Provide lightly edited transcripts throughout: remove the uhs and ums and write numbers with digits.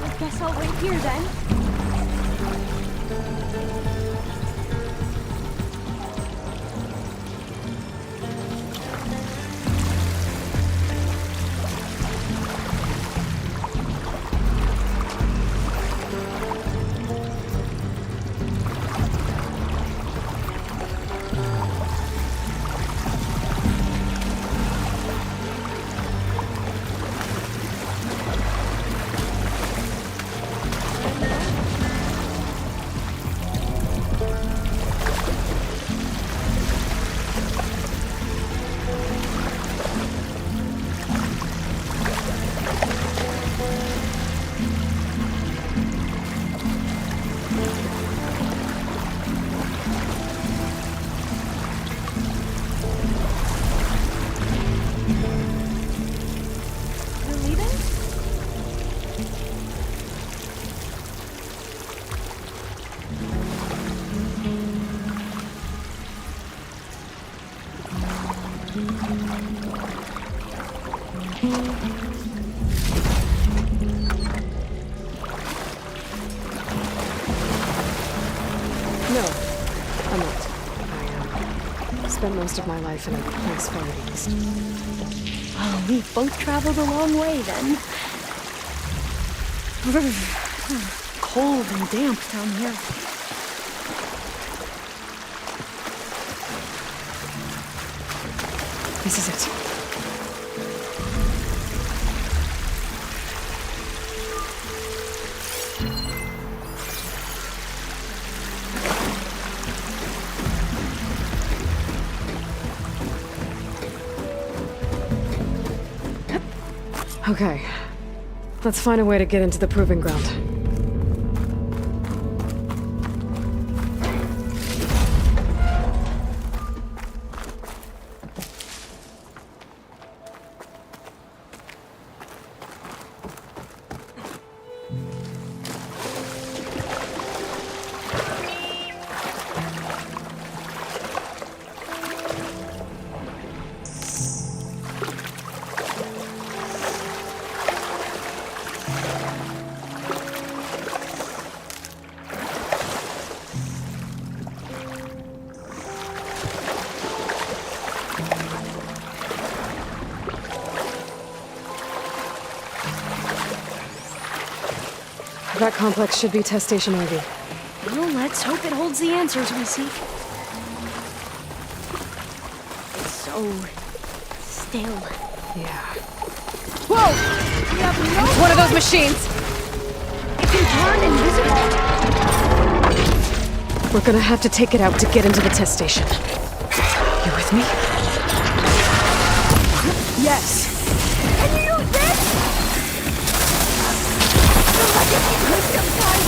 I guess I'll wait here then. No, I'm not. I spent most of my life in a place far east. Oh, we've both traveled a long way then. Cold and damp down here. This is it. Okay. Let's find a way to get into the proving ground. That complex should be test station ID. Well, let's hope it holds the answers we seek. It's so still. Yeah. Whoa! We have no It's one of those machines! It can turn invisible! We're gonna have to take it out to get into the test station. You with me? Yes! Can you use this? Like it's good sometimes!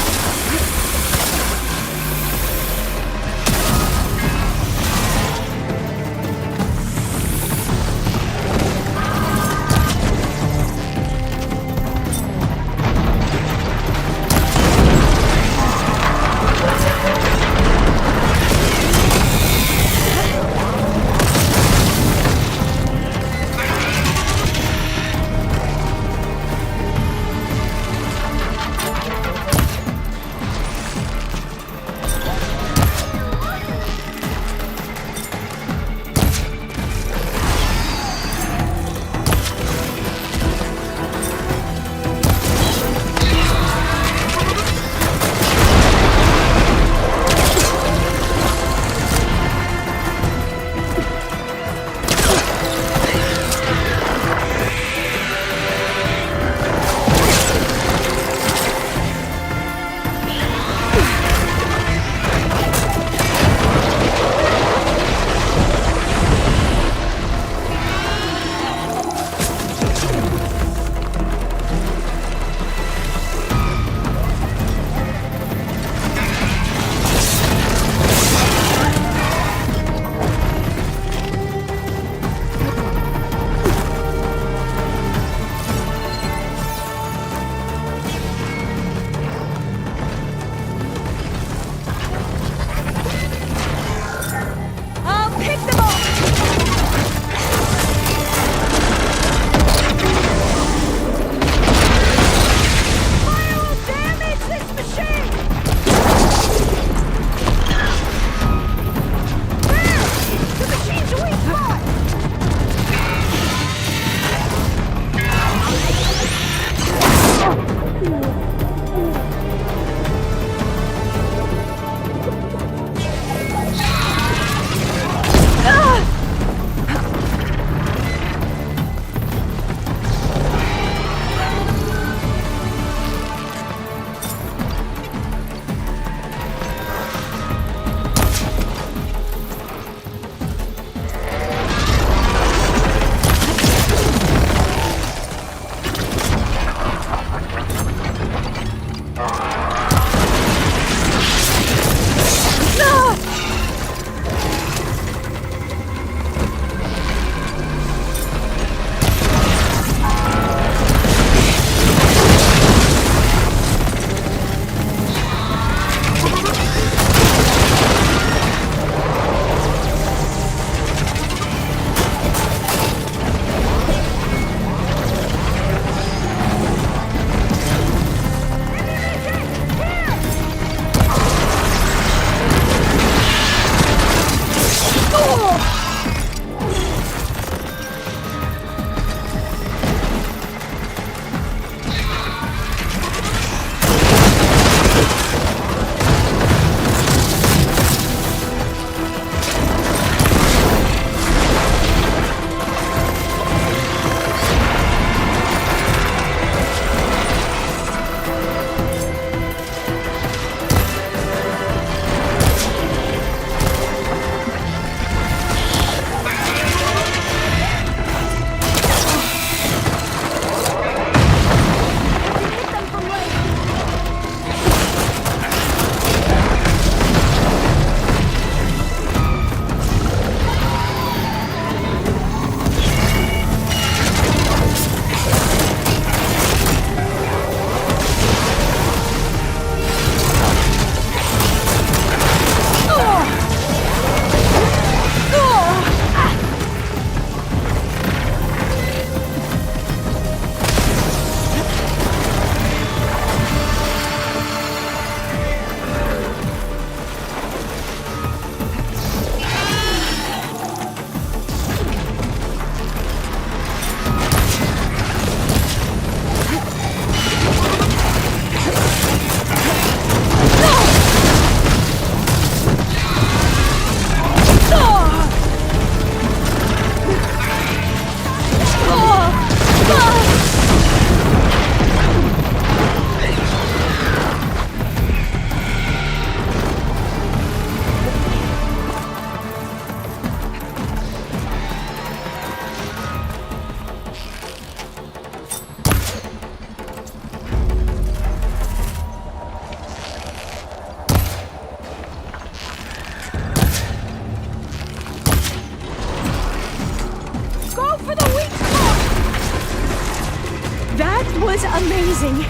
amazing.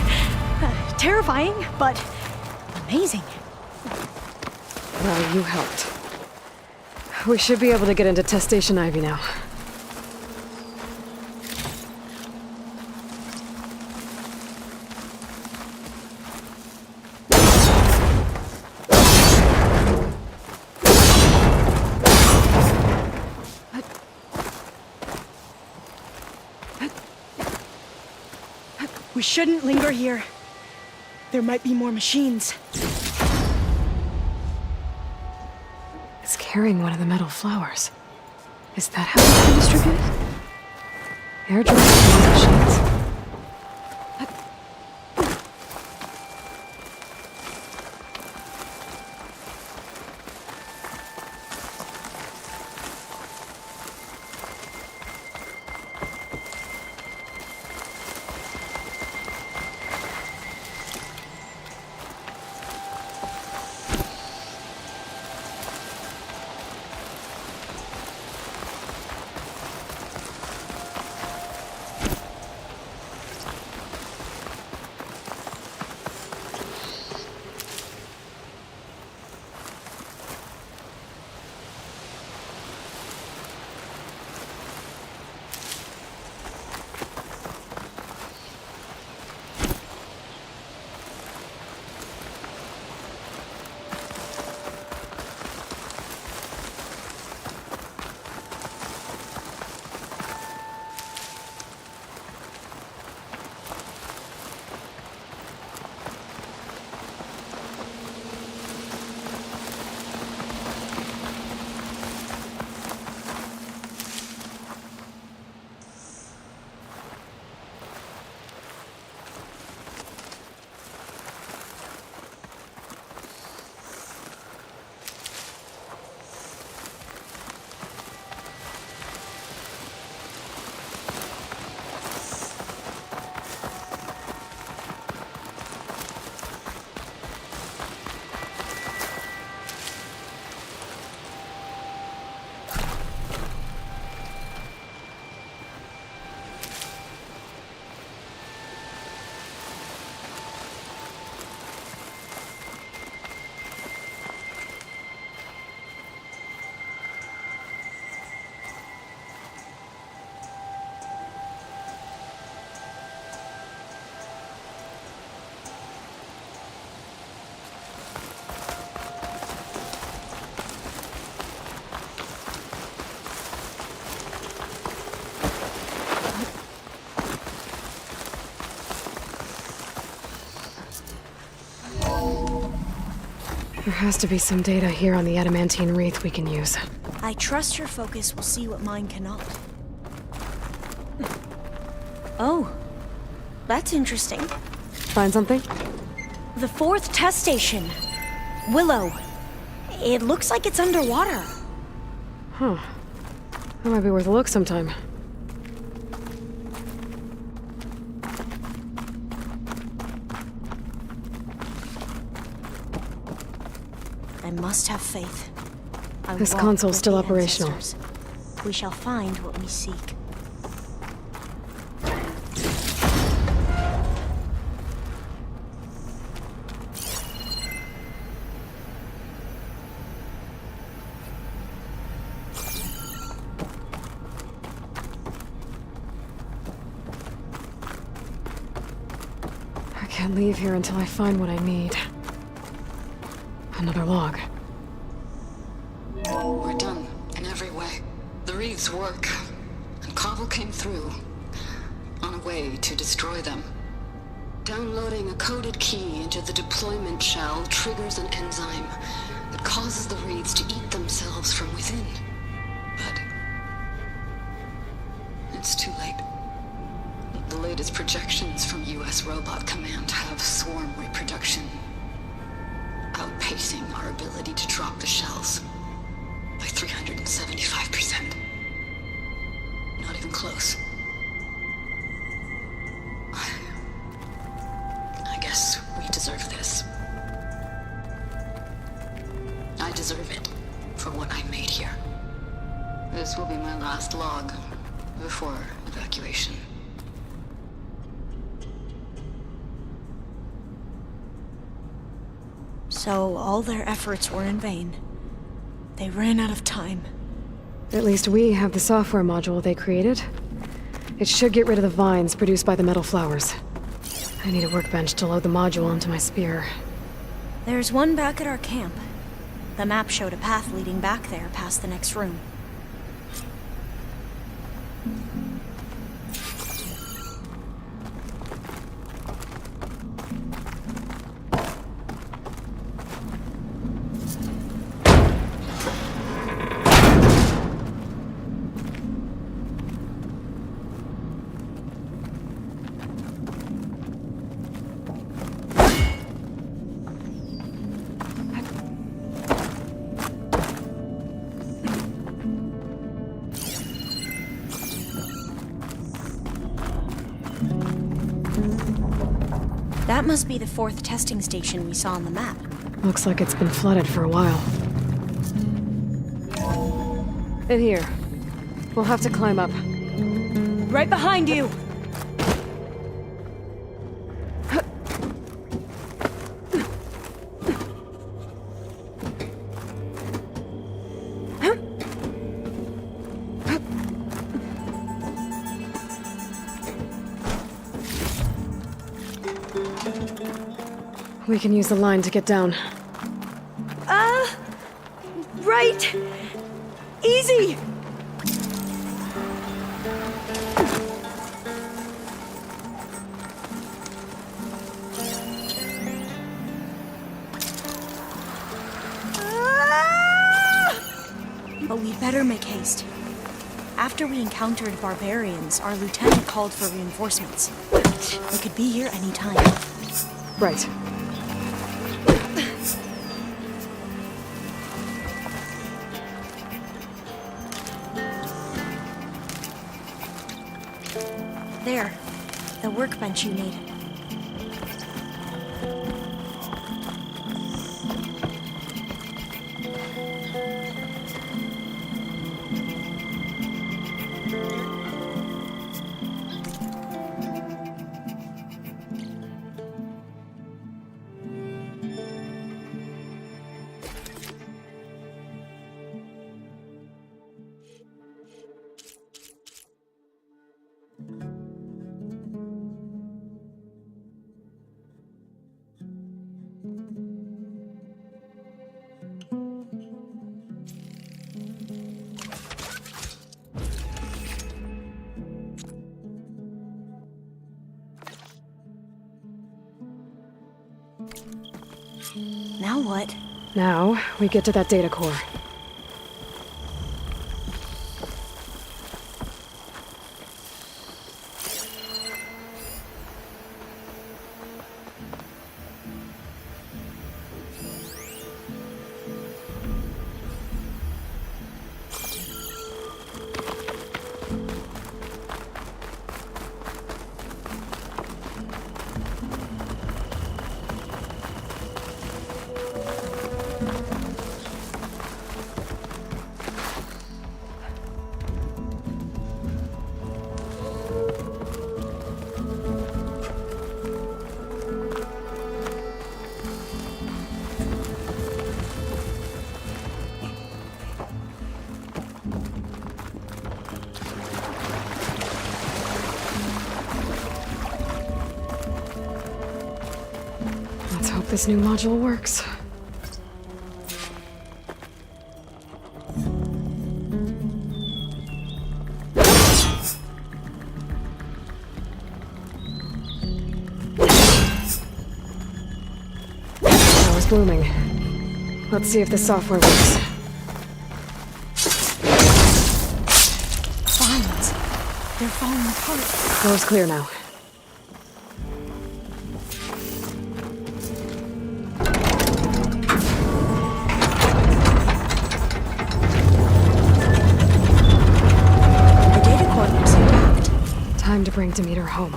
Terrifying, but amazing. Well, you helped. We should be able to get into Test Station Ivy now. We shouldn't linger here. There might be more machines. It's carrying one of the metal flowers. Is that how it's been distributed? Airdrop machines. There has to be some data here on the adamantine wreath we can use. I trust your focus will see what mine cannot. Oh, that's interesting. Find something? The 4th test station. Willow. It looks like it's underwater. Huh. That might be worth a look sometime. I must have faith. This console's still operational. We shall find what we seek. I can't leave here until I find what I need. Another log. We're done, in every way. The wreaths work, and Cobble came through, on a way to destroy them. Downloading a coded key into the deployment shell triggers an enzyme that causes the wreaths to eat themselves from within. But it's too late. The latest projections from US Robot Command have swarm reproduction outpacing our ability to drop the shells by 375%. Not even close. I guess we deserve this. I deserve it for what I made here. This will be my last log before evacuation. So all their efforts were in vain. They ran out of time. At least we have the software module they created. It should get rid of the vines produced by the metal flowers. I need a workbench to load the module onto my spear. There's one back at our camp. The map showed a path leading back there past the next room. That must be the 4th testing station we saw on the map. Looks like it's been flooded for a while. In here. We'll have to climb up. Right behind you! We can use the line to get down. Right! Easy! But we'd better make haste. After we encountered barbarians, our lieutenant called for reinforcements. They could be here any time. Right. There. The workbench you need. Now what? Now, we get to that data core. Let's hope this new module works. Power's blooming. Let's see if the software works. Vines. They're falling apart. Floor's clear now. The data core looks intact. Time to bring Demeter home.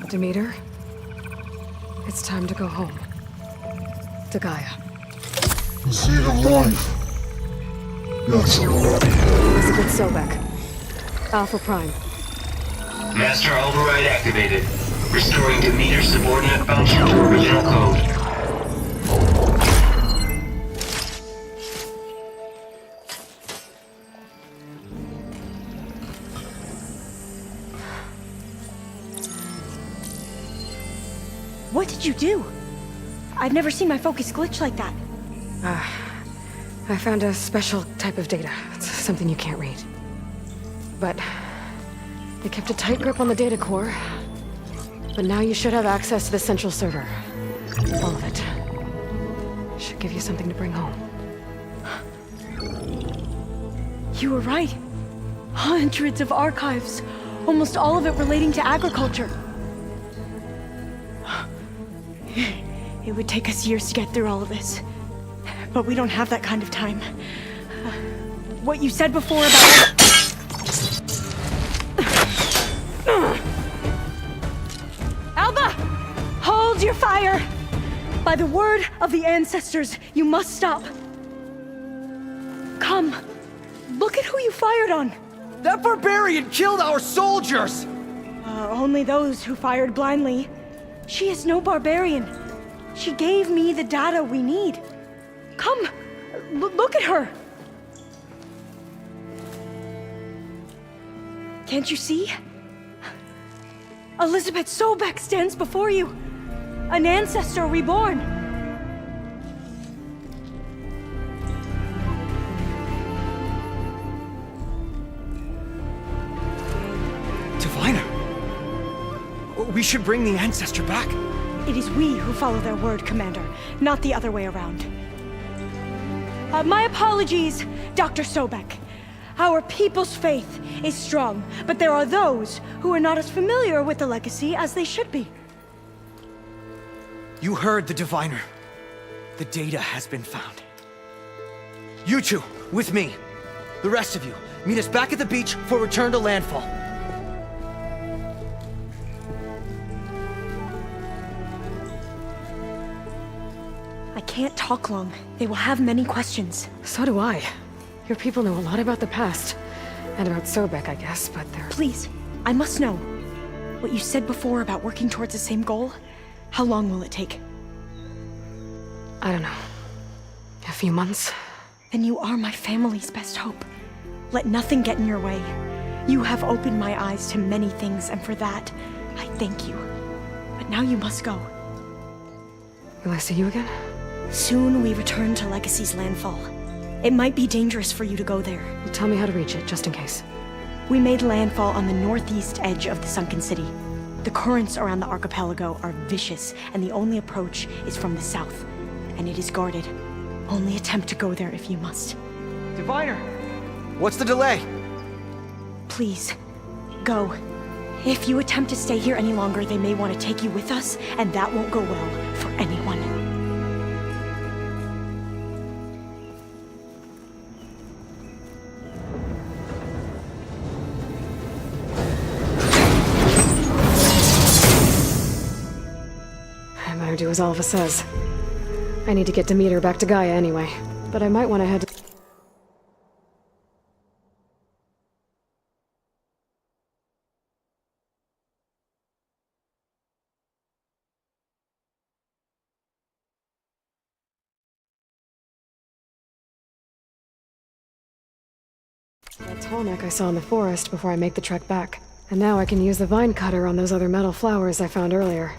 Demeter, it's time to go home. To Gaia. The seed of life. Yes. Elizabeth Sobek. Alpha Prime. Master override activated. Restoring to meter subordinate function to original code. What did you do? I've never seen my focus glitch like that. I found a special type of data. It's something you can't read. But they kept a tight grip on the data core. But now you should have access to the central server. All of it. Should give you something to bring home. You were right. Hundreds of archives. Almost all of it relating to agriculture. It would take us years to get through all of this. But we don't have that kind of time. What you said before about... Alba! Hold your fire! By the word of the ancestors, you must stop. Come. Look at who you fired on. That barbarian killed our soldiers! Only those who fired blindly. She is no barbarian. She gave me the data we need. Come, look at her. Can't you see? Elizabeth Sobek stands before you. An ancestor reborn. Diviner! We should bring the ancestor back. It is we who follow their word, Commander, not the other way around. My apologies, Dr. Sobek. Our people's faith is strong, but there are those who are not as familiar with the legacy as they should be. You heard the diviner. The data has been found. You two, with me. The rest of you, meet us back at the beach for return to landfall. I can't talk long. They will have many questions. So do I. Your people know a lot about the past. And about Sobek, I guess, but they're... Please, I must know. What you said before about working towards the same goal, how long will it take? I don't know. A few months? Then you are my family's best hope. Let nothing get in your way. You have opened my eyes to many things, and for that, I thank you. But now you must go. Will I see you again? Soon we return to Legacy's landfall. It might be dangerous for you to go there. Tell me how to reach it, just in case. We made landfall on the northeast edge of the sunken city. The currents around the archipelago are vicious, and the only approach is from the south. And it is guarded. Only attempt to go there if you must. Diviner! What's the delay? Please, go. If you attempt to stay here any longer, they may want to take you with us, and that won't go well for anyone. I better do as Alva says. I need to get Demeter back to Gaia anyway, but I might want to head to... that tall neck I saw in the forest before I make the trek back. And now I can use the vine cutter on those other metal flowers I found earlier.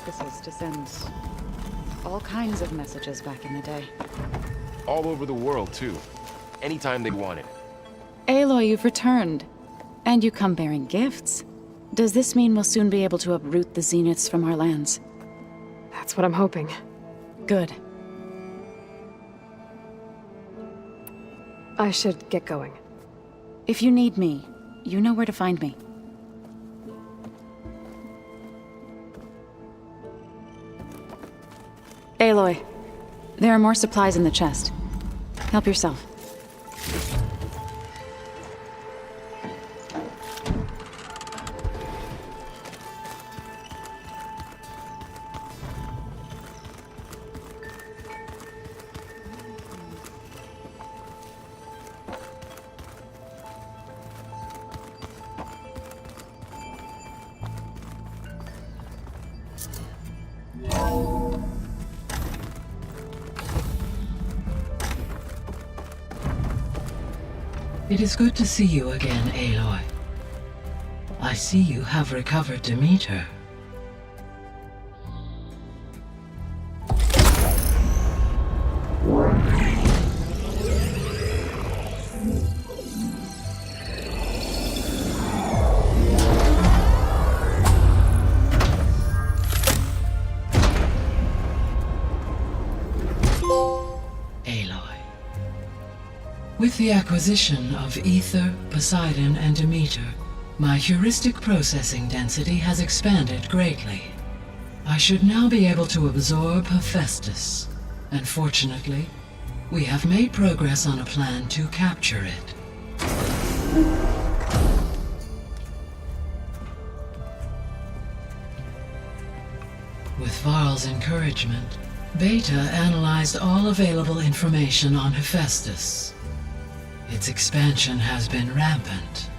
focuses to send all kinds of messages back in the day. All over the world, too. Anytime they wanted. Aloy, you've returned. And you come bearing gifts. Does this mean we'll soon be able to uproot the Zeniths from our lands? That's what I'm hoping. Good. I should get going. If you need me, you know where to find me. Aloy, there are more supplies in the chest. Help yourself. It is good to see you again, Aloy. I see you have recovered Demeter. With the acquisition of Ether, Poseidon, and Demeter, my heuristic processing density has expanded greatly. I should now be able to absorb Hephaestus, and fortunately, we have made progress on a plan to capture it. With Varl's encouragement, Beta analyzed all available information on Hephaestus. Its expansion has been rampant.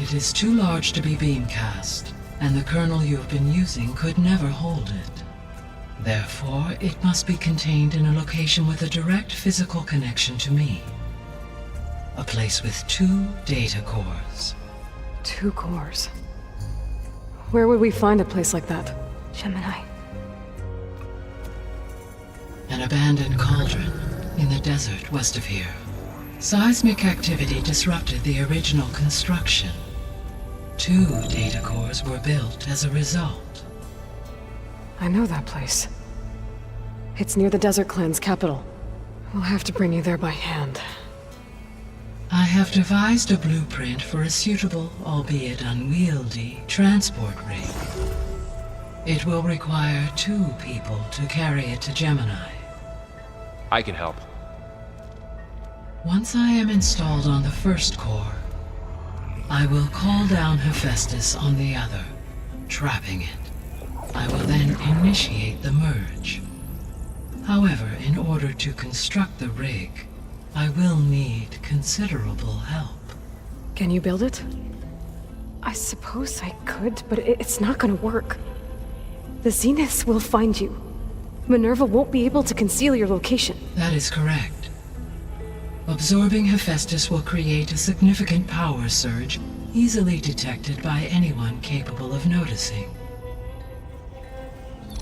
It is too large to be beamcast, and the kernel you have been using could never hold it. Therefore, it must be contained in a location with a direct physical connection to me. A place with 2 data cores. 2 cores. Where would we find a place like that? Gemini. An abandoned cauldron in the desert west of here. Seismic activity disrupted the original construction. 2 data cores were built as a result. I know that place. It's near the Desert Clan's capital. We'll have to bring you there by hand. I have devised a blueprint for a suitable, albeit unwieldy, transport rig. It will require 2 people to carry it to Gemini. I can help. Once I am installed on the first core, I will call down Hephaestus on the other, trapping it. I will then initiate the merge. However, in order to construct the rig, I will need considerable help. Can you build it? I suppose I could, but it's not gonna work. The Zeniths will find you. Minerva won't be able to conceal your location. That is correct. Absorbing Hephaestus will create a significant power surge, easily detected by anyone capable of noticing.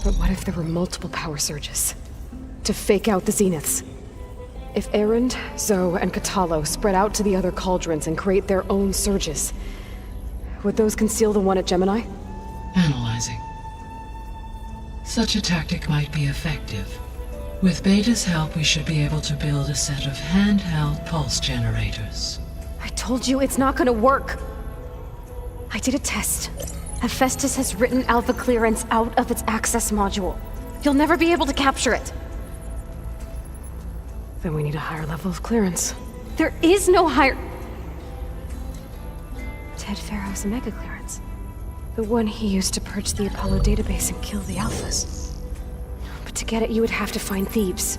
But what if there were multiple power surges? To fake out the Zeniths? If Erend, Zoe, and Katalo spread out to the other cauldrons and create their own surges, would those conceal the one at Gemini? Analyzing. Such a tactic might be effective. With Beta's help, we should be able to build a set of handheld pulse generators. I told you it's not gonna work! I did a test. Hephaestus has written Alpha clearance out of its access module. You'll never be able to capture it. Then we need a higher level of clearance. There is no higher... Ted Pharaoh's mega clearance. The one he used to purge the Apollo database and kill the Alphas. But to get it, you would have to find Thebes.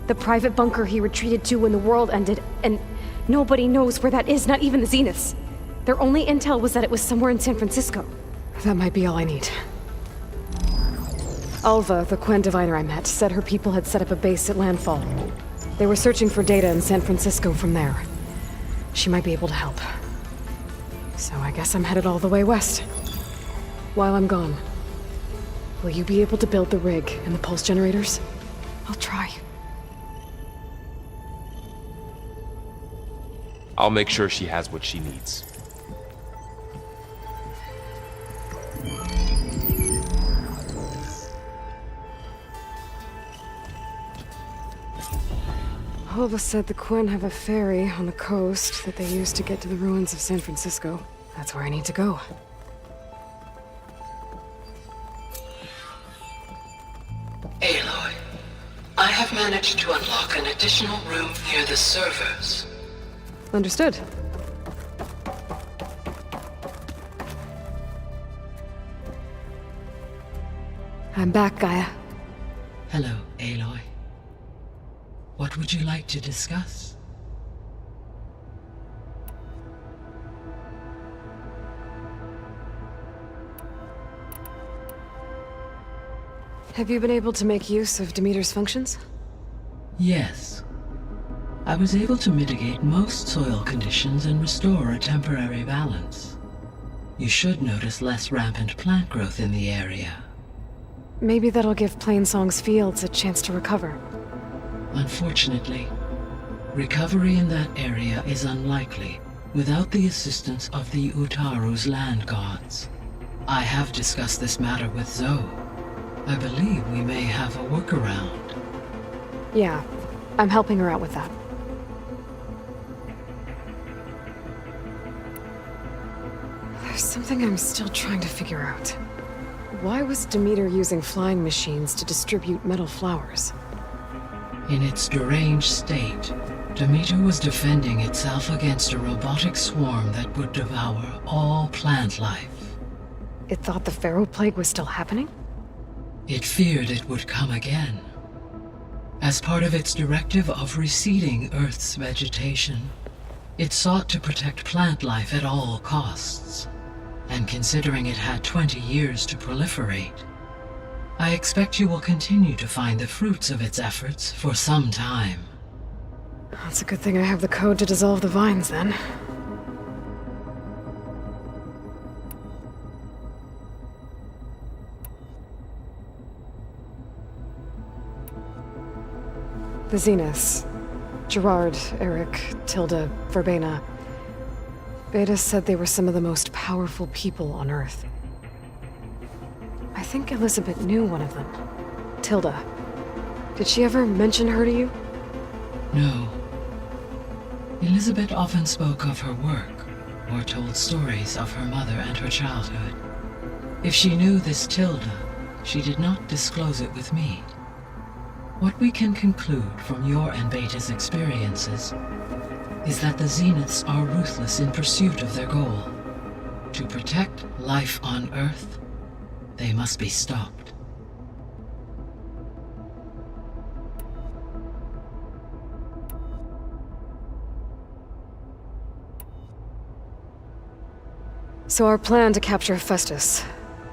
The private bunker he retreated to when the world ended, and nobody knows where that is, not even the Zeniths. Their only intel was that it was somewhere in San Francisco. That might be all I need. Alva, the Quen diviner I met, said her people had set up a base at landfall. They were searching for data in San Francisco from there. She might be able to help. So I guess I'm headed all the way west. While I'm gone, will you be able to build the rig and the pulse generators? I'll try. I'll make sure she has what she needs. Alva said the Quen have a ferry on the coast that they use to get to the ruins of San Francisco. That's where I need to go. Aloy, I have managed to unlock an additional room near the servers. Understood. I'm back, Gaia. Hello, Aloy. What would you like to discuss? Have you been able to make use of Demeter's functions? Yes. I was able to mitigate most soil conditions and restore a temporary balance. You should notice less rampant plant growth in the area. Maybe that'll give Plainsong's fields a chance to recover. Unfortunately, recovery in that area is unlikely without the assistance of the Utaru's land gods. I have discussed this matter with Zoe. I believe we may have a workaround. Yeah, I'm helping her out with that. There's something I'm still trying to figure out. Why was Demeter using flying machines to distribute metal flowers? In its deranged state, Demeter was defending itself against a robotic swarm that would devour all plant life. It thought the Pharaoh Plague was still happening? It feared it would come again. As part of its directive of reseeding Earth's vegetation, it sought to protect plant life at all costs. And considering it had 20 years to proliferate, I expect you will continue to find the fruits of its efforts for some time. That's a good thing I have the code to dissolve the vines, then. The Zeniths. Gerard, Eric, Tilda, Verbena. Beta said they were some of the most powerful people on Earth. I think Elizabeth knew one of them. Tilda. Did she ever mention her to you? No. Elizabeth often spoke of her work, or told stories of her mother and her childhood. If she knew this Tilda, she did not disclose it with me. What we can conclude from your and Beta's experiences is that the Zeniths are ruthless in pursuit of their goal. To protect life on Earth, they must be stopped. So our plan to capture Hephaestus.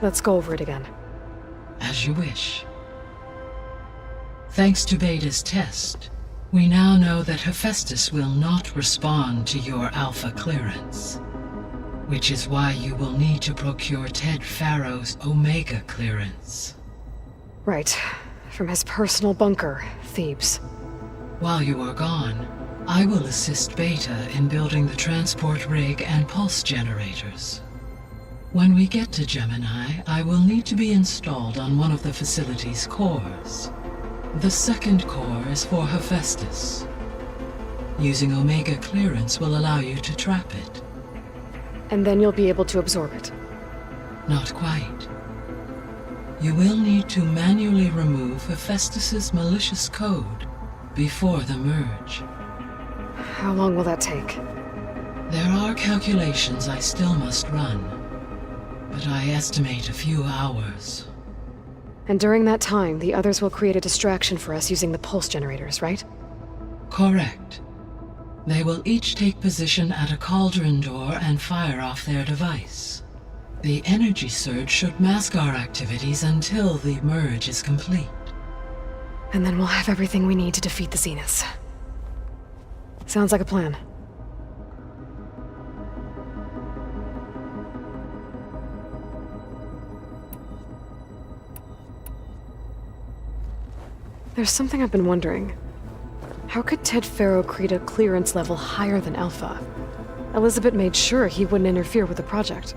Let's go over it again. As you wish. Thanks to Beta's test, we now know that Hephaestus will not respond to your Alpha clearance, which is why you will need to procure Ted Farrow's Omega clearance. Right. From his personal bunker, Thebes. While you are gone, I will assist Beta in building the transport rig and pulse generators. When we get to Gemini, I will need to be installed on one of the facility's cores. The second core is for Hephaestus. Using Omega clearance will allow you to trap it. And then you'll be able to absorb it. Not quite. You will need to manually remove Hephaestus's malicious code before the merge. How long will that take? There are calculations I still must run, but I estimate a few hours. And during that time, the others will create a distraction for us using the pulse generators, right? Correct. They will each take position at a cauldron door and fire off their device. The energy surge should mask our activities until the merge is complete. And then we'll have everything we need to defeat the Zeniths. Sounds like a plan. There's something I've been wondering. How could Ted Farrow create a clearance level higher than Alpha? Elizabeth made sure he wouldn't interfere with the project.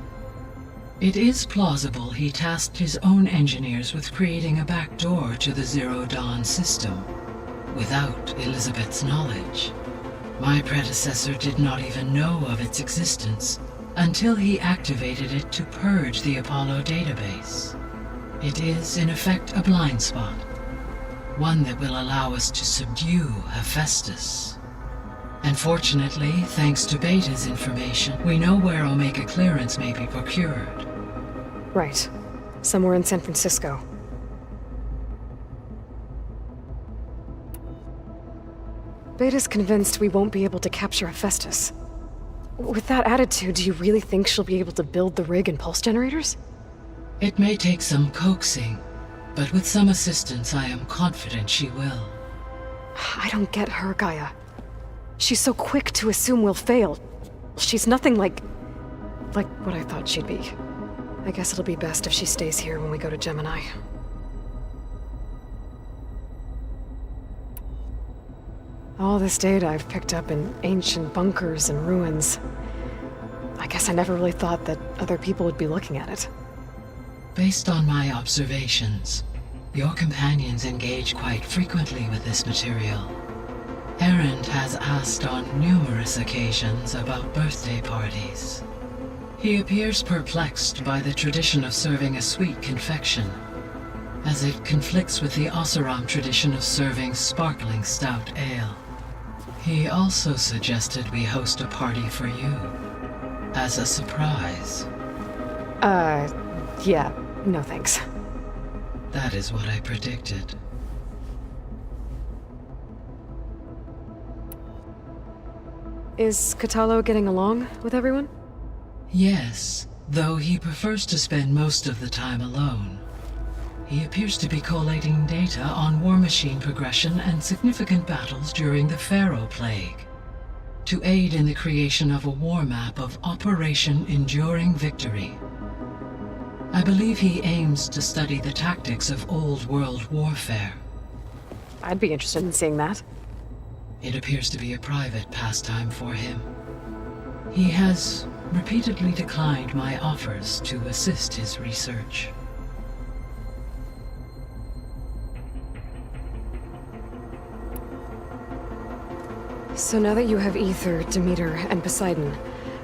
It is plausible he tasked his own engineers with creating a back door to the Zero Dawn system, without Elizabeth's knowledge. My predecessor did not even know of its existence until he activated it to purge the Apollo database. It is, in effect, a blind spot. One that will allow us to subdue Hephaestus. And fortunately, thanks to Beta's information, we know where Omega clearance may be procured. Right. Somewhere in San Francisco. Beta's convinced we won't be able to capture Hephaestus. With that attitude, do you really think she'll be able to build the rig and pulse generators? It may take some coaxing, but with some assistance, I am confident she will. I don't get her, Gaia. She's so quick to assume we'll fail. She's nothing like what I thought she'd be. I guess it'll be best if she stays here when we go to Gemini. All this data I've picked up in ancient bunkers and ruins. I guess I never really thought that other people would be looking at it. Based on my observations, your companions engage quite frequently with this material. Erend has asked on numerous occasions about birthday parties. He appears perplexed by the tradition of serving a sweet confection, as it conflicts with the Oseram tradition of serving sparkling stout ale. He also suggested we host a party for you, as a surprise. Yeah, no thanks. That is what I predicted. Is Katalo getting along with everyone? Yes, though he prefers to spend most of the time alone. He appears to be collating data on war machine progression and significant battles during the Pharaoh Plague, to aid in the creation of a war map of Operation Enduring Victory. I believe he aims to study the tactics of old world warfare. I'd be interested in seeing that. It appears to be a private pastime for him. He has repeatedly declined my offers to assist his research. So now that you have Ether, Demeter, and Poseidon,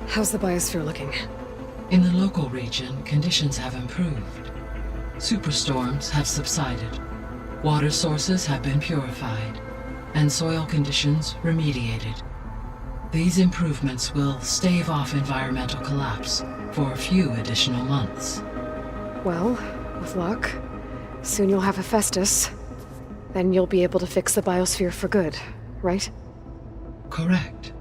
how's the biosphere looking? In the local region, conditions have improved. Superstorms have subsided. Water sources have been purified, and soil conditions remediated. These improvements will stave off environmental collapse for a few additional months. Well, with luck, soon you'll have Hephaestus. Then you'll be able to fix the biosphere for good, right? Correct.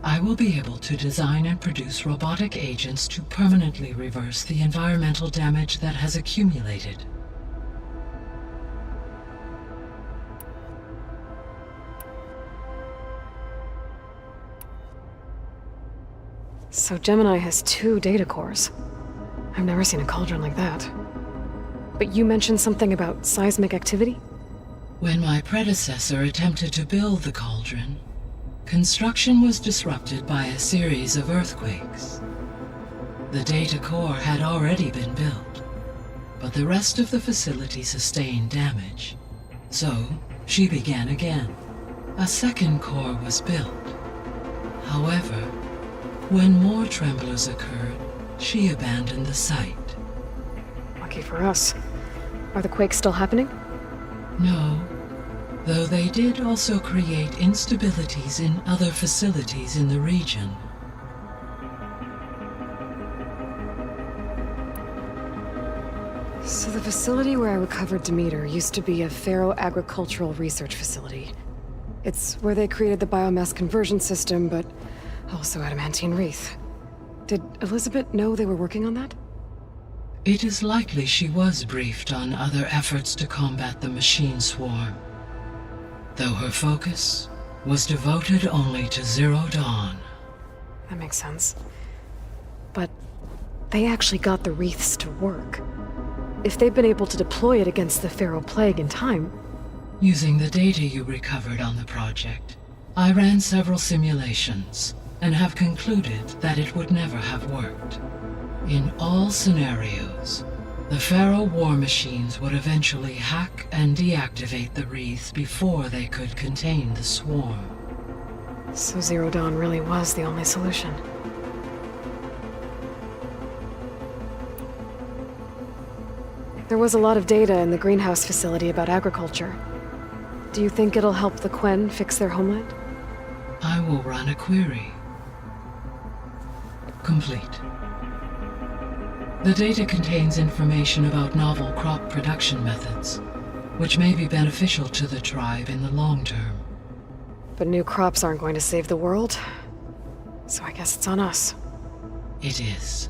I will be able to design and produce robotic agents to permanently reverse the environmental damage that has accumulated. So Gemini has 2 data cores. I've never seen a cauldron like that. But you mentioned something about seismic activity? When my predecessor attempted to build the cauldron, construction was disrupted by a series of earthquakes. The data core had already been built, but the rest of the facility sustained damage. So, she began again. A second core was built. However, when more tremblers occurred, she abandoned the site. Lucky for us. Are the quakes still happening? No, though they did also create instabilities in other facilities in the region. So the facility where I recovered Demeter used to be a Pharaoh agricultural research facility. It's where they created the biomass conversion system, but also adamantine wreath. Did Elizabeth know they were working on that? It is likely she was briefed on other efforts to combat the machine swarm, though her focus was devoted only to Zero Dawn. That makes sense. But they actually got the wreaths to work. If they've been able to deploy it against the Pharaoh Plague in time... Using the data you recovered on the project, I ran several simulations and have concluded that it would never have worked. In all scenarios, the Pharaoh war machines would eventually hack and deactivate the wreaths before they could contain the swarm. So Zero Dawn really was the only solution. There was a lot of data in the greenhouse facility about agriculture. Do you think it'll help the Quen fix their homeland? I will run a query. Complete. The data contains information about novel crop production methods, which may be beneficial to the tribe in the long term. But new crops aren't going to save the world, so I guess it's on us. It is.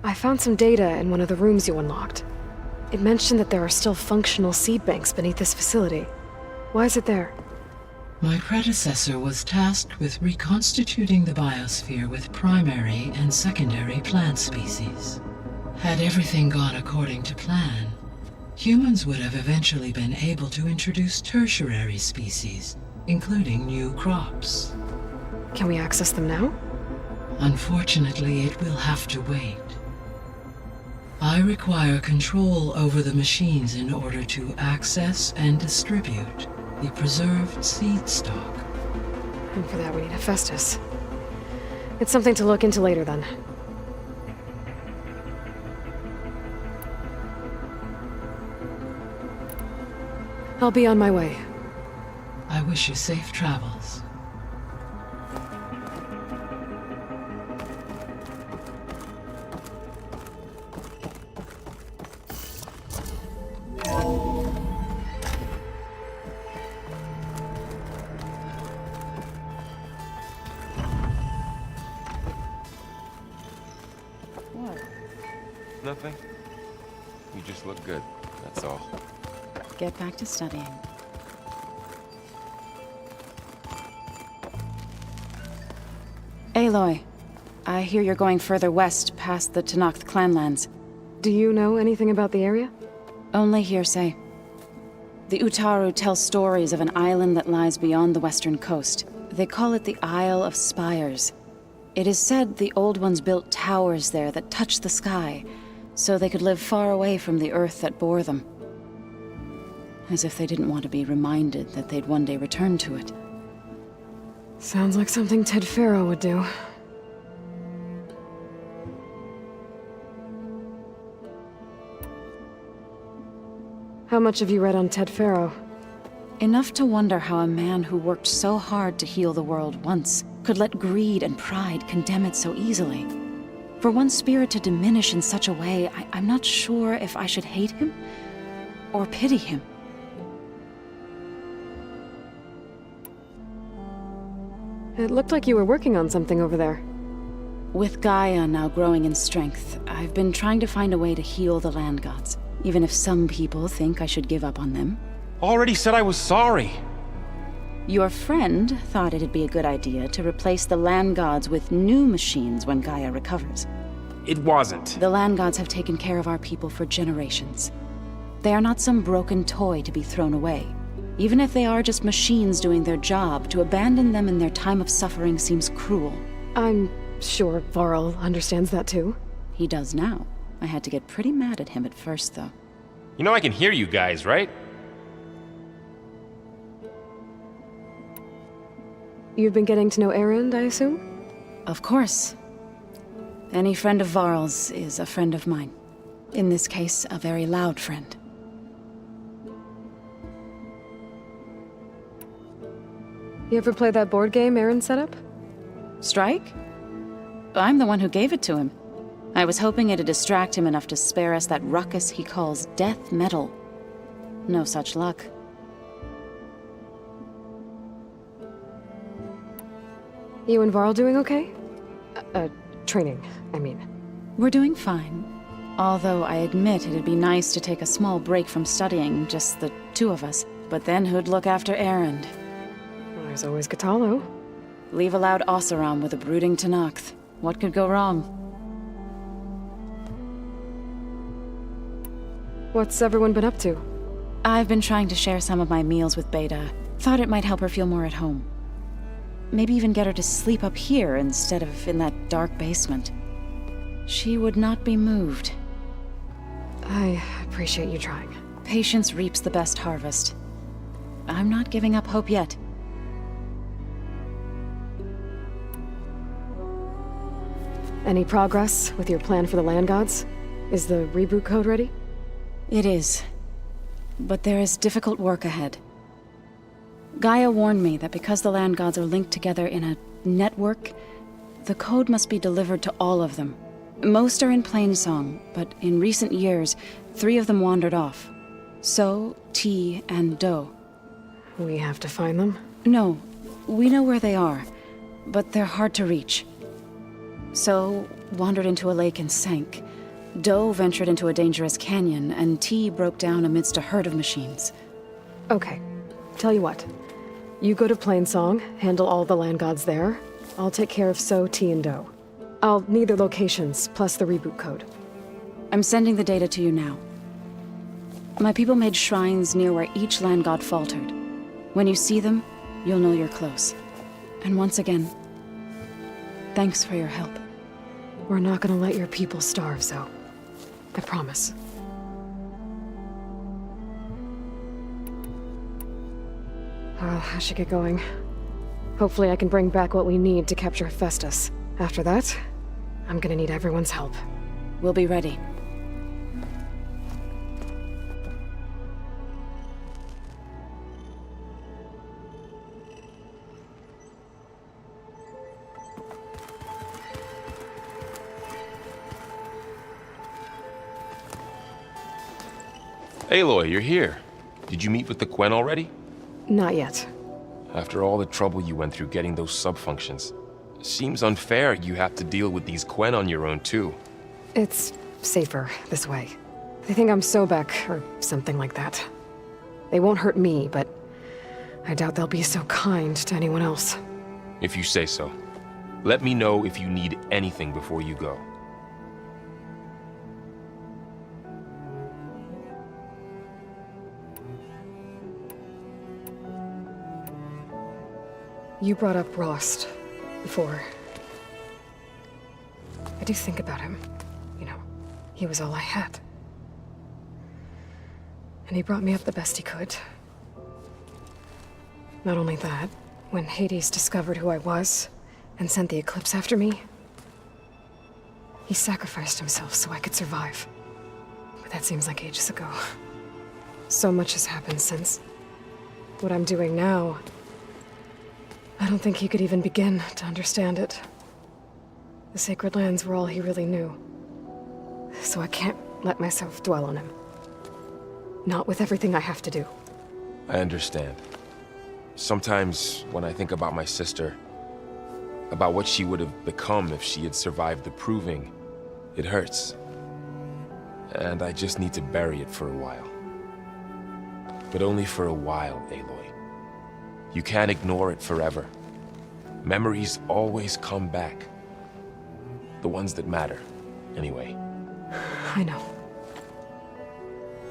I found some data in one of the rooms you unlocked. It mentioned that there are still functional seed banks beneath this facility. Why is it there? My predecessor was tasked with reconstituting the biosphere with primary and secondary plant species. Had everything gone according to plan, humans would have eventually been able to introduce tertiary species, including new crops. Can we access them now? Unfortunately, it will have to wait. I require control over the machines in order to access and distribute the preserved seed stock. And for that we need Hephaestus. It's something to look into later then. I'll be on my way. I wish you safe travels. Nothing? You just look good, that's all. Get back to studying. Aloy, I hear you're going further west past the Tenakth clanlands. Do you know anything about the area? Only hearsay. The Utaru tell stories of an island that lies beyond the western coast. They call it the Isle of Spires. It is said the Old Ones built towers there that touch the sky, so they could live far away from the earth that bore them. As if they didn't want to be reminded that they'd one day return to it. Sounds like something Ted Faro would do. How much have you read on Ted Faro? Enough to wonder how a man who worked so hard to heal the world once could let greed and pride condemn it so easily. For one spirit to diminish in such a way, I'm not sure if I should hate him or pity him. It looked like you were working on something over there. With Gaia now growing in strength, I've been trying to find a way to heal the land gods, even if some people think I should give up on them. Already said I was sorry. Your friend thought it'd be a good idea to replace the land gods with new machines when Gaia recovers. It wasn't. The land gods have taken care of our people for generations. They are not some broken toy to be thrown away. Even if they are just machines doing their job, to abandon them in their time of suffering seems cruel. I'm sure Varl understands that too. He does now. I had to get pretty mad at him at first, though. You know I can hear you guys, right? You've been getting to know Erend, I assume? Of course. Any friend of Varl's is a friend of mine. In this case, a very loud friend. You ever play that board game Erend set up? Strike? I'm the one who gave it to him. I was hoping it'd distract him enough to spare us that ruckus he calls death metal. No such luck. You and Varl doing okay? Training, I mean. We're doing fine. Although I admit it'd be nice to take a small break from studying, just the two of us. But then who'd look after Erend? There's always Katalo. Leave a loud Oseram with a brooding Tenakth. What could go wrong? What's everyone been up to? I've been trying to share some of my meals with Beta. Thought it might help her feel more at home. Maybe even get her to sleep up here instead of in that dark basement. She would not be moved. I appreciate you trying. Patience reaps the best harvest. I'm not giving up hope yet. Any progress with your plan for the land gods? Is the reboot code ready? It is. But there is difficult work ahead. Gaia warned me that because the land gods are linked together in a network, the code must be delivered to all of them. Most are in Plainsong, but in recent years, 3 of them wandered off. So, T, and Do. We have to find them? No, we know where they are, but they're hard to reach. So, wandered into a lake and sank. Do ventured into a dangerous canyon, and T broke down amidst a herd of machines. Okay. Tell you what. You go to Plainsong, handle all the land gods there. I'll take care of So, T, and Do. I'll need their locations, plus the reboot code. I'm sending the data to you now. My people made shrines near where each land god faltered. When you see them, you'll know you're close. And once again, thanks for your help. We're not gonna let your people starve, Zo. I promise. I should get going. Hopefully I can bring back what we need to capture Festus. After that, I'm gonna need everyone's help. We'll be ready. Aloy, you're here. Did you meet with the Quen already? Not yet. After all the trouble you went through getting those sub-functions, seems unfair you have to deal with these Quen on your own too. It's safer this way. They think I'm Sobek, or something like that. They won't hurt me, but I doubt they'll be so kind to anyone else. If you say so. Let me know if you need anything before you go. You brought up Rost before. I do think about him. You know, he was all I had. And he brought me up the best he could. Not only that, when Hades discovered who I was and sent the Eclipse after me, he sacrificed himself so I could survive. But that seems like ages ago. So much has happened since. What I'm doing now, I don't think he could even begin to understand it. The Sacred Lands were all he really knew. So I can't let myself dwell on him. Not with everything I have to do. I understand. Sometimes, when I think about my sister, about what she would have become if she had survived the Proving, it hurts. And I just need to bury it for a while. But only for a while, Aloy. You can't ignore it forever. Memories always come back. The ones that matter, anyway. I know.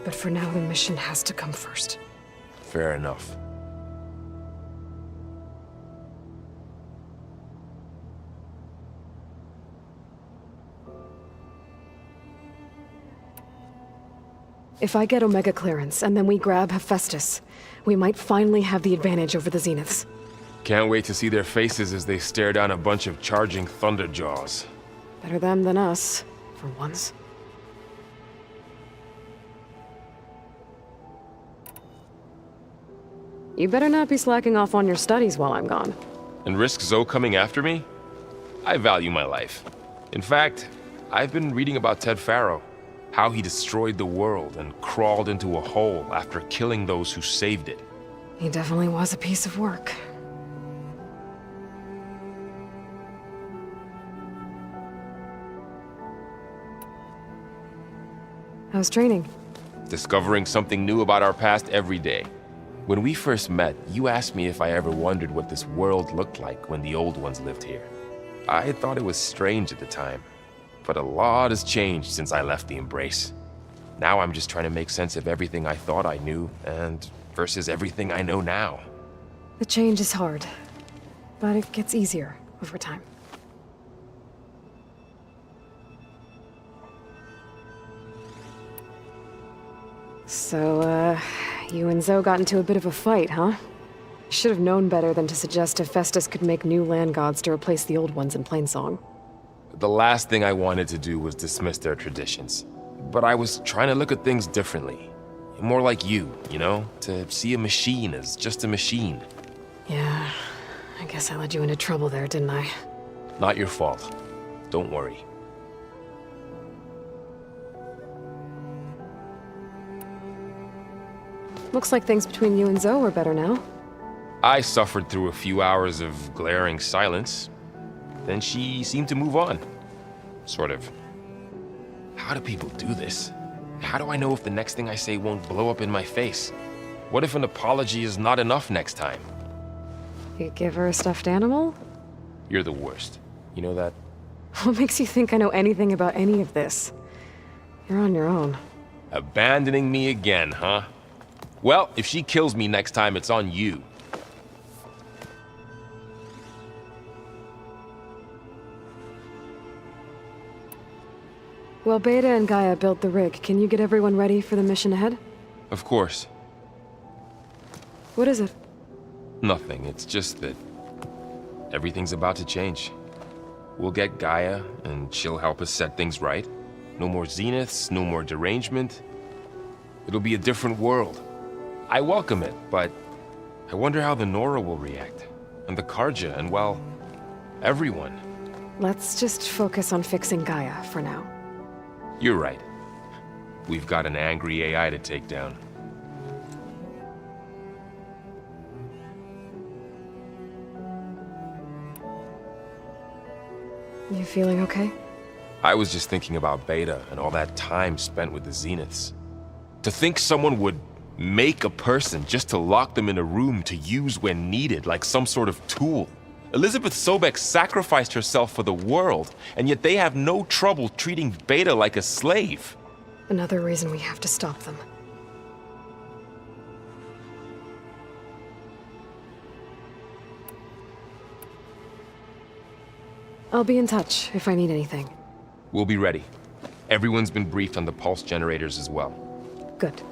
But for now, the mission has to come first. Fair enough. If I get Omega clearance, and then we grab Hephaestus, we might finally have the advantage over the Zeniths. Can't wait to see their faces as they stare down a bunch of charging Thunderjaws. Better them than us, for once. You better not be slacking off on your studies while I'm gone. And risk Zoe coming after me? I value my life. In fact, I've been reading about Ted Faro. How he destroyed the world and crawled into a hole after killing those who saved it. He definitely was a piece of work. How's training? Discovering something new about our past every day. When we first met, you asked me if I ever wondered what this world looked like when the old ones lived here. I thought it was strange at the time. But a lot has changed since I left the Embrace. Now I'm just trying to make sense of everything I thought I knew, and versus everything I know now. The change is hard, but it gets easier over time. So, you and Zoe got into a bit of a fight, huh? Should have known better than to suggest Hephaestus could make new land gods to replace the old ones in Plainsong. The last thing I wanted to do was dismiss their traditions. But I was trying to look at things differently. More like you know? To see a machine as just a machine. Yeah, I guess I led you into trouble there, didn't I? Not your fault. Don't worry. Looks like things between you and Zoe are better now. I suffered through a few hours of glaring silence. Then she seemed to move on. Sort of. How do people do this? How do I know if the next thing I say won't blow up in my face? What if an apology is not enough next time? You give her a stuffed animal? You're the worst. You know that? What makes you think I know anything about any of this? You're on your own. Abandoning me again, huh? Well, if she kills me next time, it's on you. Well, Beta and Gaia built the rig. Can you get everyone ready for the mission ahead? Of course. What is it? Nothing. It's just that everything's about to change. We'll get Gaia, and she'll help us set things right. No more Zeniths, no more derangement. It'll be a different world. I welcome it, but I wonder how the Nora will react. And the Karja, and well, everyone. Let's just focus on fixing Gaia for now. You're right. We've got an angry AI to take down. You feeling okay? I was just thinking about Beta and all that time spent with the Zeniths. To think someone would make a person just to lock them in a room to use when needed, like some sort of tool. Elizabeth Sobek sacrificed herself for the world, and yet they have no trouble treating Beta like a slave. Another reason we have to stop them. I'll be in touch if I need anything. We'll be ready. Everyone's been briefed on the pulse generators as well. Good.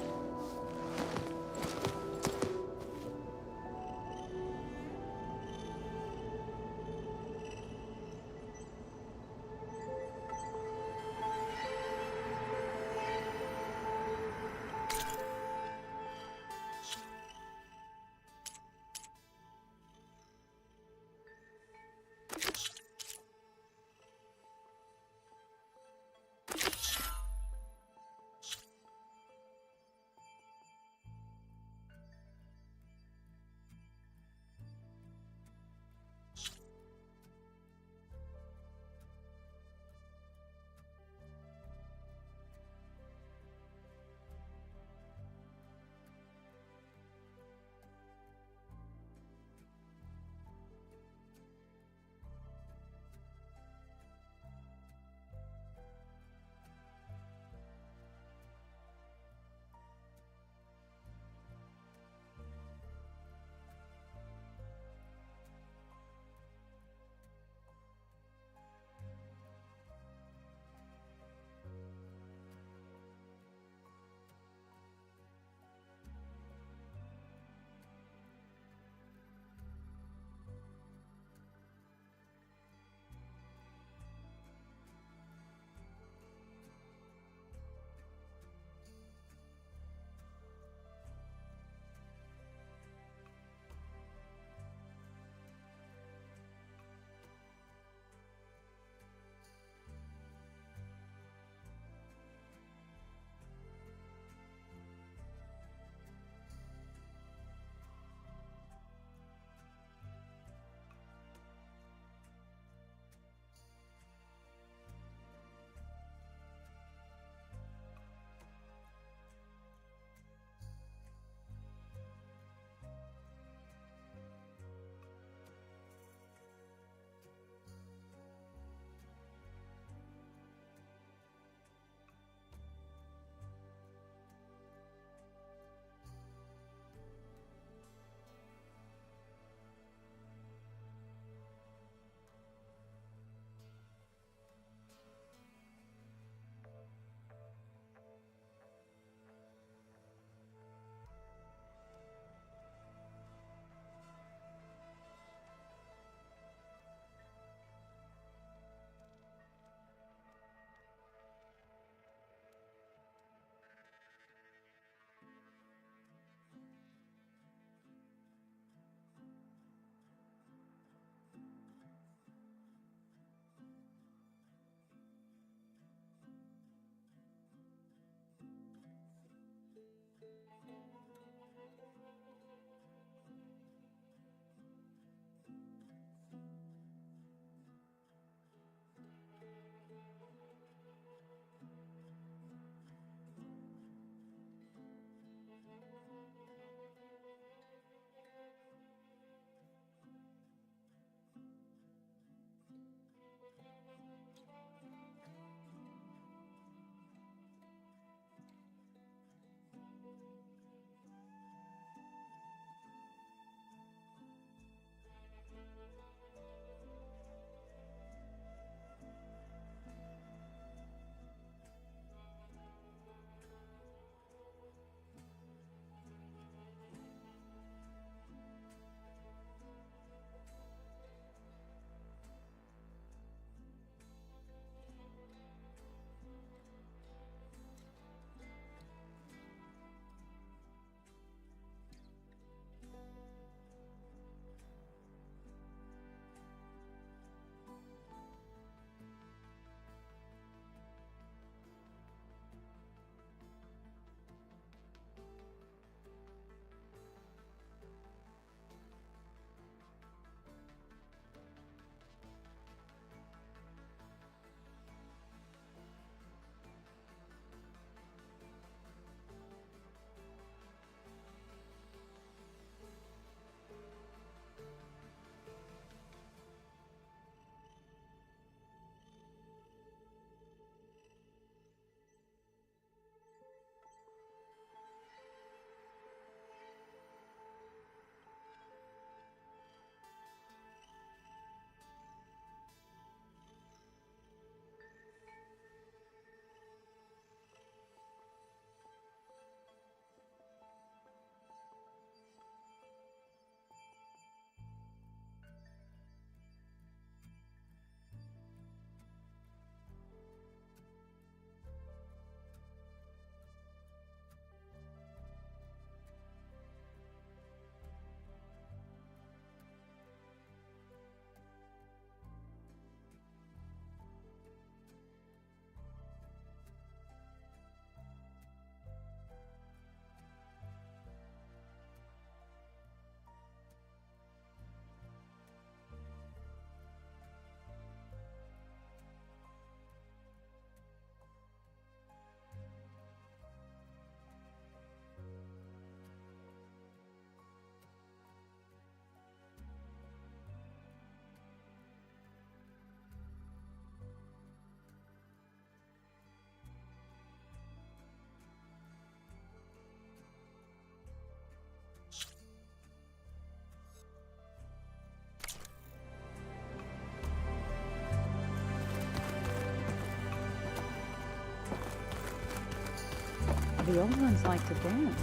the old ones like to dance.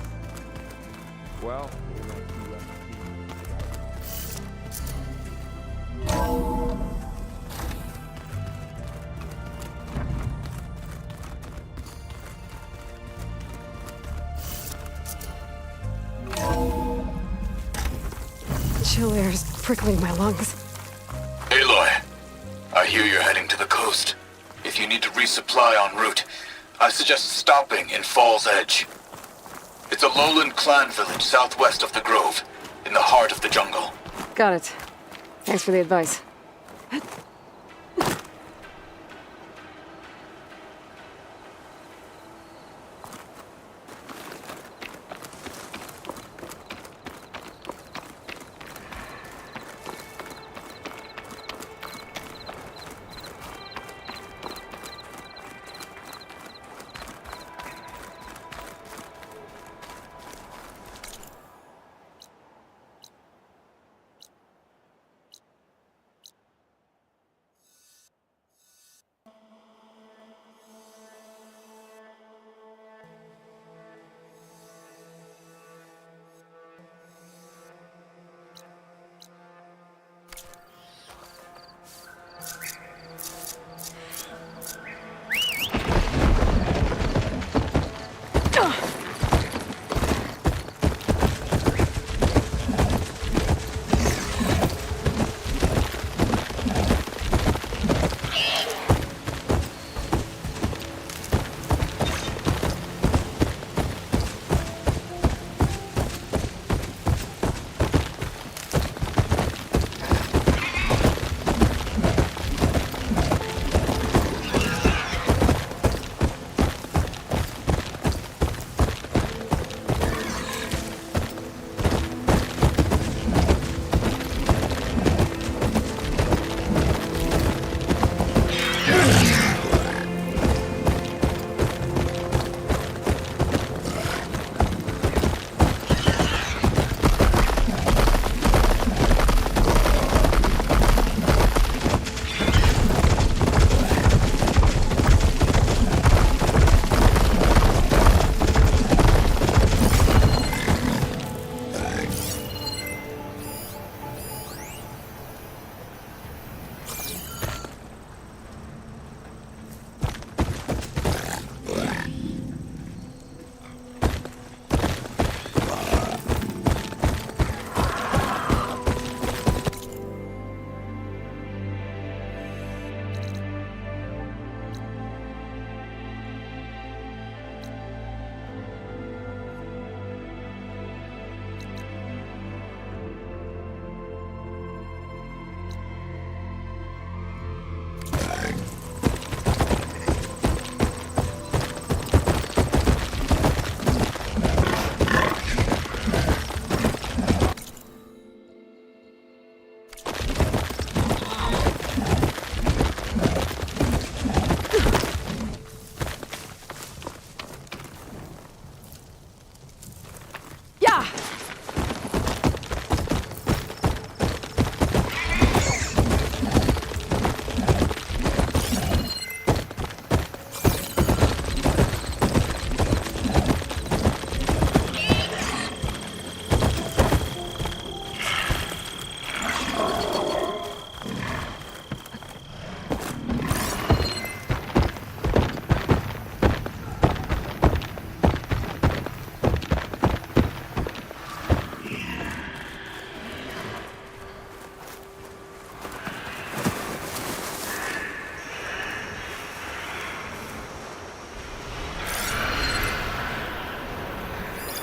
Well, Chill air's prickling my lungs. Aloy, I hear you're heading to the coast. If you need to resupply en route, I suggest stopping in Fall's Edge. It's a lowland clan village southwest of the Grove, in the heart of the jungle. Got it. Thanks for the advice.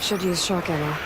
Should use shock ammo.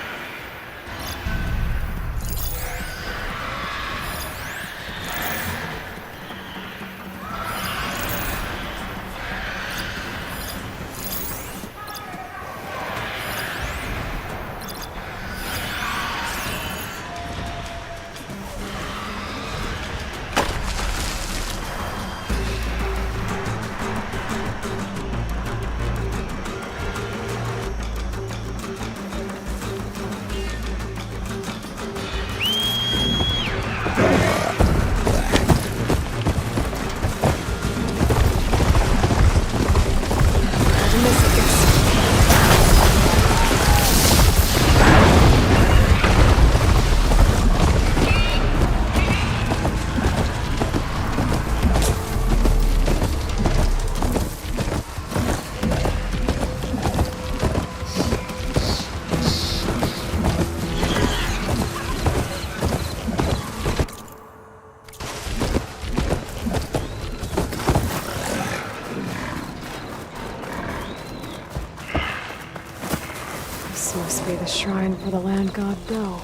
shrine for the land god go?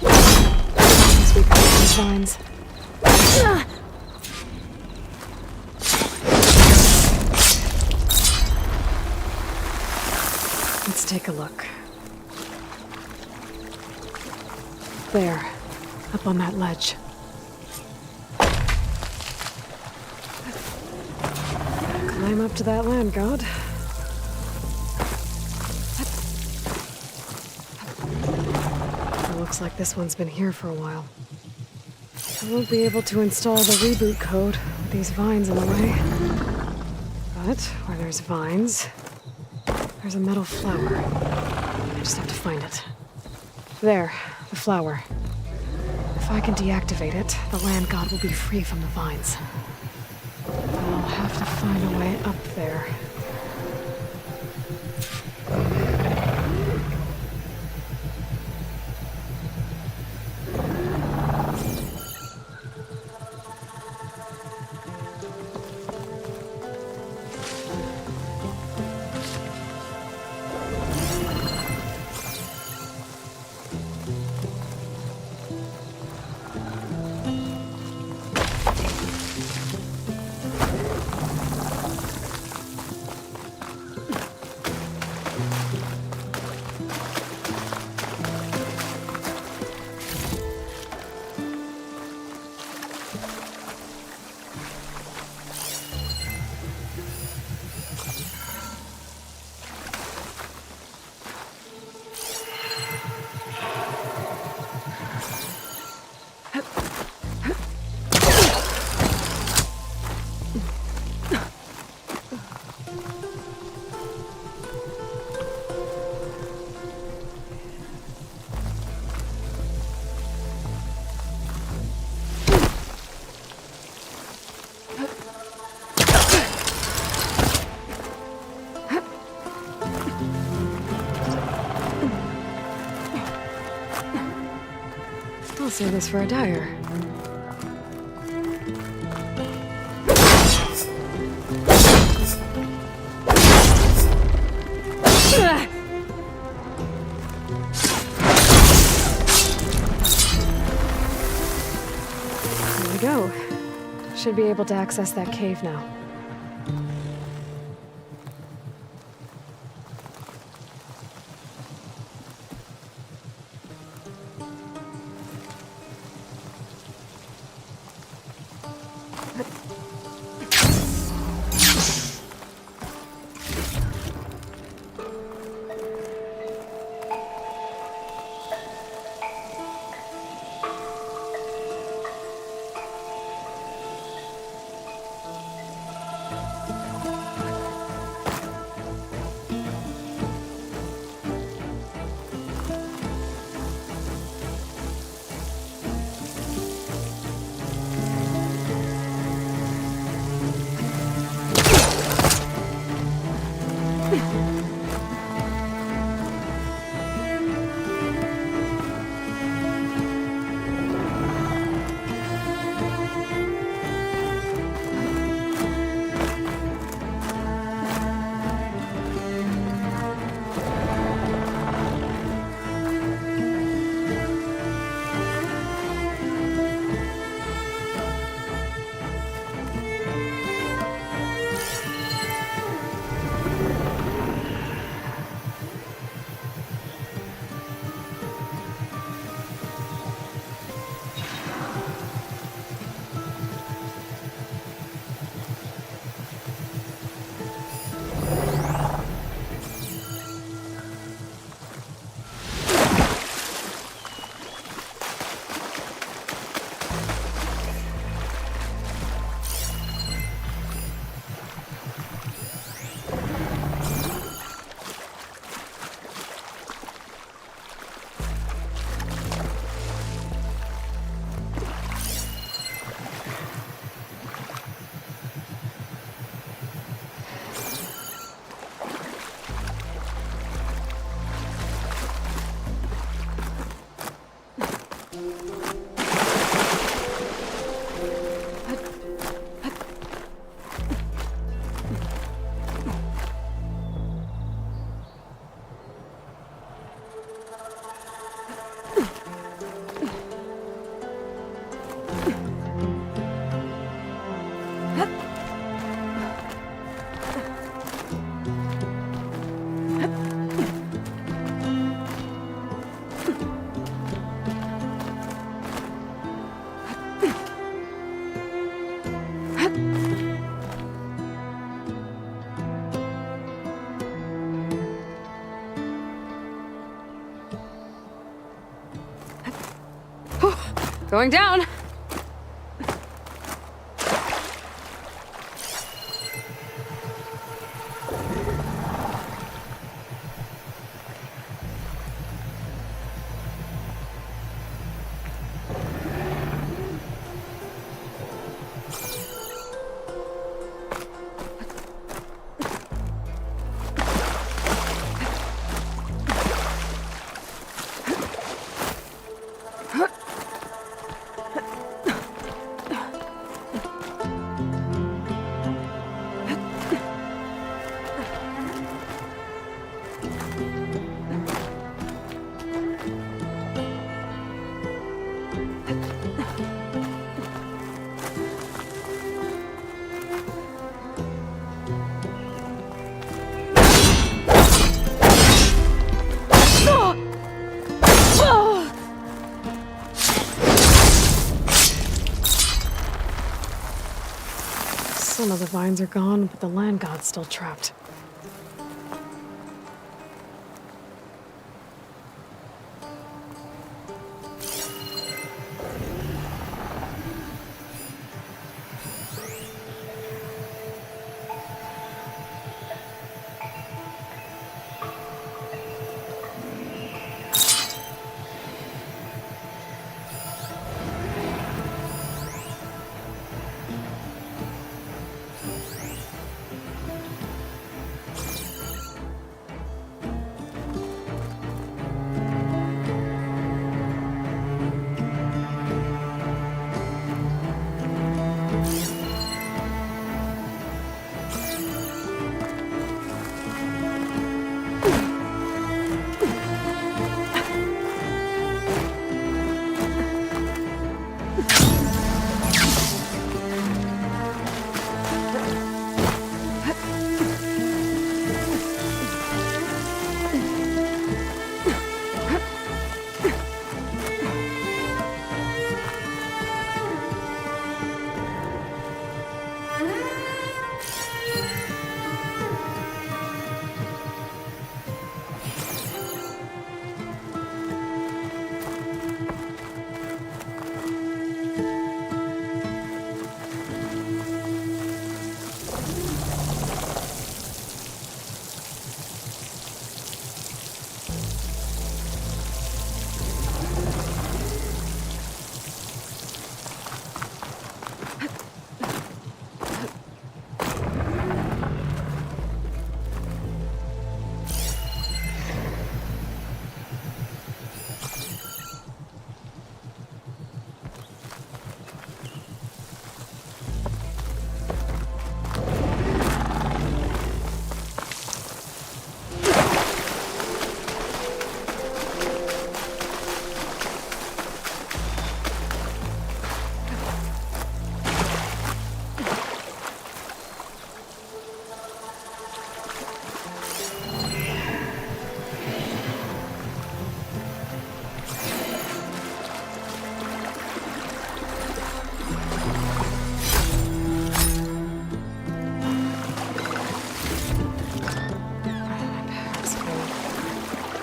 Guess we cut these vines. Let's take a look. There, up on that ledge. Climb up to that land god. It looks like this one's been here for a while. I won't be able to install the reboot code with these vines in the way. But where there's vines, there's a metal flower. I just have to find it. There, the flower. If I can deactivate it, the land god will be free from the vines. I'll have to find a way up there. I'll save this for a dyer. There we go. Should be able to access that cave now. Going down! Some of the vines are gone, but the land god's still trapped.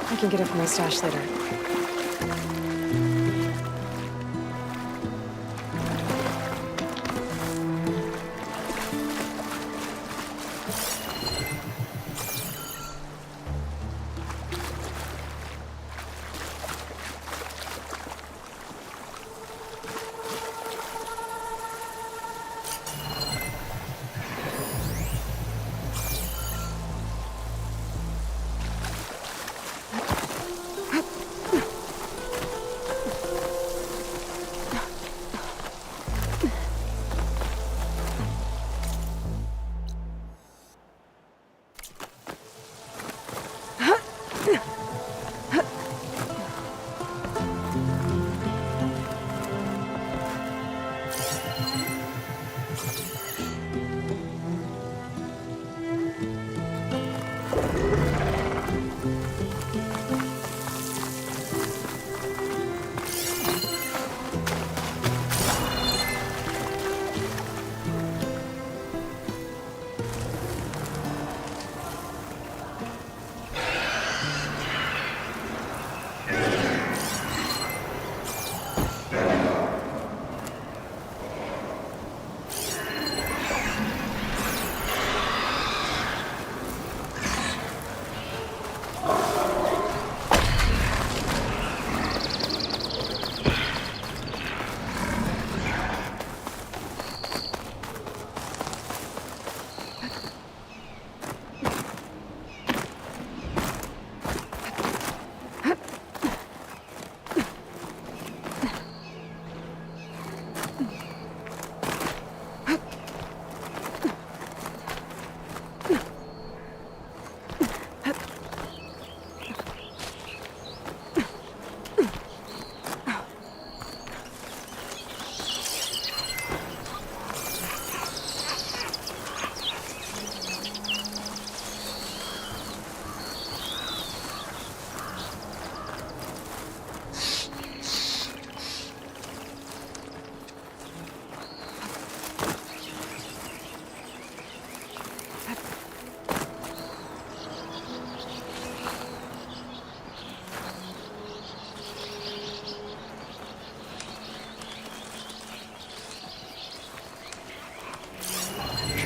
I can get it from my stash later.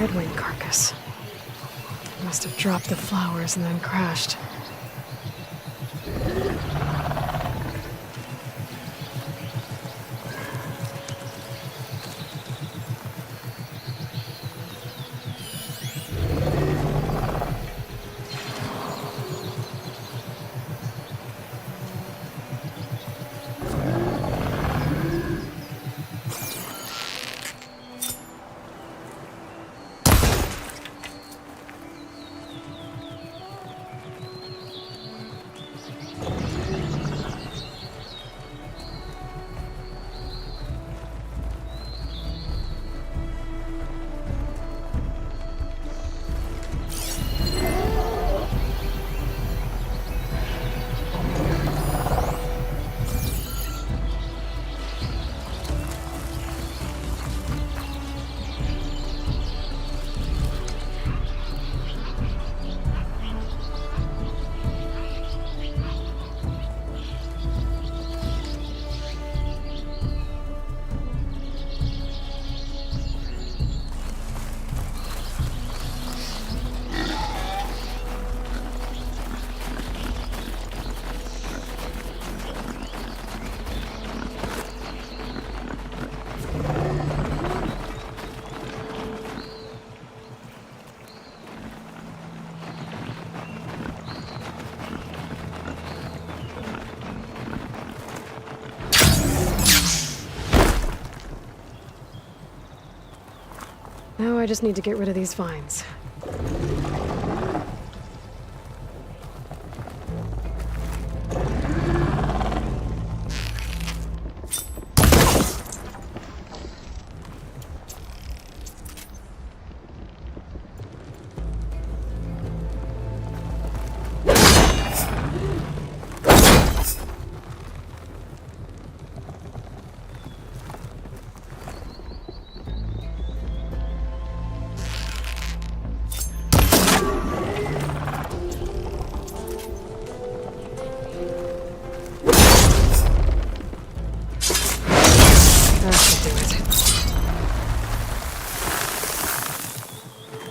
treadwing carcass. Must have dropped the flowers and then crashed. Now I just need to get rid of these vines.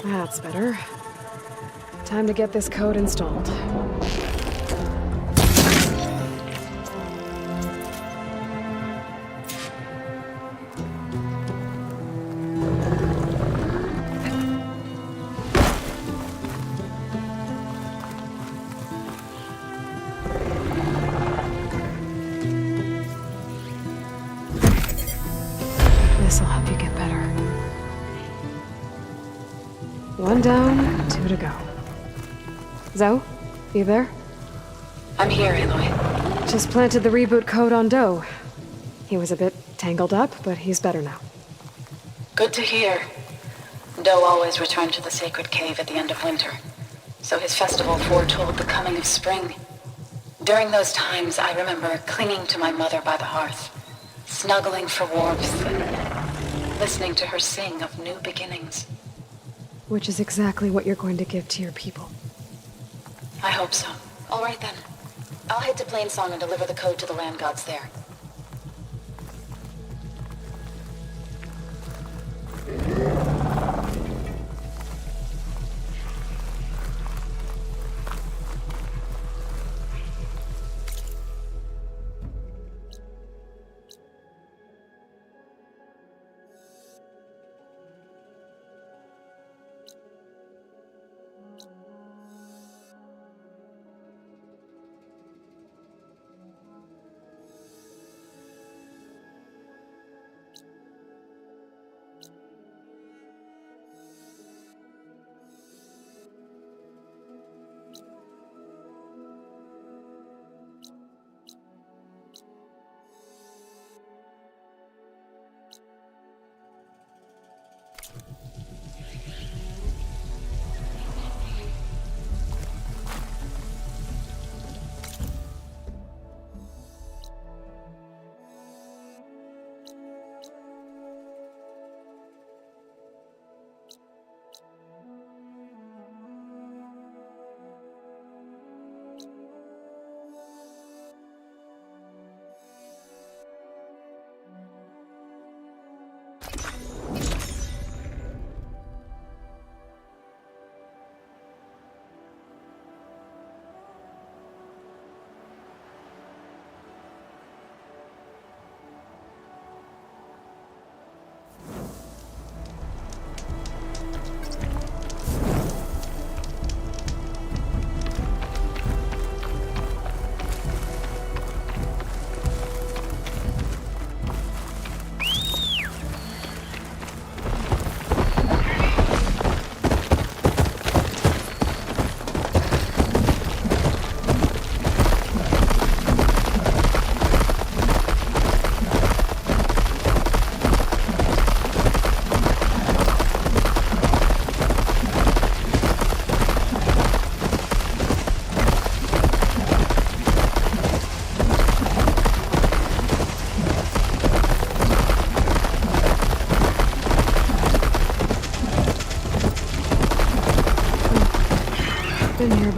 That's better. Time to get this code installed. This'll help you get better. One down, two to go. Zoe, you there? I'm here, Aloy. Just planted the reboot code on Doe. He was a bit tangled up, but he's better now. Good to hear. Doe always returned to the sacred cave at the end of winter, so his festival foretold the coming of spring. During those times, I remember clinging to my mother by the hearth, snuggling for warmth, and listening to her sing of new beginnings. Which is exactly what you're going to give to your people. I hope so. All right then. I'll head to Plainsong and deliver the code to the land gods there.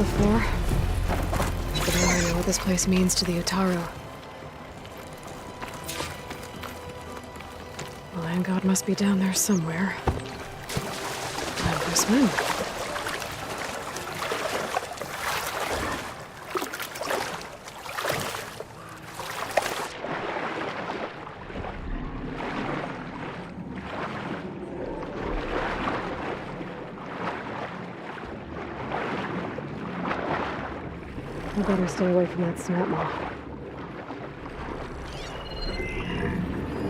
before. But now I know what this place means to the Utaru. The land god must be down there somewhere. Time for a swim. I better stay away from that snap maw.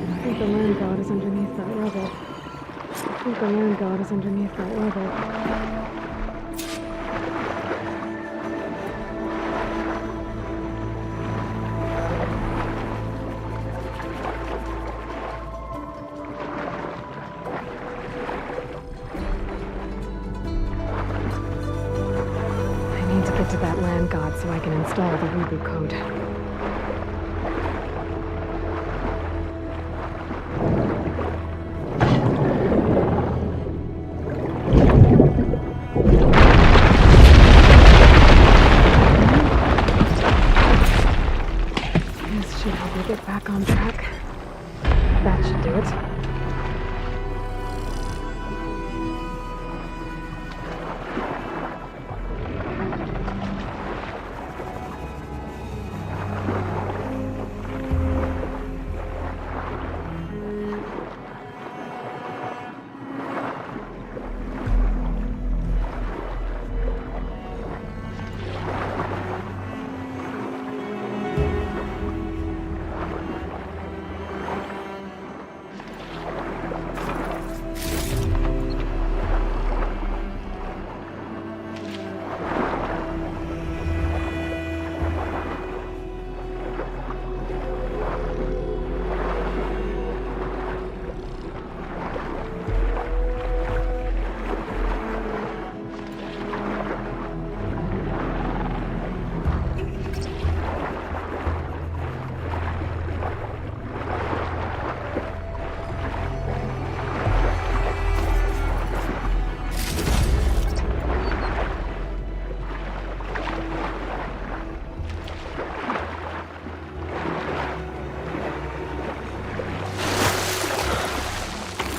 I think the land god is underneath that rubble. I think the land god is underneath that rubble. I need to get to that land god so I can install the reboot code. This should help me get back on track. That should do it.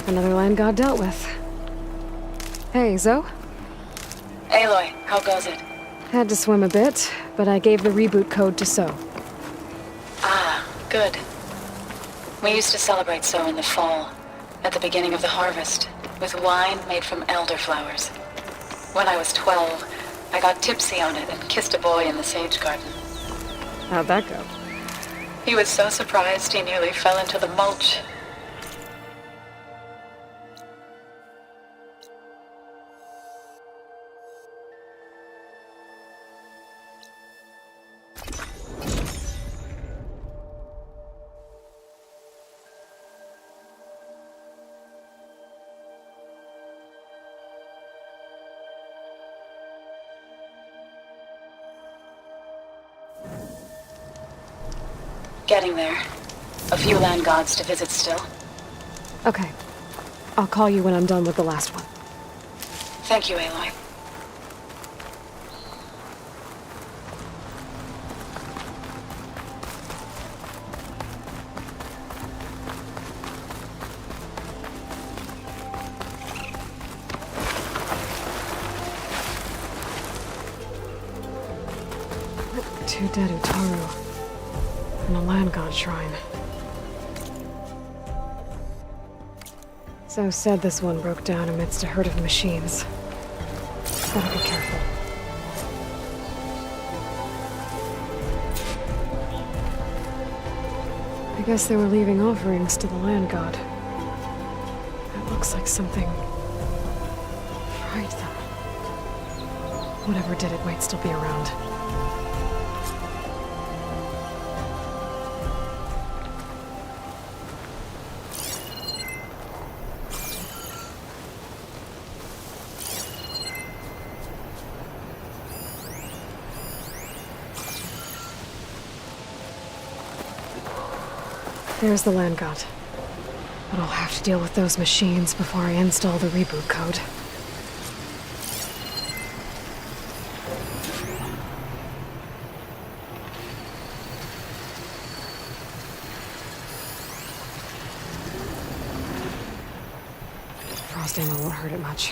Another land god dealt with. Hey, Zoe? Aloy, how goes it? Had to swim a bit, but I gave the reboot code to So. Ah, good. We used to celebrate So in the fall, at the beginning of the harvest, with wine made from elderflowers. When I was 12, I got tipsy on it and kissed a boy in the sage garden. How'd that go? He was so surprised he nearly fell into the mulch. Getting there. A few land gods to visit still. Okay. I'll call you when I'm done with the last one. Thank you, Aloy. Two dead Utaru. And a land god shrine. So said this one broke down amidst a herd of machines. Gotta be careful. I guess they were leaving offerings to the land god. It looks like something fried them. Whatever did it might still be around. There's the land god. But I'll have to deal with those machines before I install the reboot code. blast ammo won't hurt it much.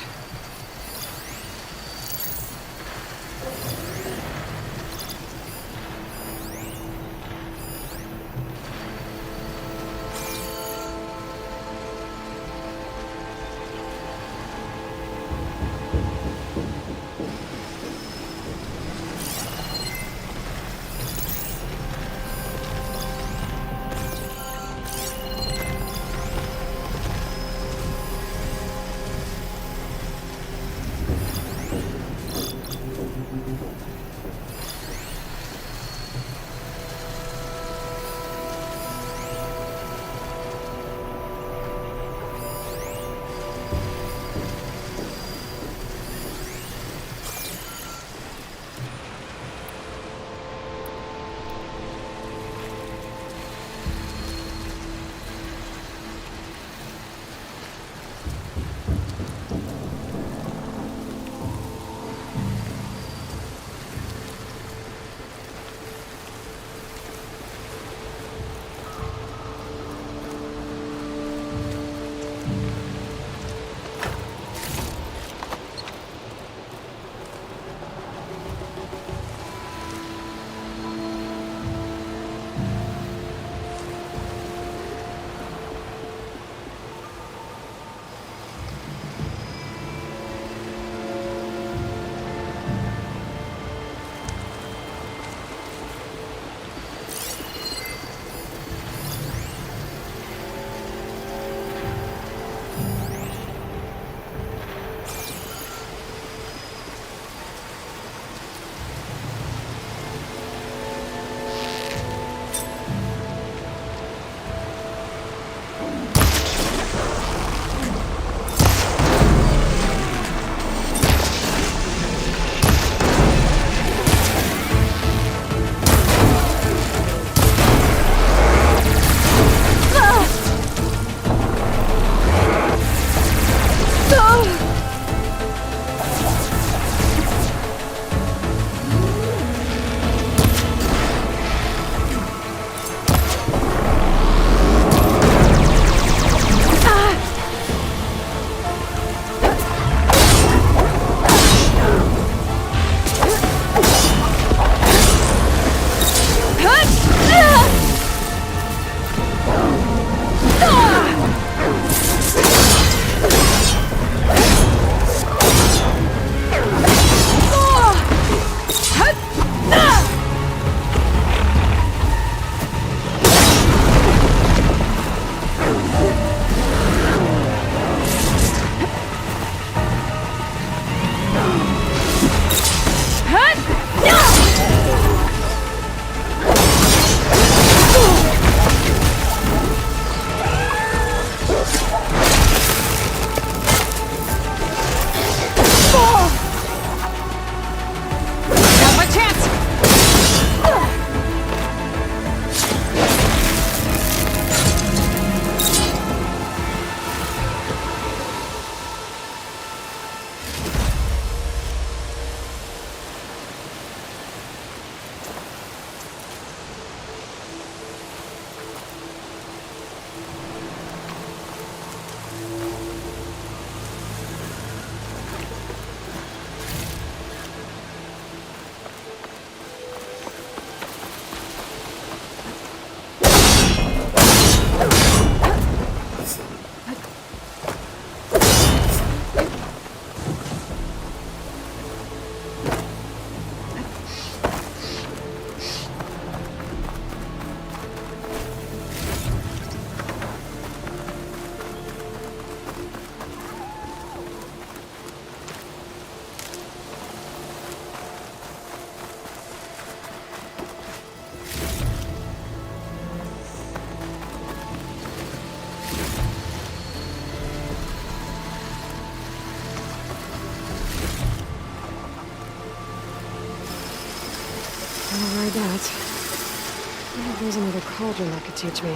Alright, that. I think there's another cauldron that could teach me.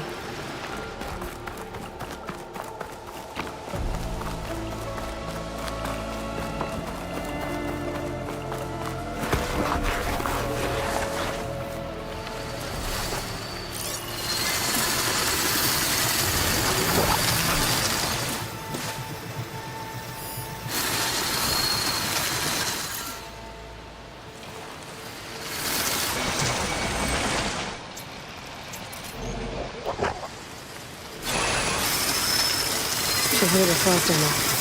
should hit it with frost ammo.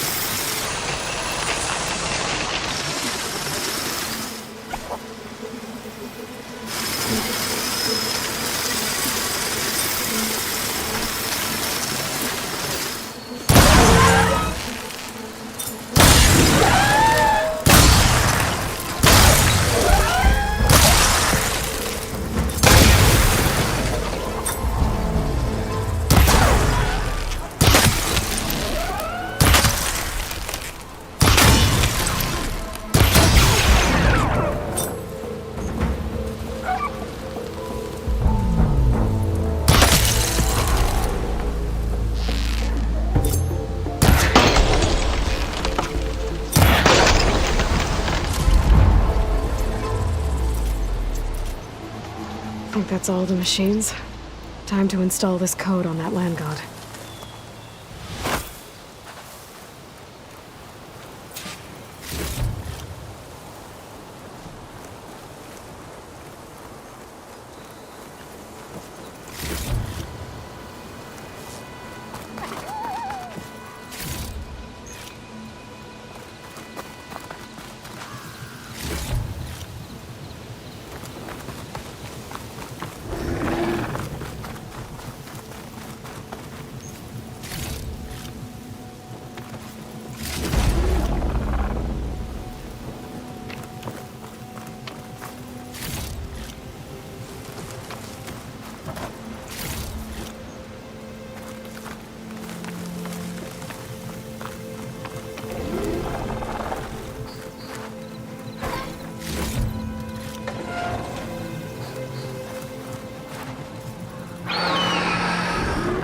I think that's all the machines. Time to install this code on that land god.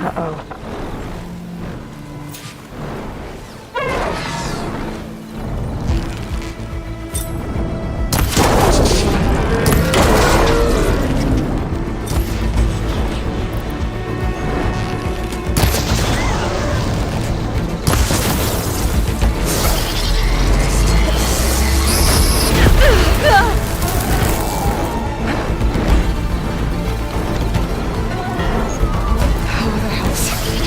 Uh-oh. Oh, that helps.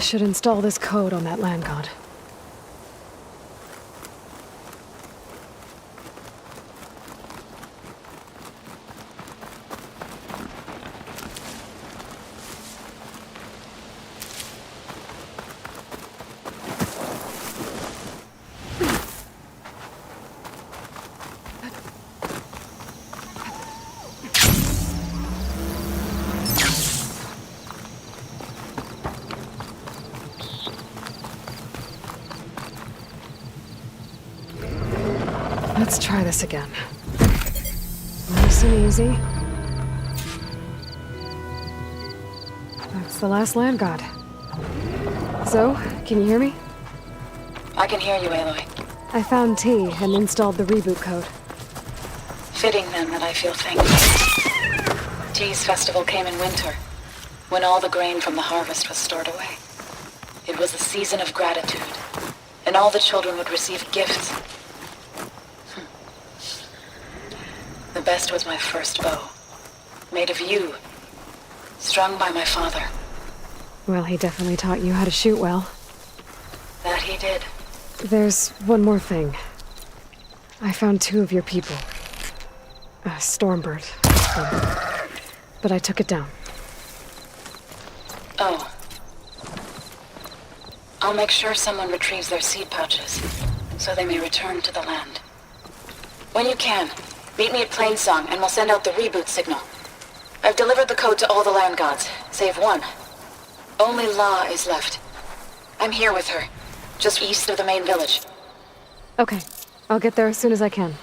should install this code on that land god. Let's try this again. Nice and easy. That's the last land god. So, can you hear me? I can hear you, Aloy. I found T and installed the reboot code. Fitting then that I feel thankful. T's festival came in winter, when all the grain from the harvest was stored away. It was a season of gratitude, and all the children would receive gifts. The best was my first bow, made of yew, strung by my father. Well, he definitely taught you how to shoot well. That he did. There's one more thing. I found 2 of your people. A Stormbird. But I took it down. Oh. I'll make sure someone retrieves their seed pouches, so they may return to the land. When you can, meet me at Plainsong and we'll send out the reboot signal. I've delivered the code to all the land gods, save one. Only La is left. I'm here with her, just east of the main village. Okay. I'll get there as soon as I can.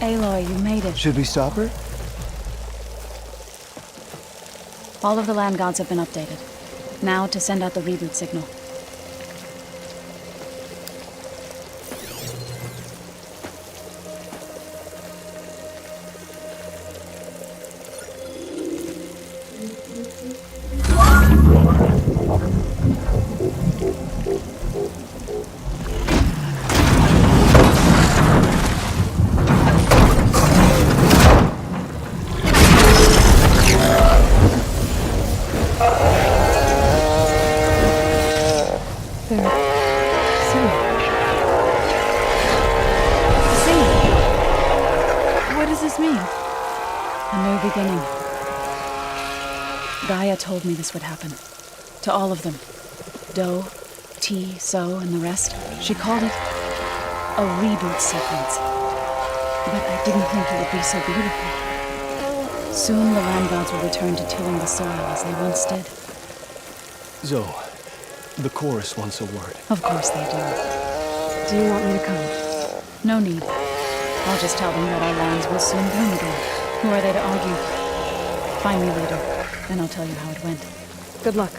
Aloy, you made it. Should we stop her? All of the land gods have been updated. Now to send out the reboot signal. Gaia told me this would happen. To all of them. Do, T, So, and the rest. She called it a reboot sequence. But I didn't think it would be so beautiful. Soon the land gods will return to tilling the soil as they once did. Zoe, the chorus wants a word. Of course they do. Do you want me to come? No need. I'll just tell them that our lands will soon bloom again. Who are they to argue? Find me later, then I'll tell you how it went. Good luck.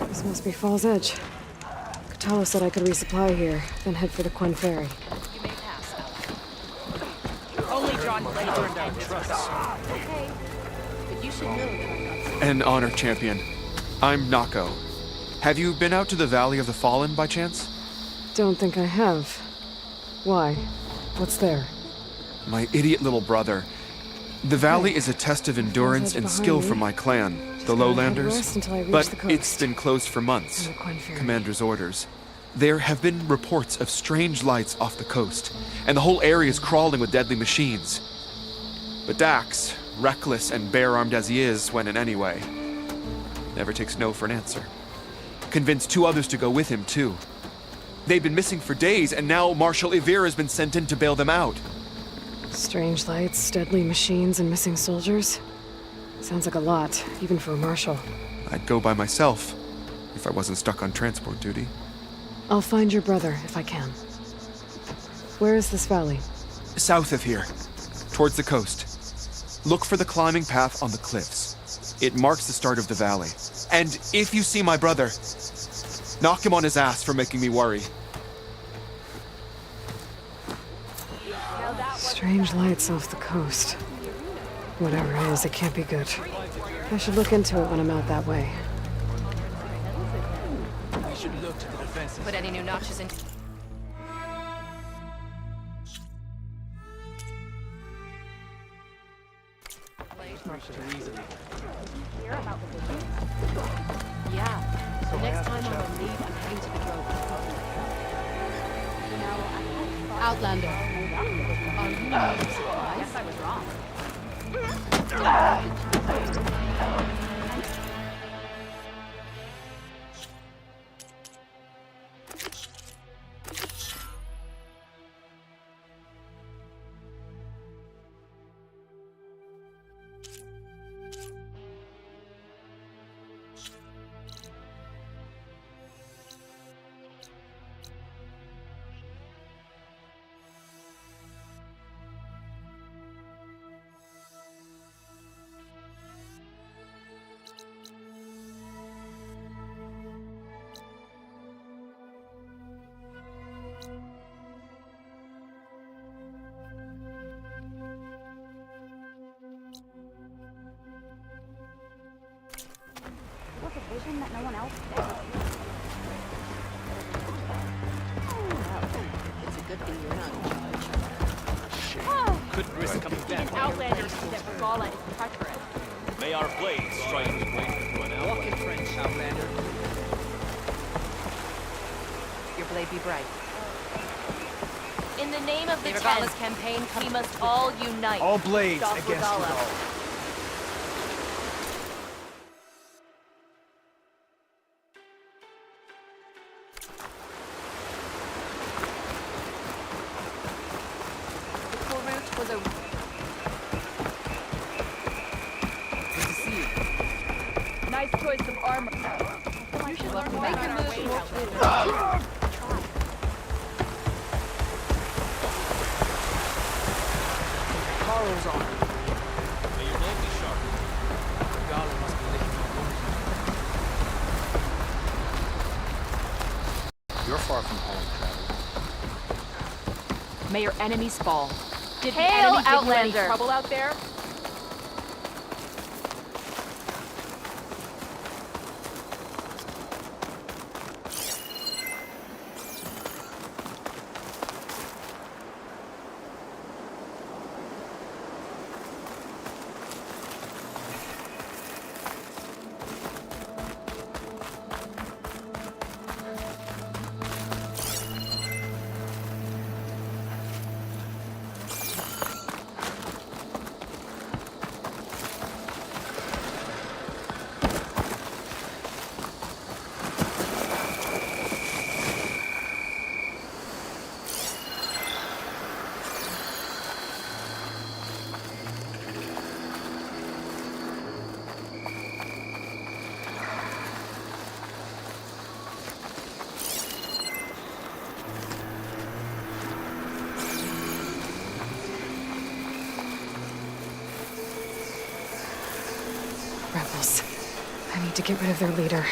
This must be Falls Edge. Katalo said I could resupply here, then head for the Quen Ferry. Only John Blazer and trust. Okay. But you should know that I'm not... An honor champion. I'm Nako. Have you been out to the Valley of the Fallen by chance? Don't think I have. Why? What's there? My idiot little brother. The valley is a test of endurance and skill for my clan, the Lowlanders, but it's been closed for months. Commander's orders. There have been reports of strange lights off the coast, and the whole area is crawling with deadly machines. But Dax, reckless and bare-armed as he is, went in anyway. Never takes no for an answer. Convinced 2 others to go with him, too. They've been missing for days, and now Marshal Ivira has been sent in to bail them out. Strange lights, deadly machines, and missing soldiers. Sounds like a lot, even for a marshal. I'd go by myself, if I wasn't stuck on transport duty. I'll find your brother, if I can. Where is this valley? South of here, towards the coast. Look for the climbing path on the cliffs. It marks the start of the valley. And if you see my brother, knock him on his ass for making me worry. Strange lights off the coast. Whatever it is, it can't be good. I should look into it when I'm out that way. We should look to the defenses. Put any new notches in... Yeah. So next time I'm on leave, I'm heading to the drone. Outlander. Are you not surprised? I guess I was wrong. That no one else did. Good thing you're not in charge. Couldn't risk coming down. Outlanders see that Regala is treacherous. May our blades strike the great one out. Walk in French, Outlander. Your blade be bright. In the name of the Regala's campaign, we must all unite. All blades Stop against Regala. Regala. The route was a... Good to see you. nice choice of armor. You should learn more about our ways, Outlander. Carl's on. May your blade be sharp. Regala must be licking my wounds. You're far from home, Traveler. May your enemies fall. Did Hail, the enemy give you any Outlander. trouble out there? Rebels. I need to get rid of their leader.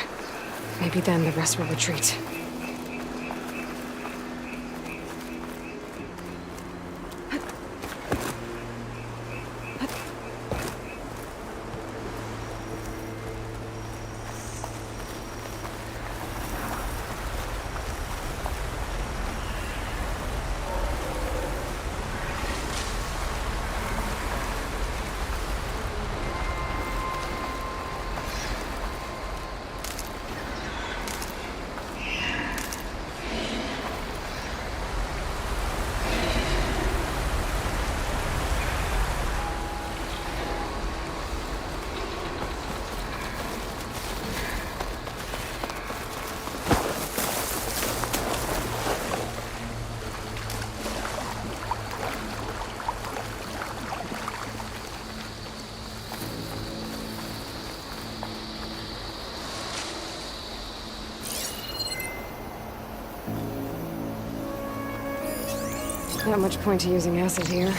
Maybe then the rest will retreat. Not much point to using acid here.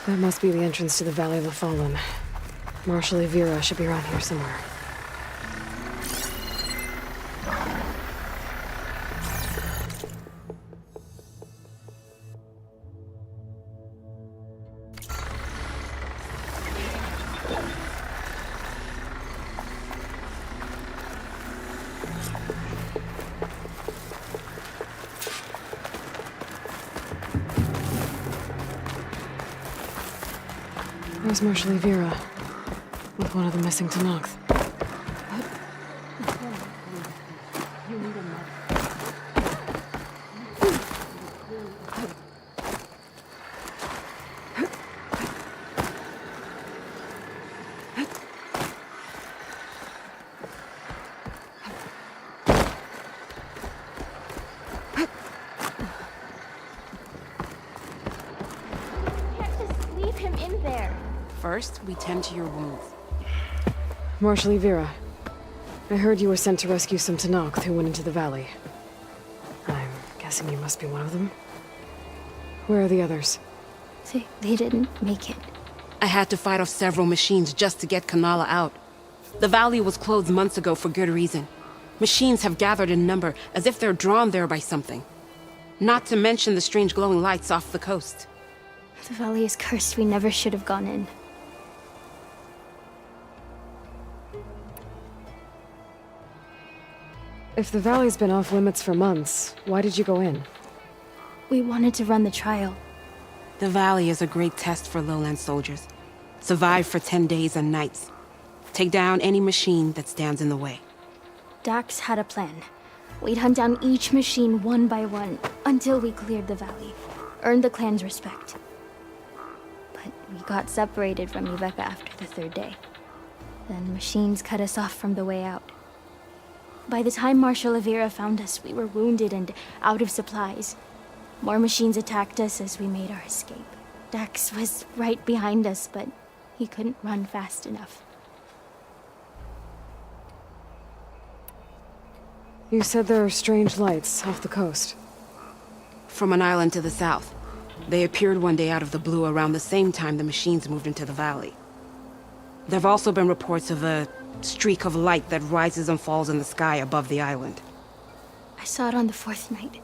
That must be the entrance to the Valley of the Fallen. Marshal Evira should be around here somewhere. Where's Marshal Evira? With one of the missing Tanakh. there? First, we tend to your wounds. Marshal Evira, I heard you were sent to rescue some Tanakh who went into the valley. I'm guessing you must be one of them. Where are the others? They didn't make it. I had to fight off several machines just to get Kanala out. The valley was closed months ago for good reason. Machines have gathered in number, as if they're drawn there by something. Not to mention the strange glowing lights off the coast. The valley is cursed. We never should have gone in. If the valley's been off limits for months, why did you go in? We wanted to run the trial. The valley is a great test for lowland soldiers. Survive for 10 days and nights. Take down any machine that stands in the way. Dax had a plan. We'd hunt down each machine one by one until we cleared the valley, earned the clan's respect. But we got separated from Rebecca after the third day. Then machines cut us off from the way out. By the time Marshal Evira found us, we were wounded and out of supplies. More machines attacked us as we made our escape. Dax was right behind us, but he couldn't run fast enough. You said there are strange lights off the coast. From an island to the south. They appeared one day out of the blue around the same time the machines moved into the valley. There have also been reports of a streak of light that rises and falls in the sky above the island. I saw it on the fourth night.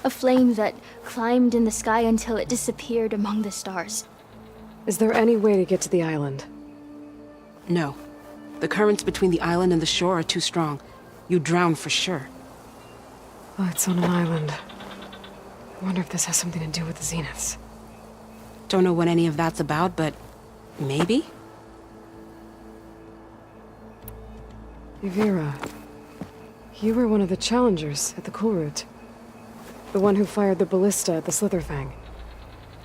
A flame that climbed in the sky until it disappeared among the stars. Is there any way to get to the island? No. The currents between the island and the shore are too strong. You'd drown for sure. Oh, it's on an island. I wonder if this has something to do with the Zeniths. Don't know what any of that's about, but maybe? Evira, you were one of the challengers at the Cool Route. The one who fired the ballista at the Slitherfang.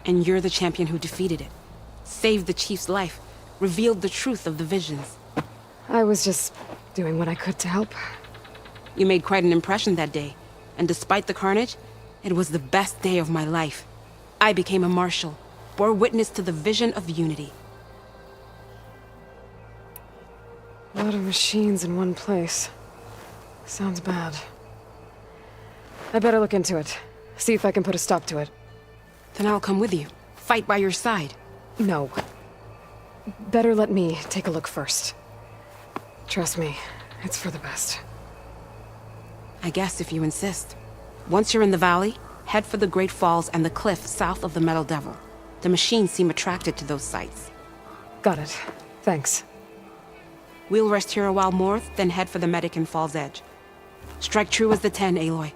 And you're the champion who defeated it. Saved the chief's life. Revealed the truth of the visions. I was just doing what I could to help. You made quite an impression that day. And despite the carnage, it was the best day of my life. I became a marshal. Bore witness to the vision of unity. A lot of machines in one place. Sounds bad. I better look into it. See if I can put a stop to it. Then I'll come with you. Fight by your side. No. Better let me take a look first. Trust me, it's for the best. I guess if you insist. Once you're in the valley, head for the Great Falls and the cliff south of the Metal Devil. The machines seem attracted to those sites. Got it. Thanks. We'll rest here a while more, then head for the medic in Fall's Edge. Strike true as the 10, Aloy.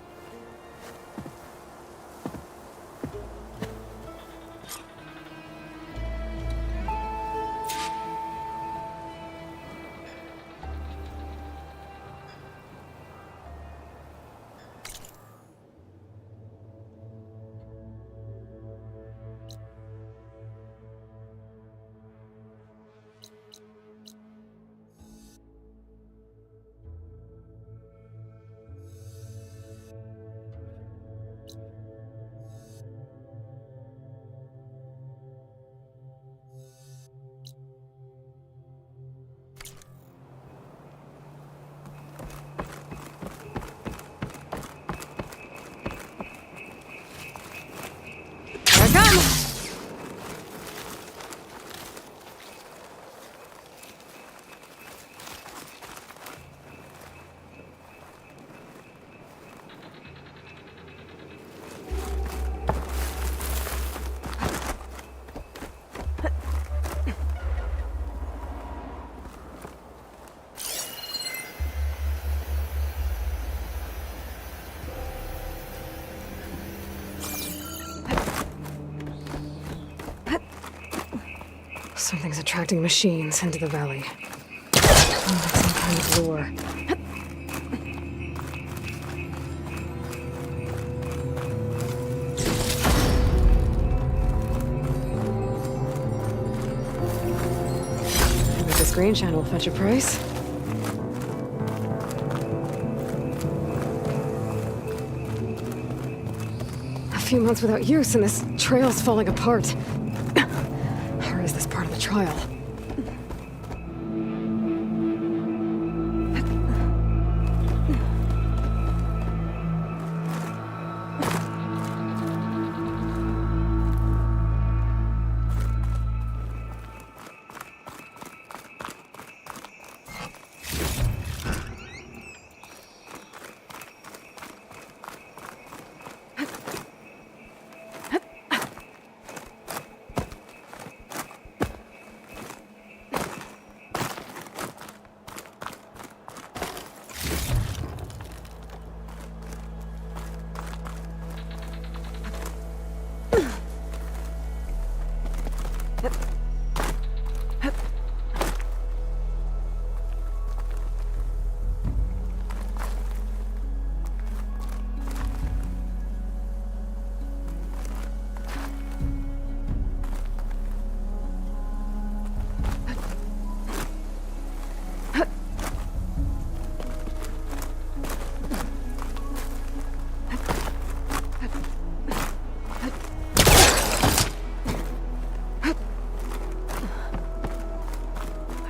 Something's attracting machines into the valley. Oh, that's some kind of lure. I bet this grain channel will fetch a price. A few months without use and this trail's falling apart. Or is this part of the trial.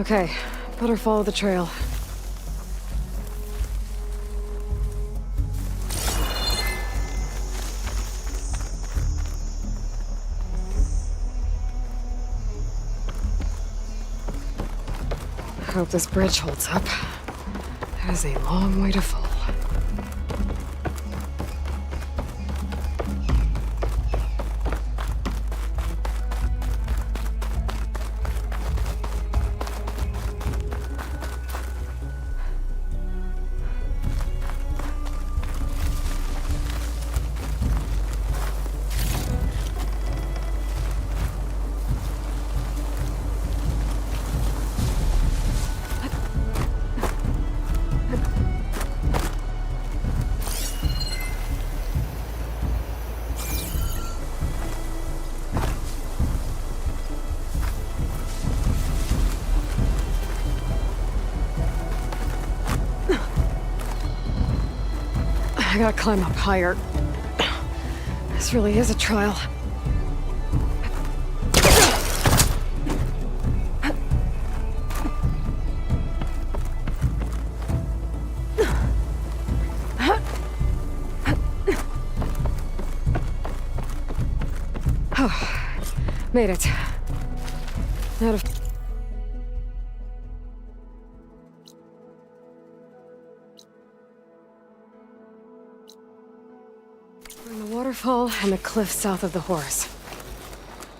Okay, better follow the trail. I hope this bridge holds up. That is a long way to fall. I gotta climb up higher. This really is a trial. Oh, made it. Out of... Waterfall and the cliff south of the horse.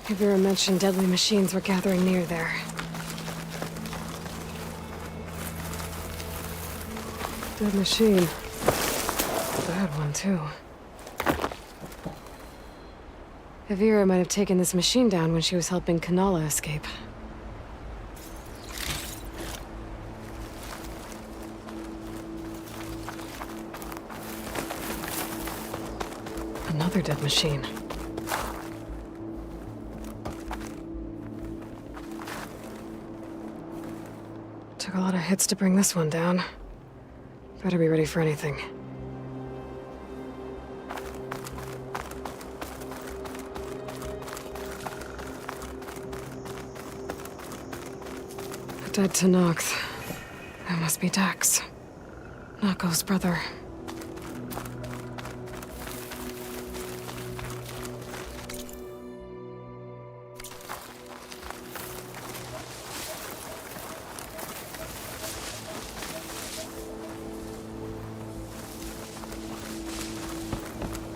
Vera mentioned deadly machines were gathering near there. Dead machine. Bad one, too. Vera might have taken this machine down when she was helping Kanala escape. Another dead machine. Took a lot of hits to bring this one down. Better be ready for anything. A dead Tanox. That must be Dax. Nako's brother.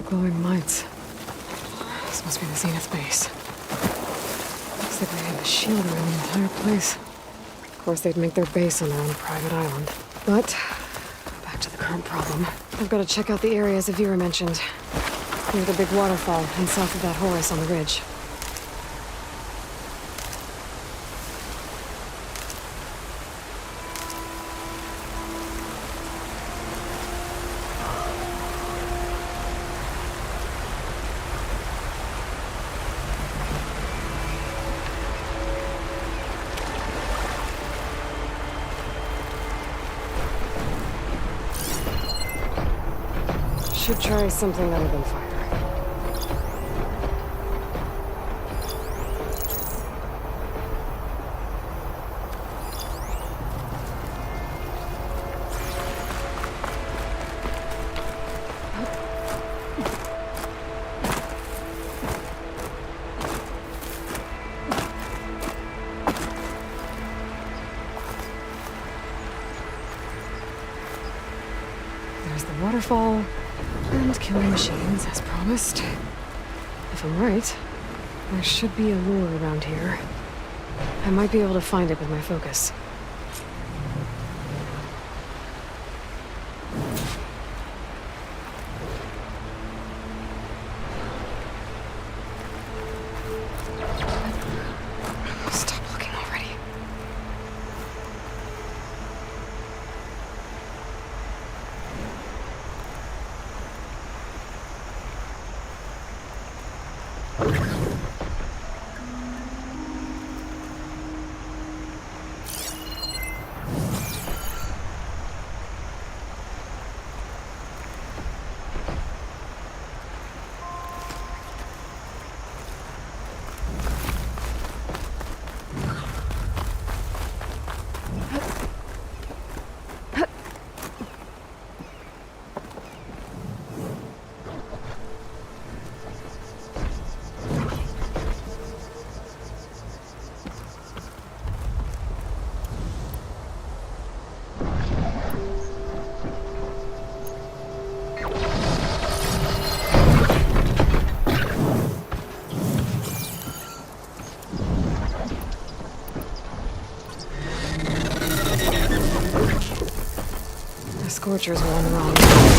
Glowing lights. This must be the Zenith base. Looks like they have a shield around the entire place. Of course, they'd make their base on their own private island. But, back to the current problem. I've got to check out the areas Vera mentioned. Near the big waterfall and south of that horse on the ridge. Should try something other than fire. There's the waterfall, and kill the machines, as promised. If I'm right, there should be a lure around here. I might be able to find it with my focus. Stop looking already. Scorchers were on the wrong side,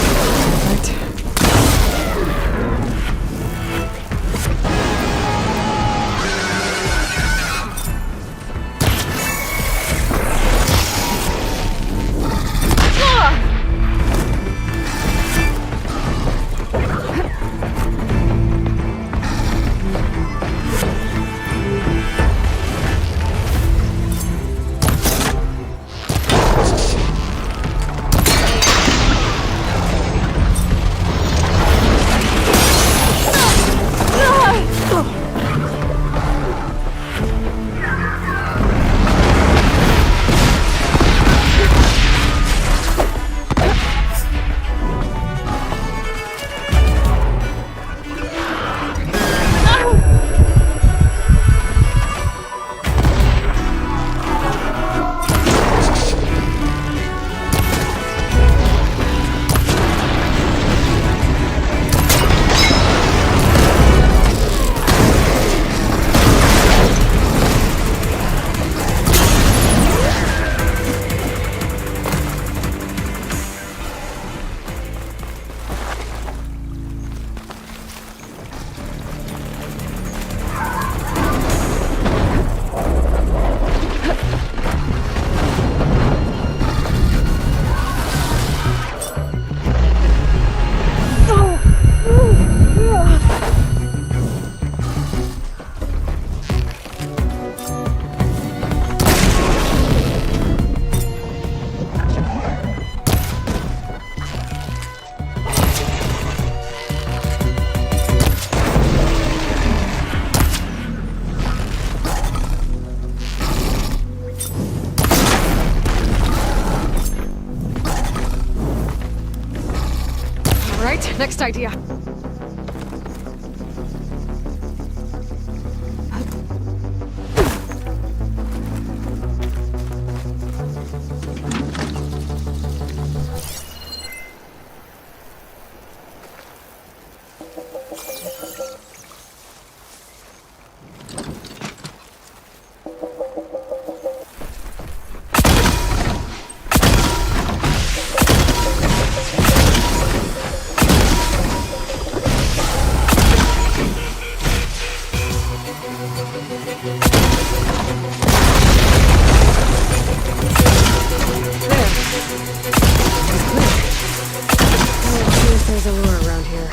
right? Next idea. There's a lure around here.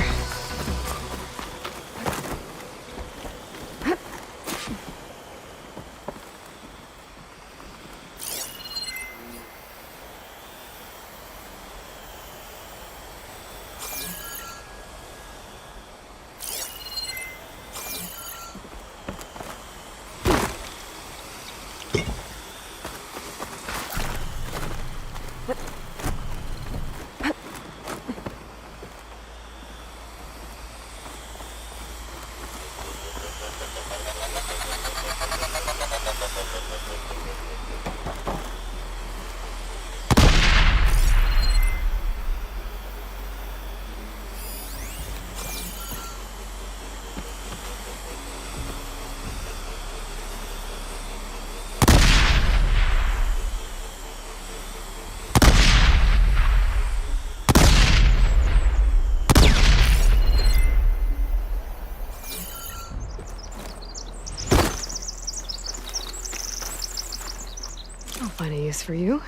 I'll find a use for you.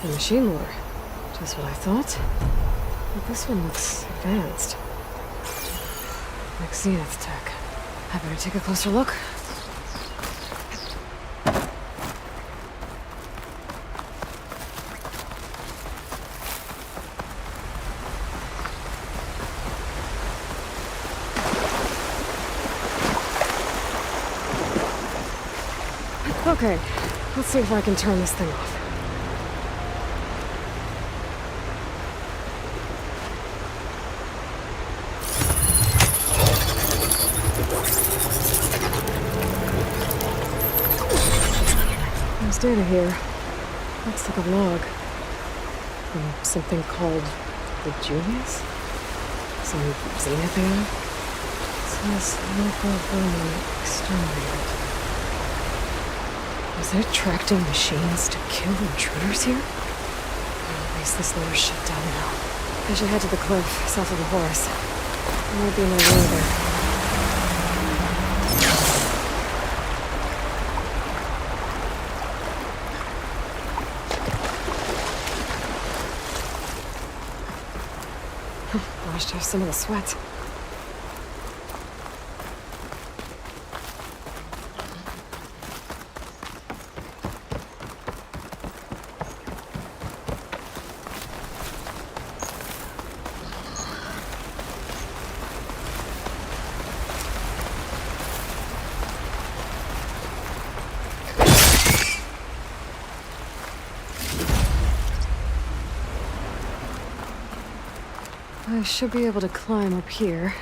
The machine lore. Just what I thought. But this one looks advanced. Like Zenith tech. I better take a closer look. Okay, let's see if I can turn this thing off. There's data here. Looks like a log. From something called the Julius? Some Zenith era? It says local vermin exterminated. Was it attracting machines to kill intruders here? Well, at least this lore's shut down now. I should head to the cliff south of the Horus. There might be another way there. Washed off some of the sweat. I should be able to climb up here.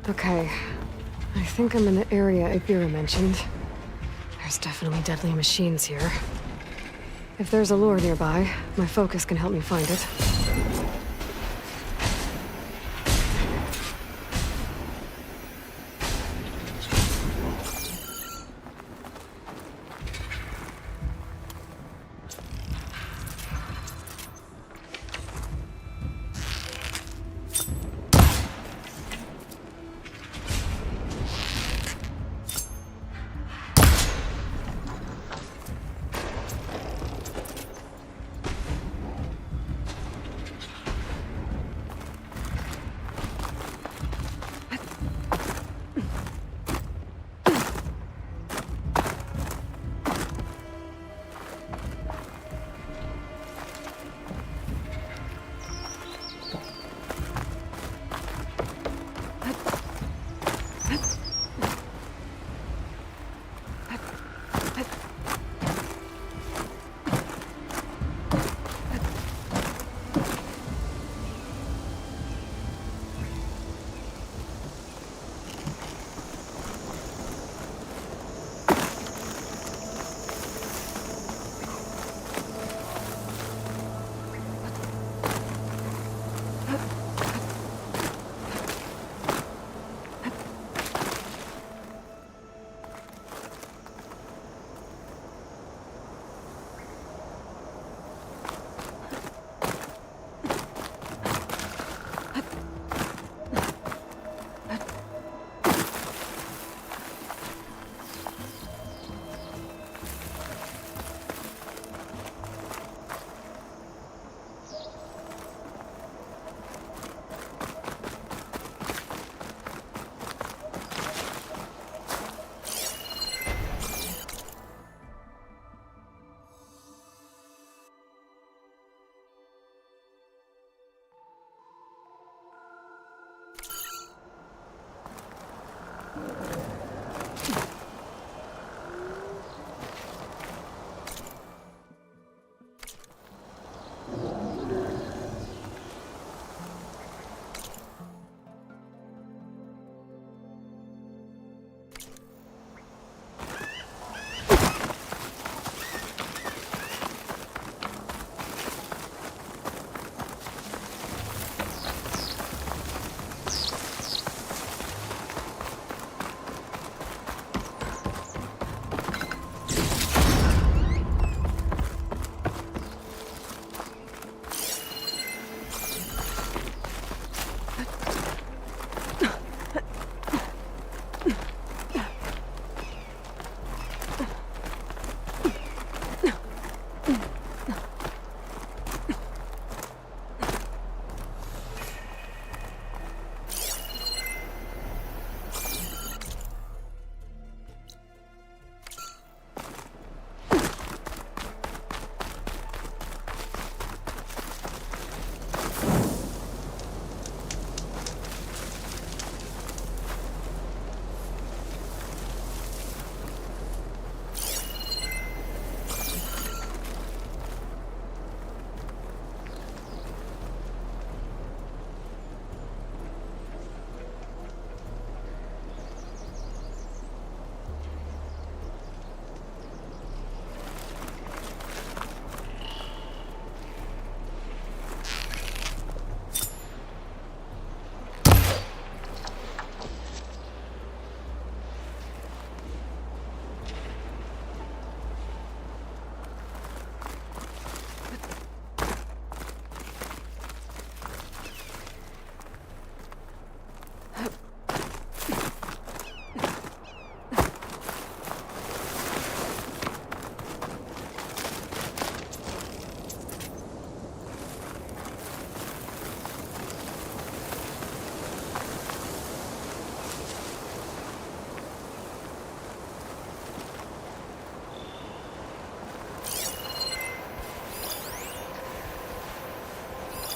Okay, I think I'm in the area Ibira mentioned. There's definitely deadly machines here. If there's a lure nearby, my focus can help me find it.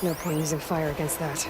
No point using fire against that.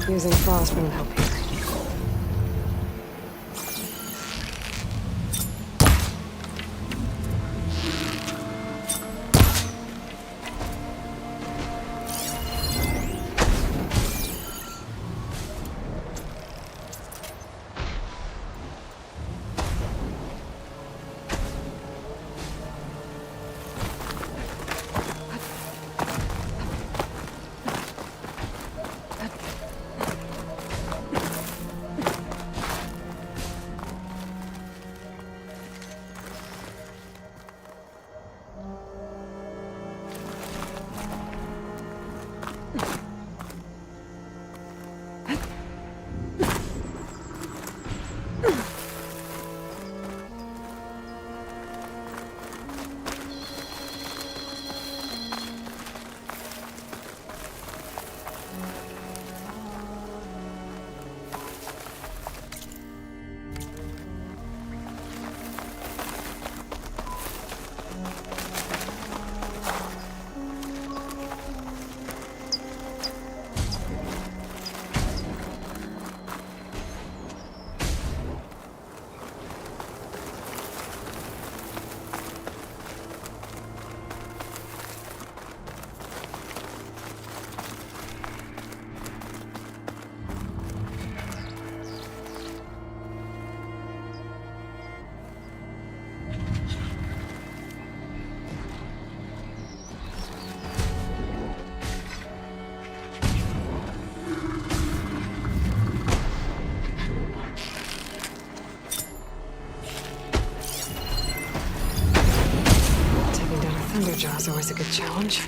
Using frost won't help here. is always a good challenge.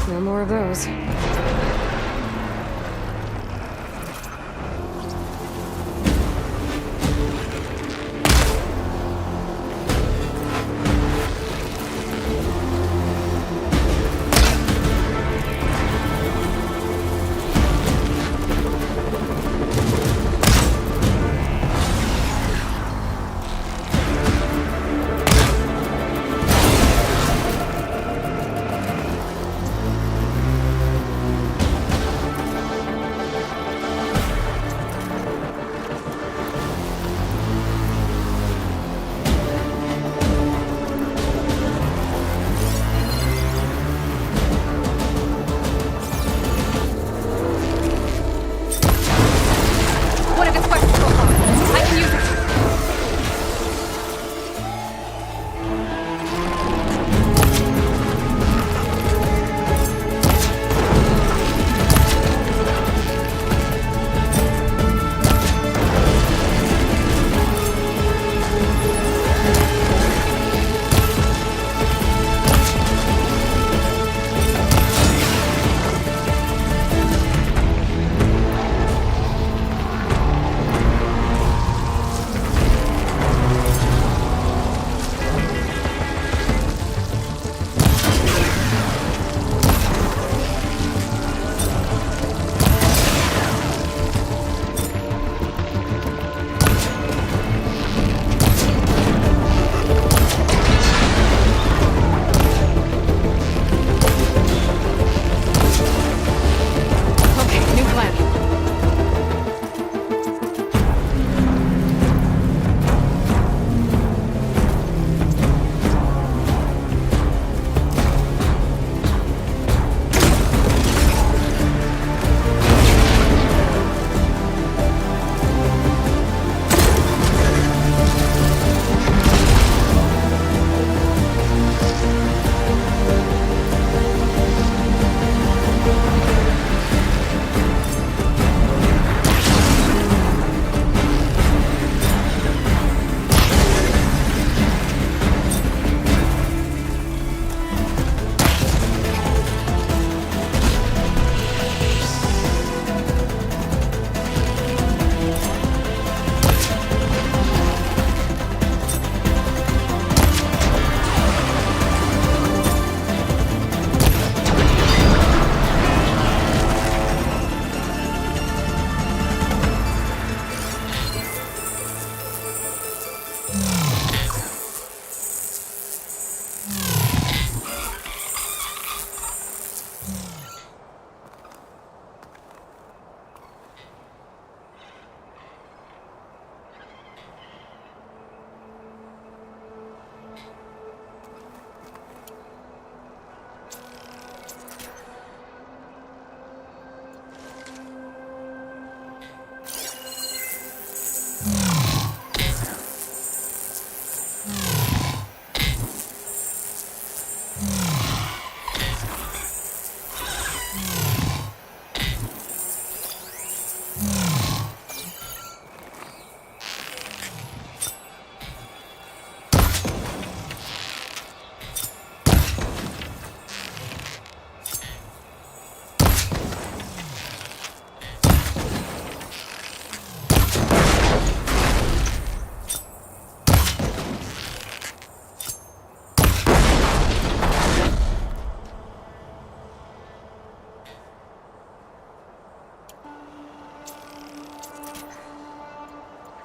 No more of those.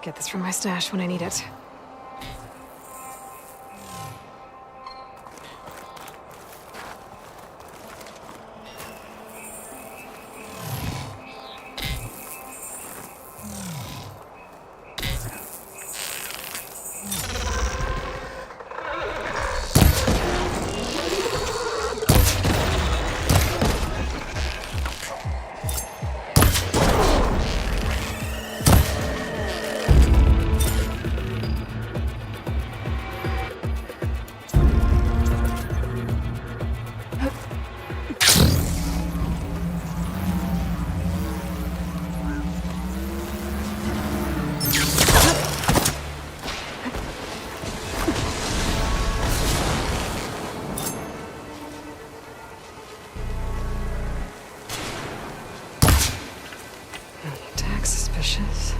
Get this from my stash when I need it. Suspicious.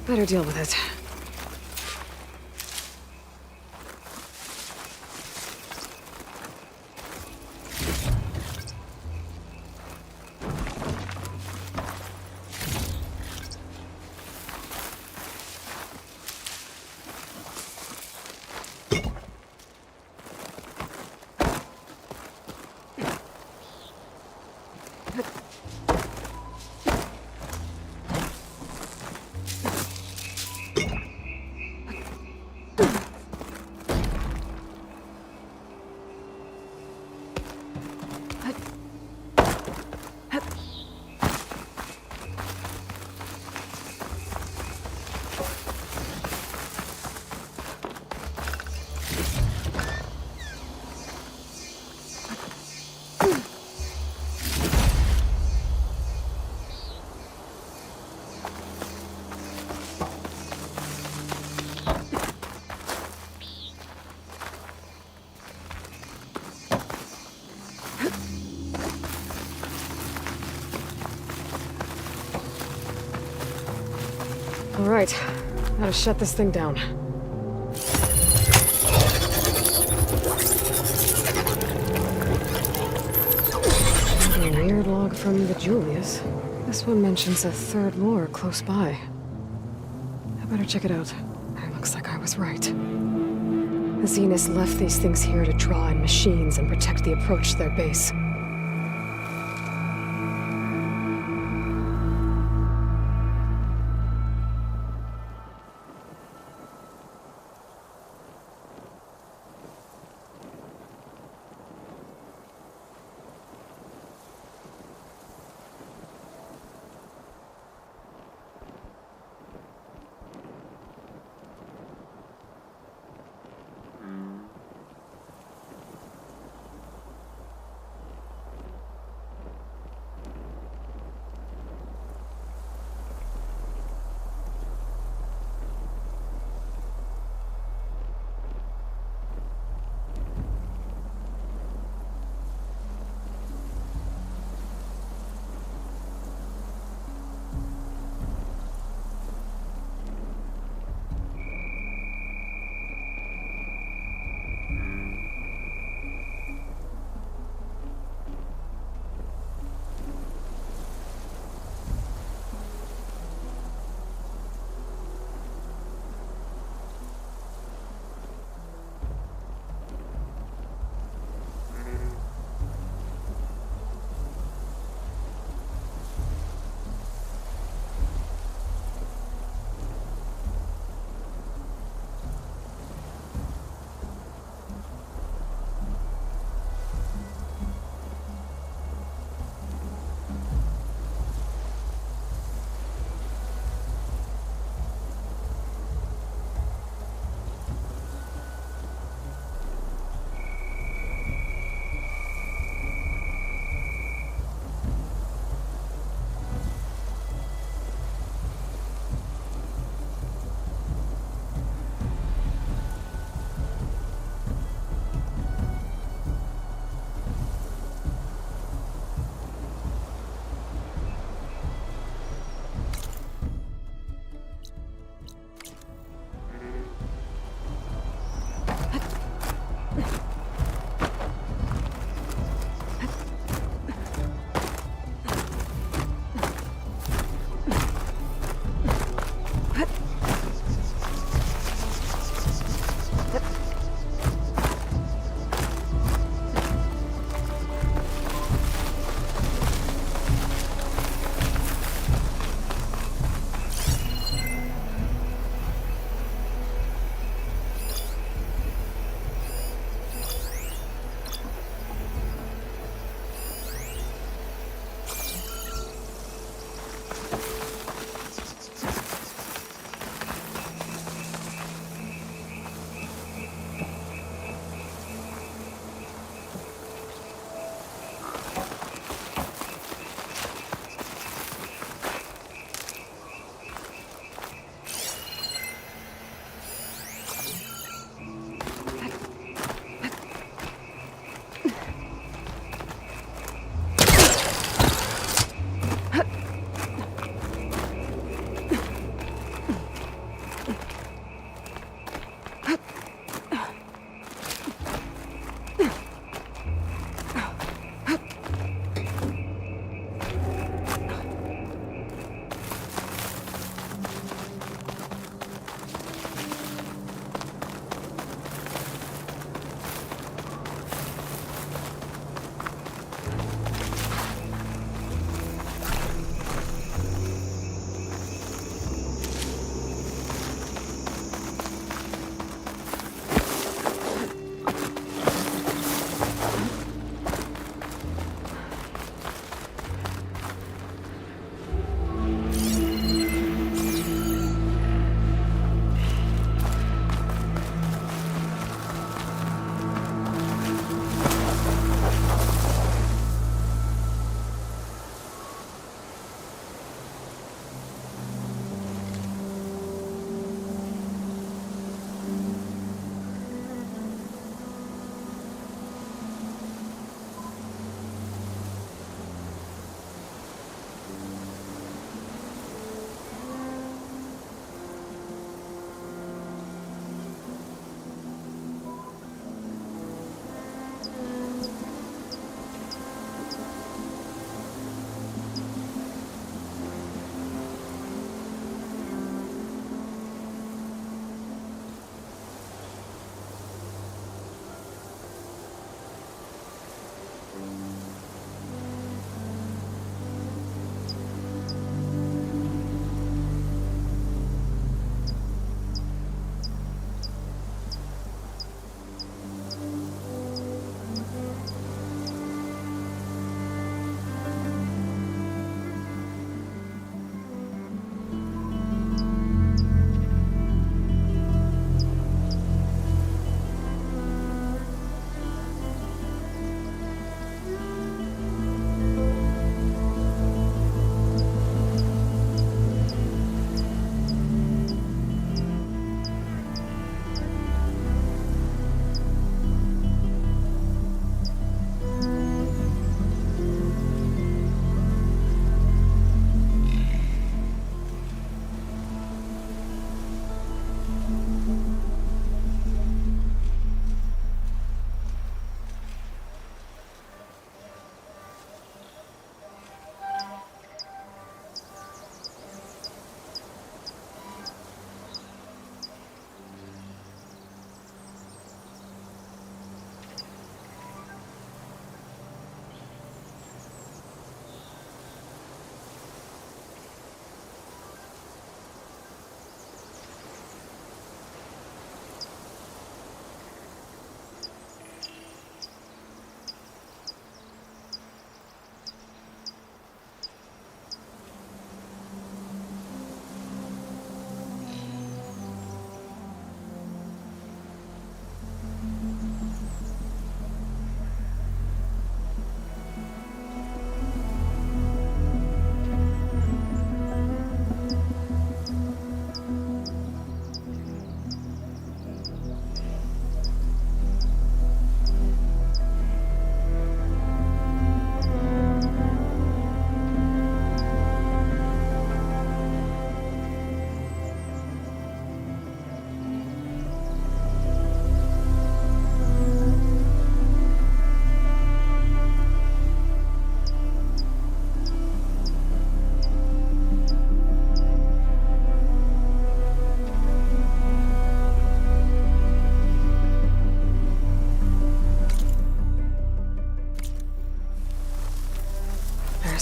Better deal with it. All right, gotta shut this thing down. A weird log from the Julius. This one mentions a third lore close by. I better check it out. It looks like I was right. The Zeniths left these things here to draw in machines and protect the approach to their base.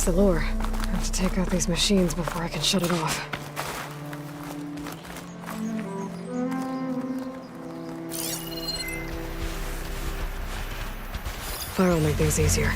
That's the lure. I have to take out these machines before I can shut it off. Fire will make things easier.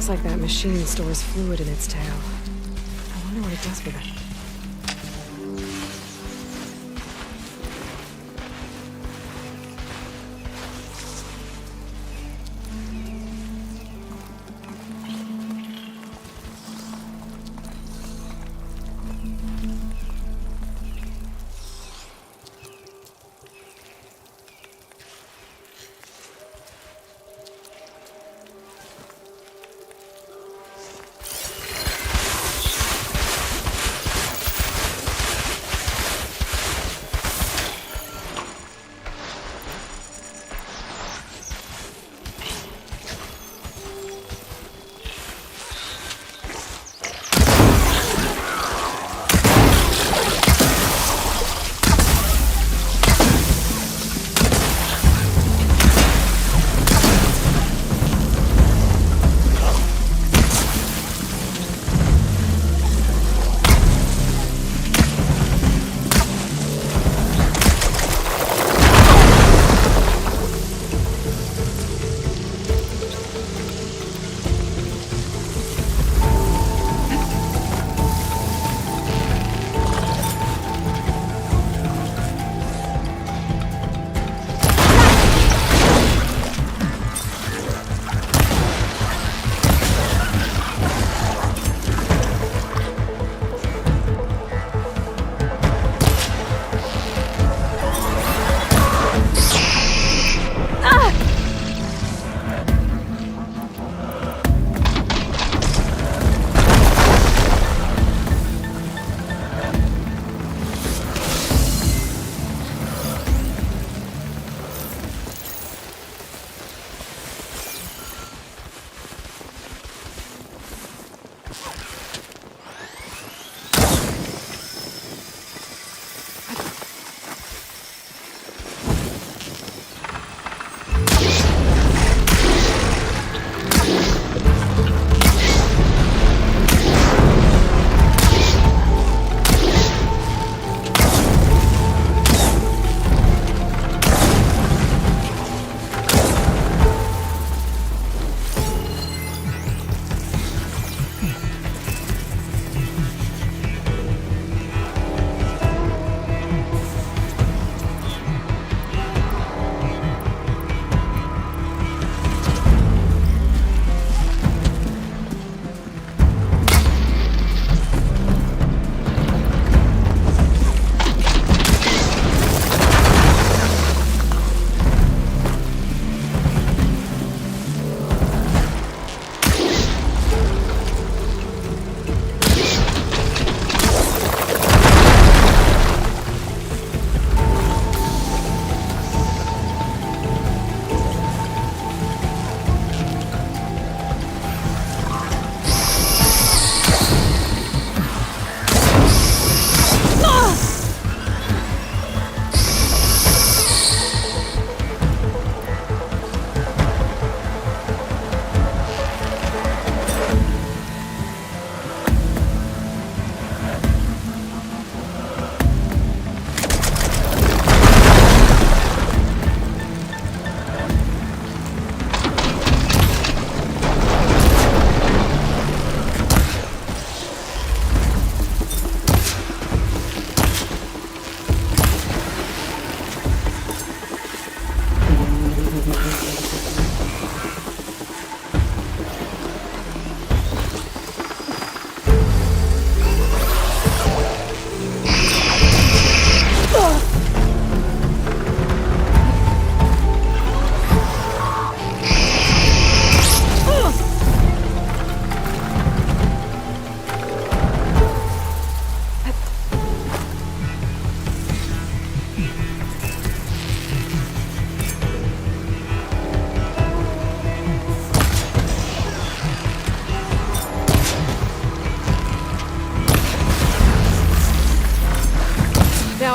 Looks like that machine stores fluid in its tail. I wonder what it does with it.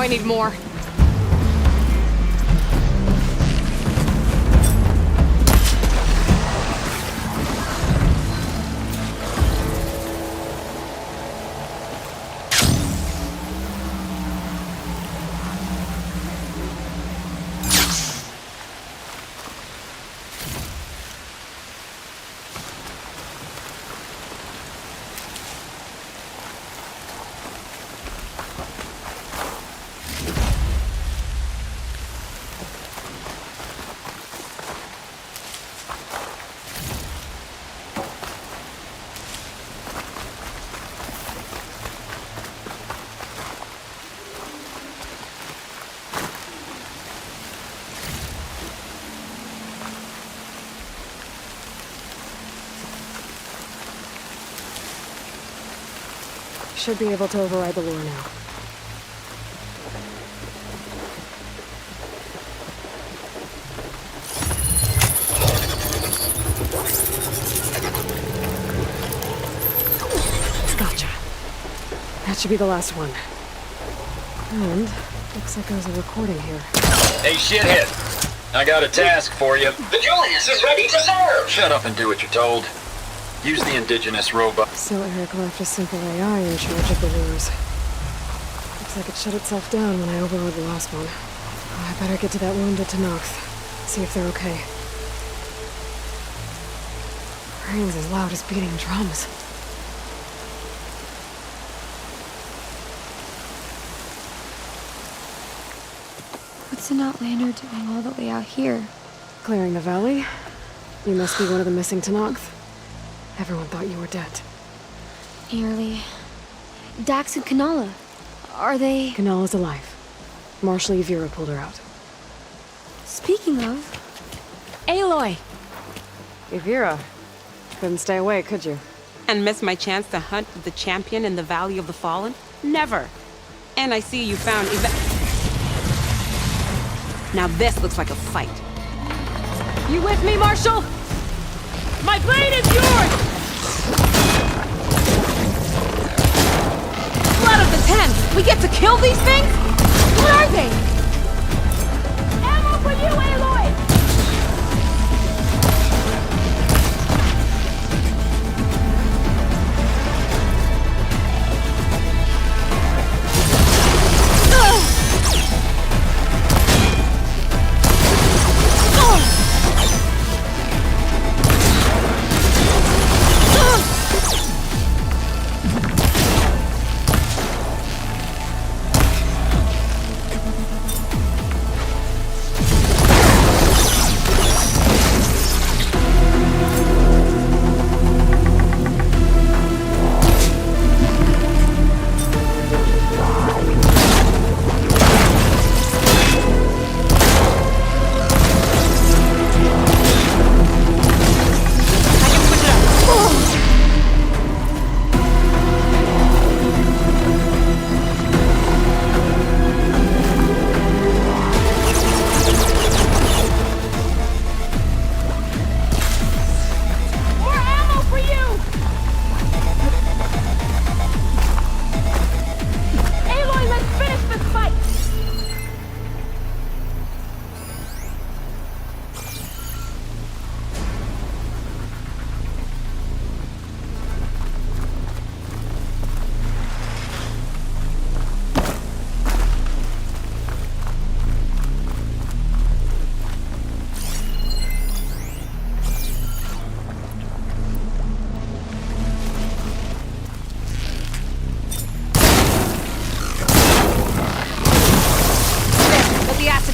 I need more. Should be able to override the lure now. Gotcha. That should be the last one. And looks like there's a recording here. Hey, shithead. I got a task for you. The Julius is ready to serve! Shut up and do what you're told. Use the indigenous robot. So Eric left a simple AI in charge of the lures. Looks like it shut itself down when I overrode the last one. I better get to that wounded Tanox. See if they're okay. Brain's as loud as beating drums. What's an Outlander doing all the way out here? Clearing the valley? You must be one of the missing Tanox. Everyone thought you were dead. Nearly. Dax and Kanala. Are they... Kanala's alive. Marshal Yvira pulled her out. Speaking of... Aloy! Yvira. Couldn't stay away, could you? And miss my chance to hunt the champion in the Valley of the Fallen? Never. And I see you found Now this looks like a fight. You with me, Marshal? My blade is yours! Blood of the Ten! We get to kill these things? What are they? Ammo for you, Aloy!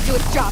do its job.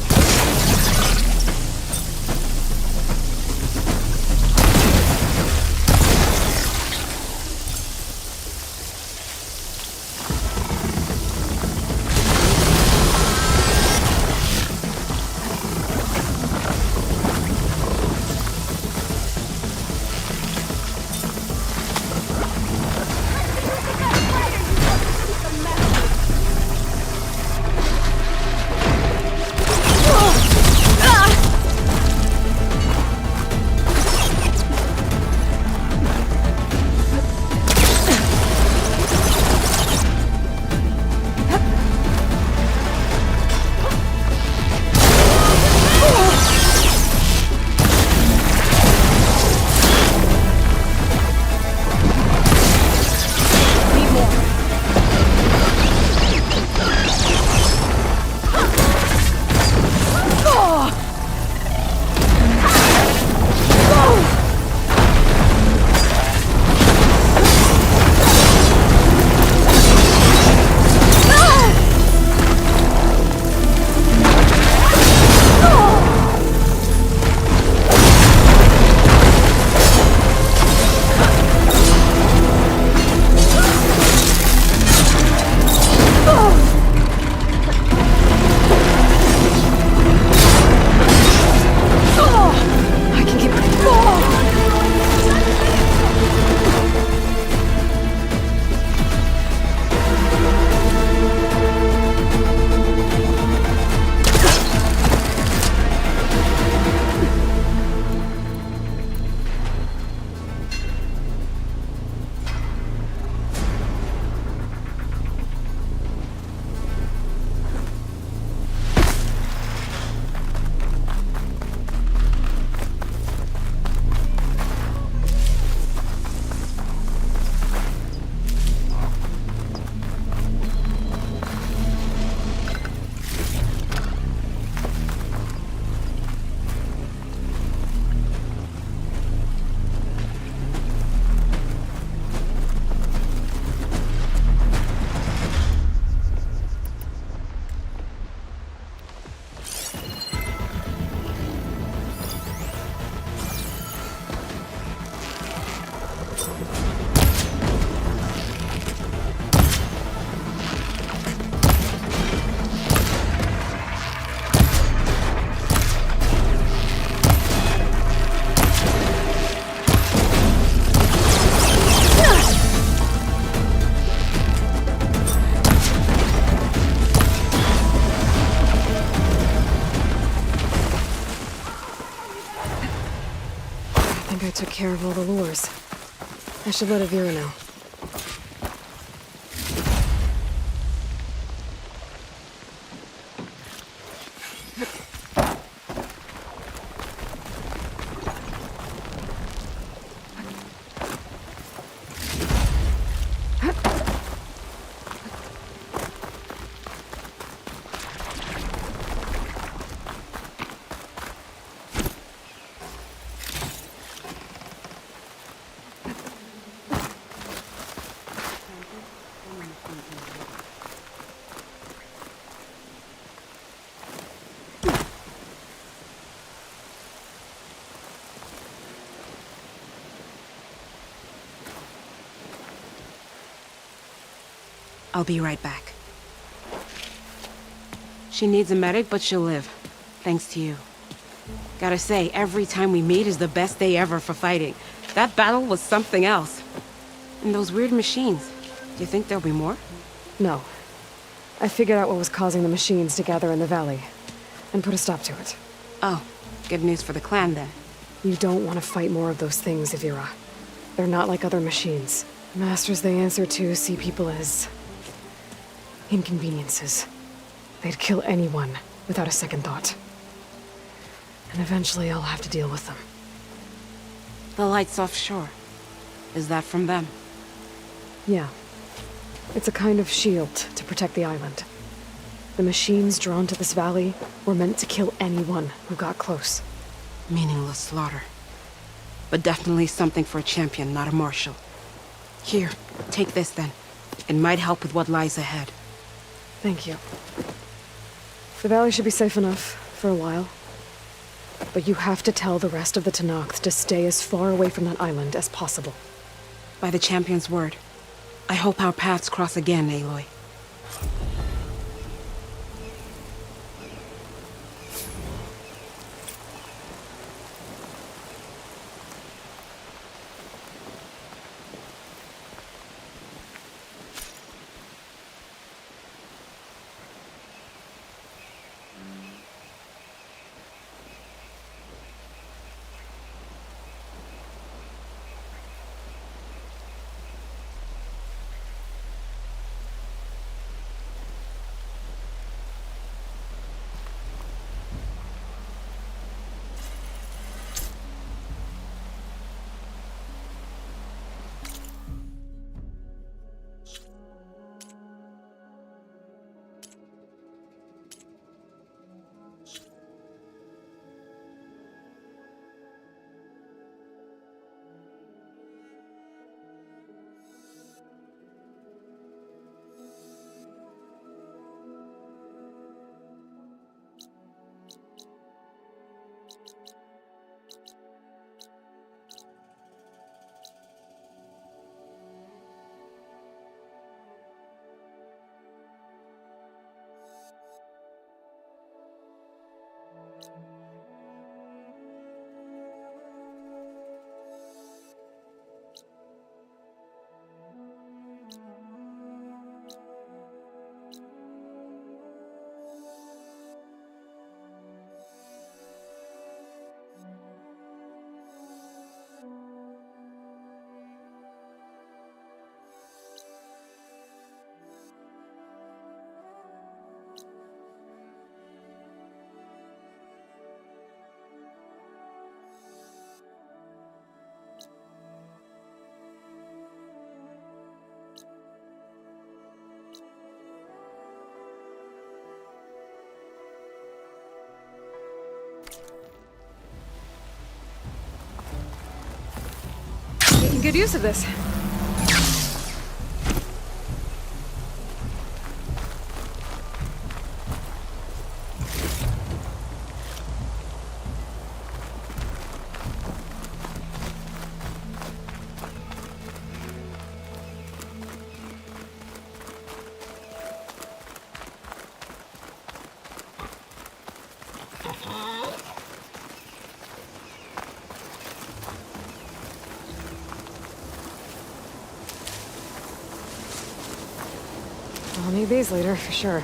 took care of all the lures. I should let Avira know. I'll be right back. She needs a medic, but she'll live. Thanks to you. Gotta say, every time we meet is the best day ever for fighting. That battle was something else. And those weird machines, do you think there'll be more? No. I figured out what was causing the machines to gather in the valley, and put a stop to it. Oh, good news for the clan then. You don't want to fight more of those things, Avira. They're not like other machines. Masters they answer to see people as inconveniences. They'd kill anyone without a second thought. And eventually I'll have to deal with them. The lights offshore. Is that from them? Yeah. It's a kind of shield to protect the island. The machines drawn to this valley were meant to kill anyone who got close. Meaningless slaughter. But definitely something for a champion, not a marshal. Here, take this then. It might help with what lies ahead. Thank you. The valley should be safe enough for a while. But you have to tell the rest of the Tenakth to stay as far away from that island as possible. By the champion's word. I hope our paths cross again, Aloy. Making good use of this. I'll need these later, for sure.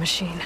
machine.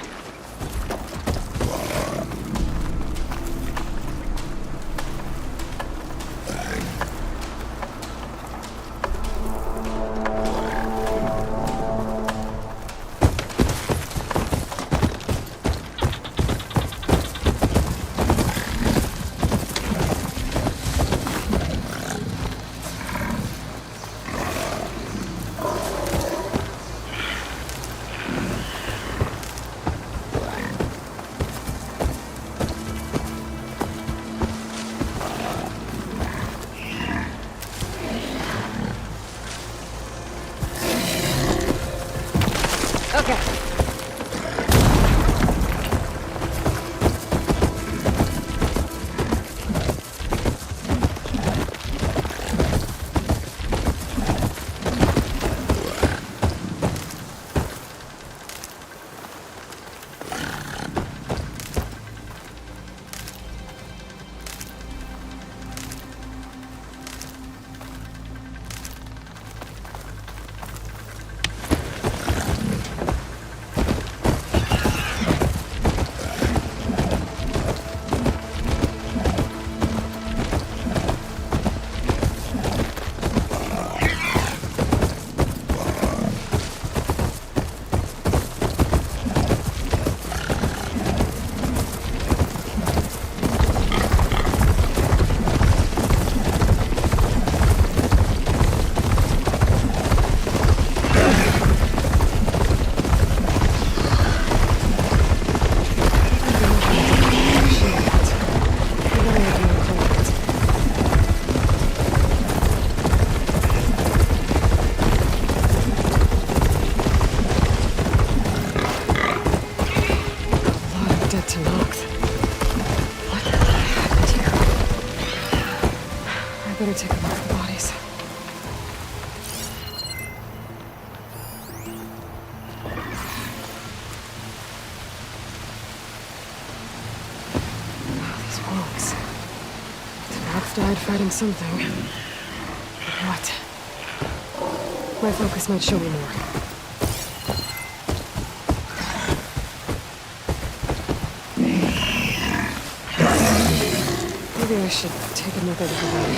Take a look at the bodies. Oh, these wonks. Tanox died fighting something. But what? My focus might show me more. Maybe I should take another look around.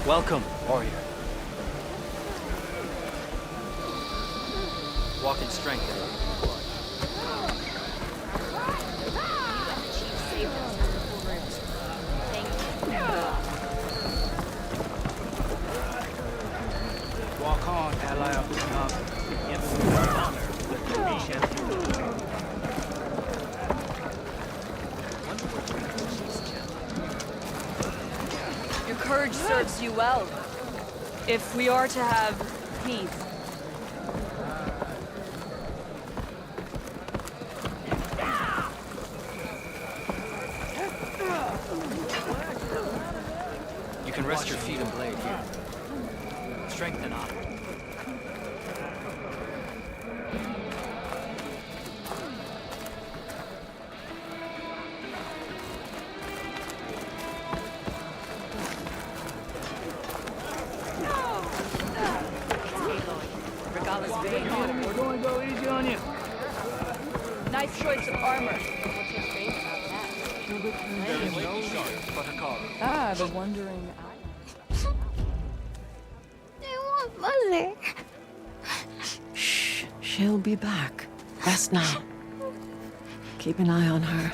Welcome, warrior. Walk in strength. Walk on, ally of Tanaka. Emphasize honor with the rechampion. Your courage serves you well. If we are to have peace. You can rest your feet and blade here. Strength and honor. Nice choice of armor. What's your favorite about that? There is no leader but Hikaru. Ah, the wandering I want Mother. Shh. She'll be back. Rest now. Keep an eye on her.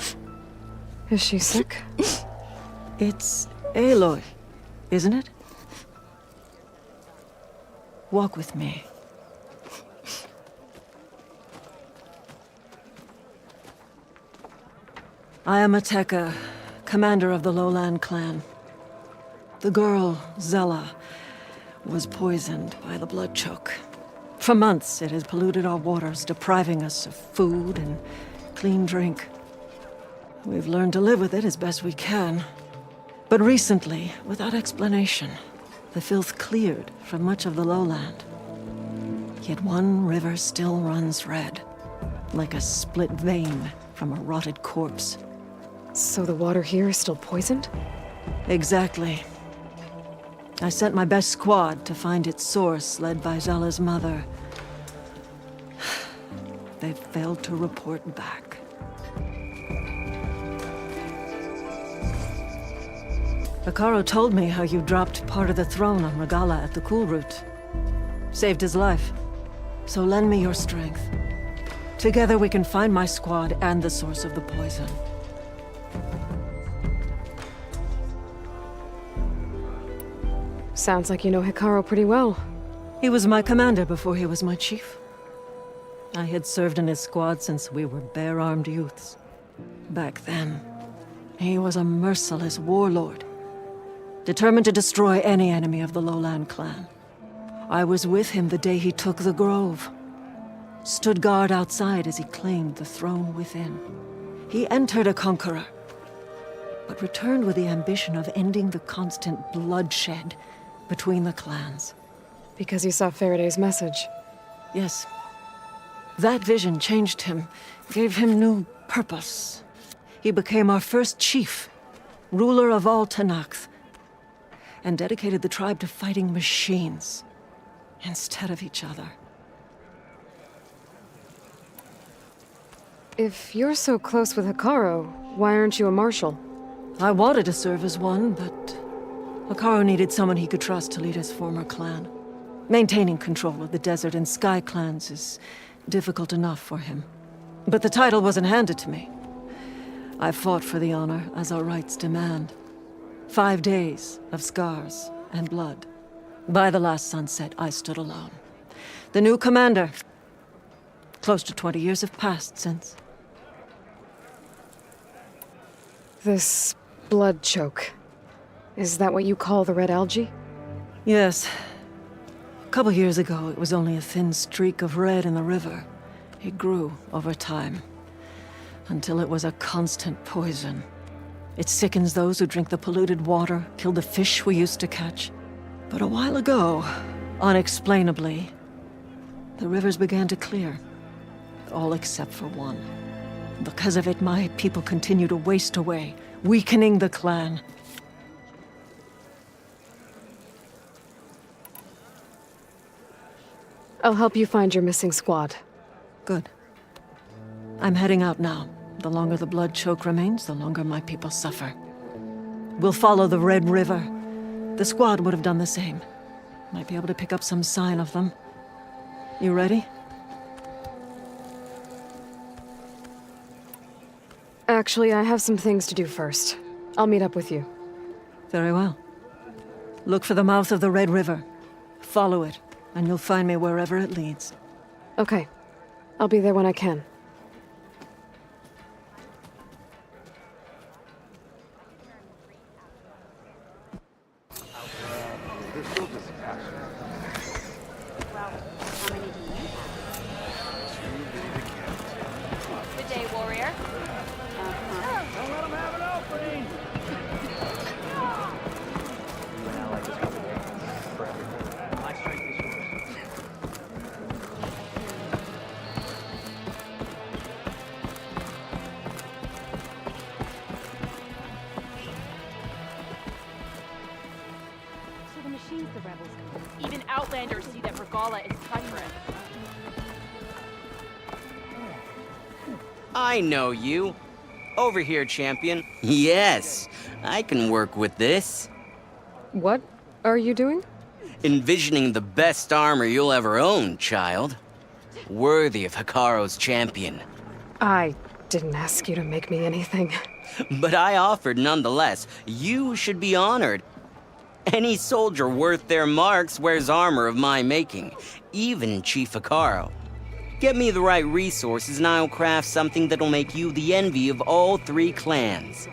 Is she sick? It's Aloy, isn't it? Walk with me. I am Ateka, commander of the Lowland clan. The girl, Zella, was poisoned by the blood choke. For months, it has polluted our waters, depriving us of food and clean drink. We've learned to live with it as best we can. But recently, without explanation, the filth cleared from much of the lowland. Yet one river still runs red, like a split vein from a rotted corpse. So the water here is still poisoned? Exactly. I sent my best squad to find its source, led by Zella's mother. They've failed to report back. Hikaru told me how you dropped part of the throne on Regala at the Cool Route. Saved his life. So lend me your strength. Together we can find my squad and the source of the poison. Sounds like you know Hikaru pretty well. He was my commander before he was my chief. I had served in his squad since we were bare-armed youths. Back then, he was a merciless warlord, determined to destroy any enemy of the Lowland clan. I was with him the day he took the grove. Stood guard outside as he claimed the throne within. He entered a conqueror, but returned with the ambition of ending the constant bloodshed between the clans. Because you saw Faraday's message? Yes. That vision changed him, gave him new purpose. He became our first chief, ruler of all Tenakth, and dedicated the tribe to fighting machines instead of each other. If you're so close with Hikaru, why aren't you a marshal? I wanted to serve as one, but Hikaru needed someone he could trust to lead his former clan. Maintaining control of the desert and sky clans is difficult enough for him. But the title wasn't handed to me. I fought for the honor, as our rights demand. 5 days of scars and blood. By the last sunset, I stood alone. The new commander. Close to 20 years have passed since. This blood choke. Is that what you call the red algae? Yes. A couple years ago, it was only a thin streak of red in the river. It grew over time, until it was a constant poison. It sickens those who drink the polluted water, killed the fish we used to catch. But a while ago, unexplainably, the rivers began to clear. All except for one. Because of it, my people continue to waste away, weakening the clan. I'll help you find your missing squad. Good. I'm heading out now. The longer the blood choke remains, the longer my people suffer. We'll follow the Red River. The squad would have done the same. Might be able to pick up some sign of them. You ready? Actually, I have some things to do first. I'll meet up with you. Very well. Look for the mouth of the Red River. Follow it, and you'll find me wherever it leads. Okay. I'll be there when I can. Good day, warrior. Don't let him have an opening! You and I like this for everything. My strength is yours. So the machines the rebels come. Even Outlanders see that Regala is treacherous. I know you. Over here, champion. Yes, I can work with this. What are you doing? Envisioning the best armor you'll ever own, child. Worthy of Hikaru's champion. I didn't ask you to make me anything. But I offered nonetheless. You should be honored. Any soldier worth their marks wears armor of my making, even Chief Hikaru. Get me the right resources and I'll craft something that'll make you the envy of all 3 clans.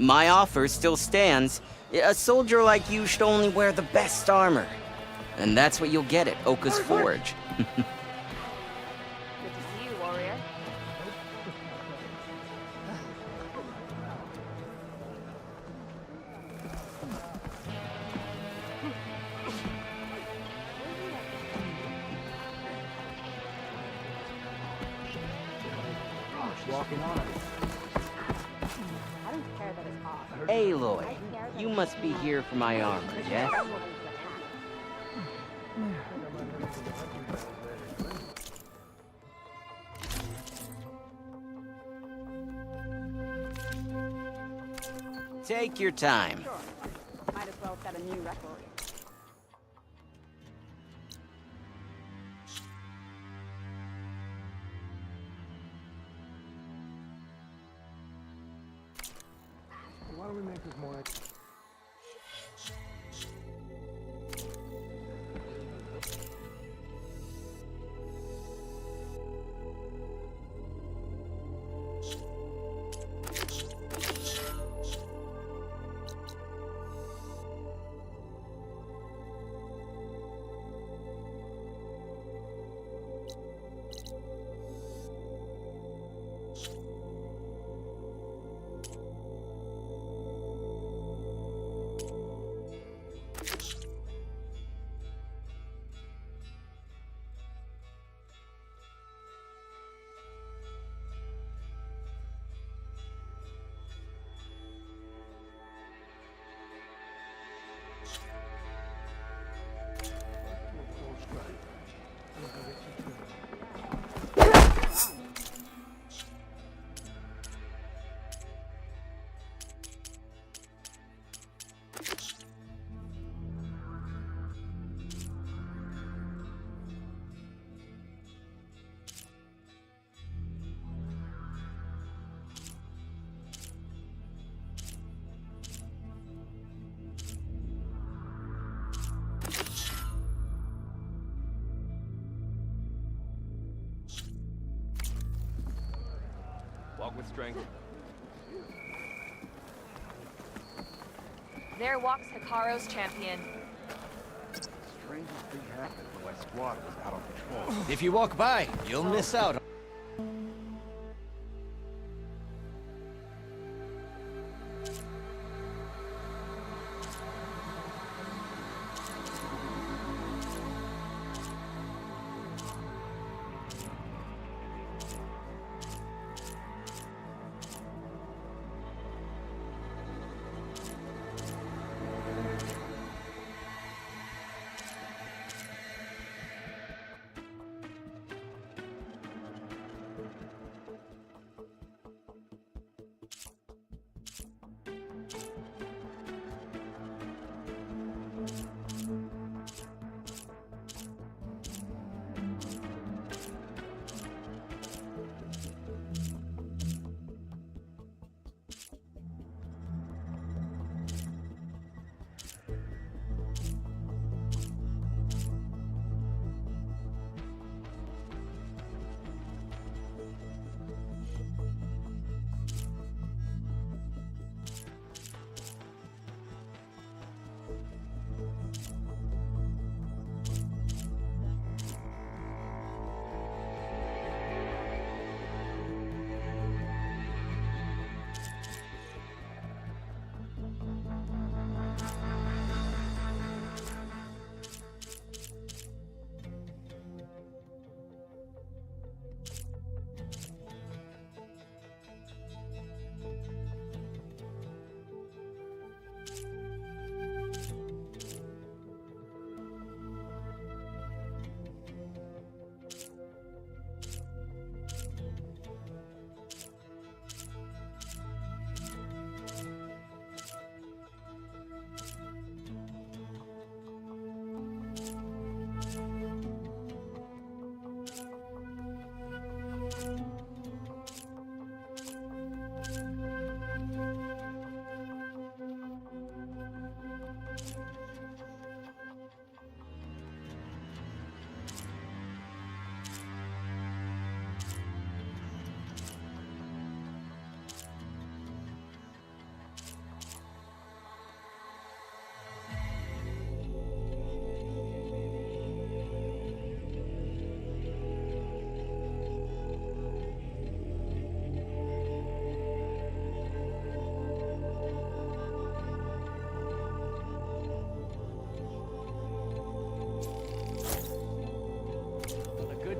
My offer still stands. A soldier like you should only wear the best armor. And that's what you'll get at Oka's Forge. Good to see you, warrior. Walking on it. Aloy, you must be here for my armor, yes? Take your time. Might as well set a new record. Why don't we make this more... Walk with strength. There walks Hikaru's champion. Strangest thing happened when my squad was out on patrol. If you walk by, you'll miss out.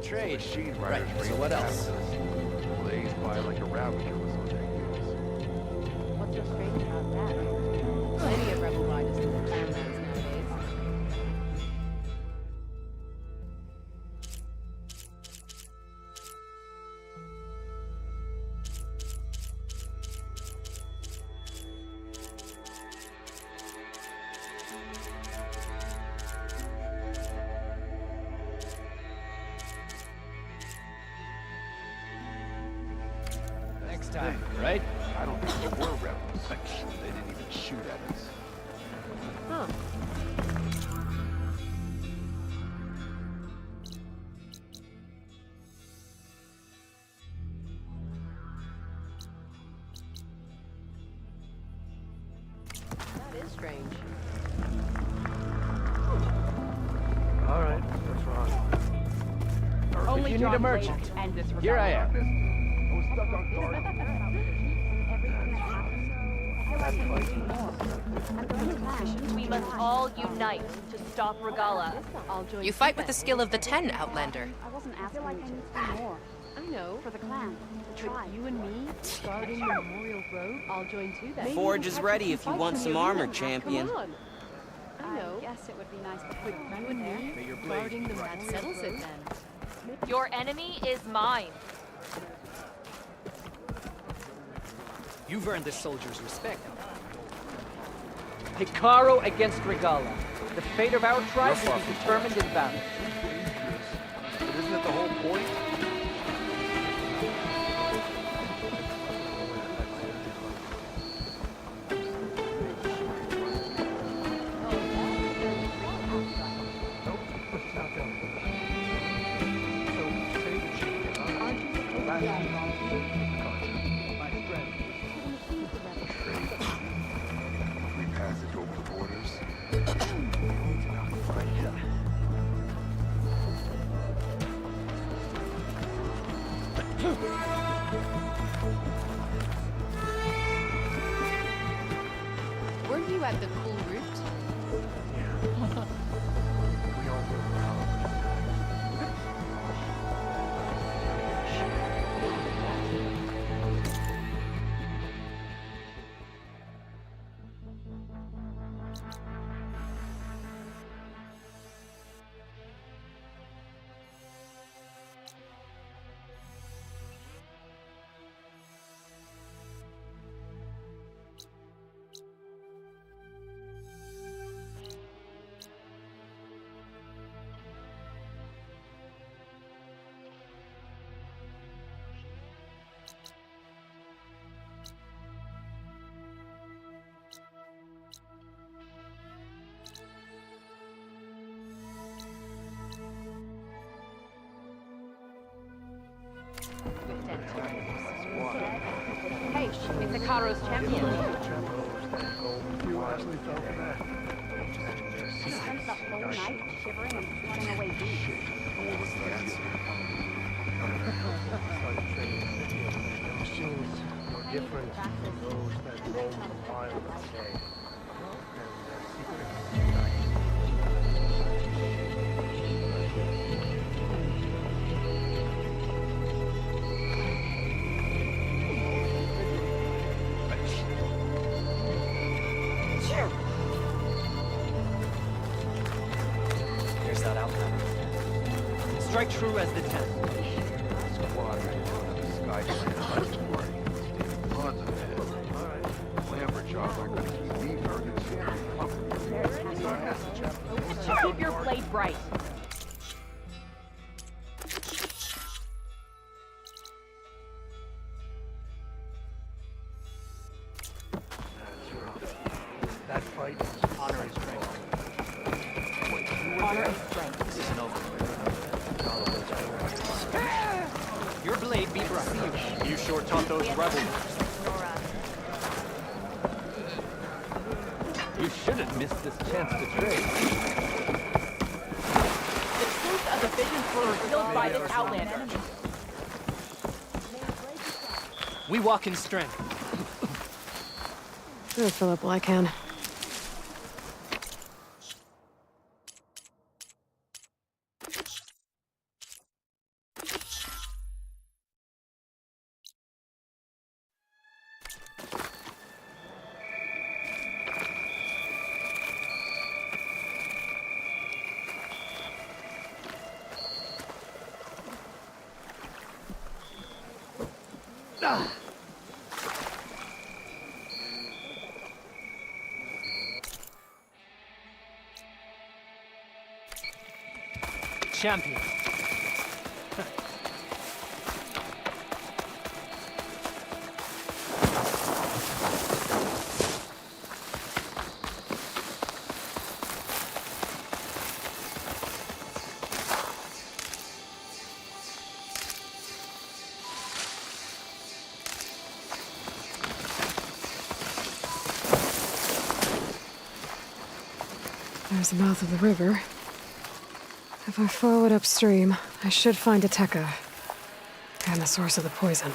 Trade. Right, so what else? Blazed by like a Ravager was on their heels. What's so strange about that? Plenty of rebel riders in the Clanlands nowadays. Time, right? I don't think there were rebels. They didn't even shoot at us. Huh. That is strange. All right, what's wrong? Only if you need a merchant, here I am. Stuck on guard. We must all unite to stop Regala. You fight with the skill of the 10, Outlander. I wasn't asking you to more. I know. For the clan, the tribe. You and me, guarding the Memorial Road, I'll join too then. Forge is ready if you want some armor, champion. Come on. I know. I guess it would be nice to But have you and me, guarding the That Memorial settles it Road. then. Your enemy is mine. You've earned this soldier's respect. Hikaru against Regala. The fate of our tribe will be determined in battle. But isn't that the whole point? So, say the chief, Were you at the cool route? Hey, it's the Karo's champion. He spent the whole night shivering and plotting away Machines are different from those that roam the wild today. Here's that outlander. Strike true as the 10. Squad ready for another sky party. Tons of heads. Clamber jobs aren't gonna keep me burning. Keep your blade bright. That fight is honor and strength. Honor and strength. This isn't over. Your blade be bright. You sure taught those rebels. You shouldn't miss this chance to trade. The truth of the visions were revealed by this outlander. We walk in strength. Good, Philip, well, I can. Champion. There's the mouth of the river. If I follow it upstream, I should find a Tekka and the source of the poison.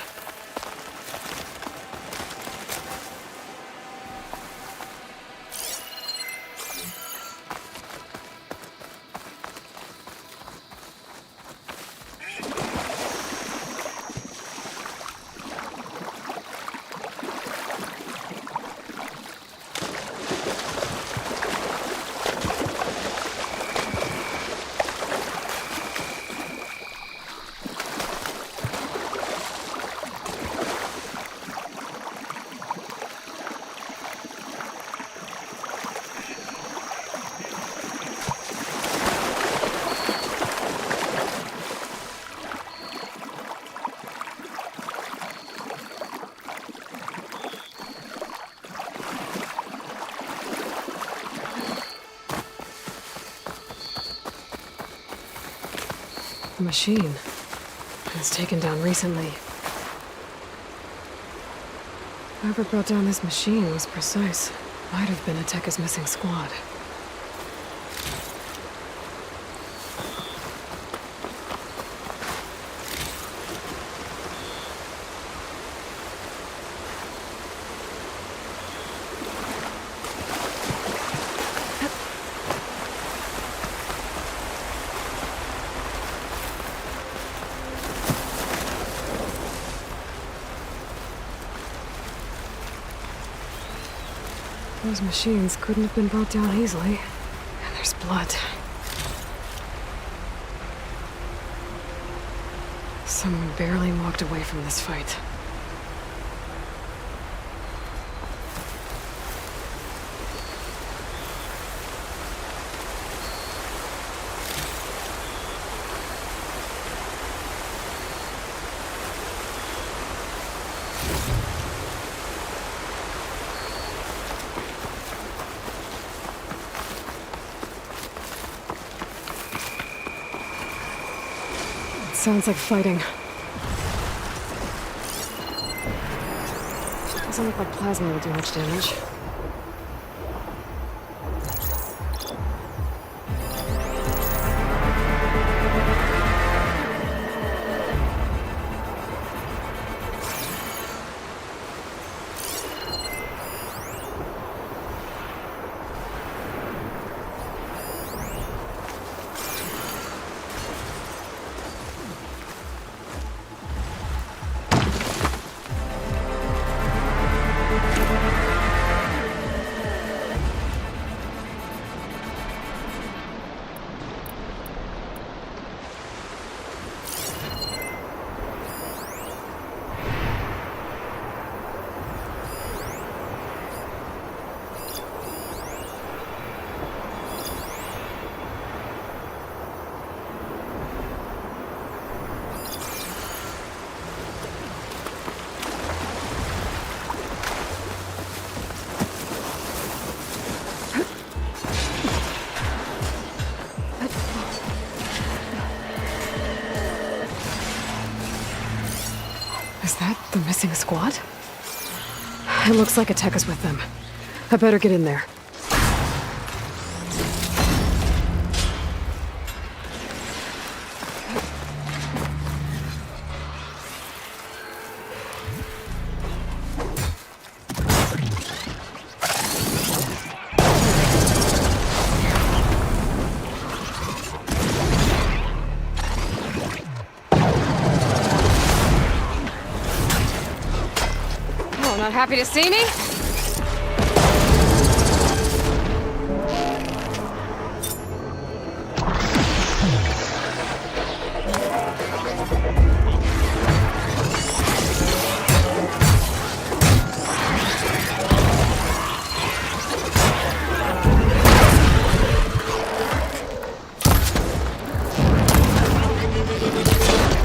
The machine was taken down recently. Whoever brought down this machine was precise. Might have been a Tekka's missing squad. Those machines couldn't have been brought down easily. And there's blood. Someone barely walked away from this fight. Sounds like fighting. Doesn't look like plasma will do much damage. Is that the missing squad? It looks like Ateka's with them. I better get in there. Not happy to see me?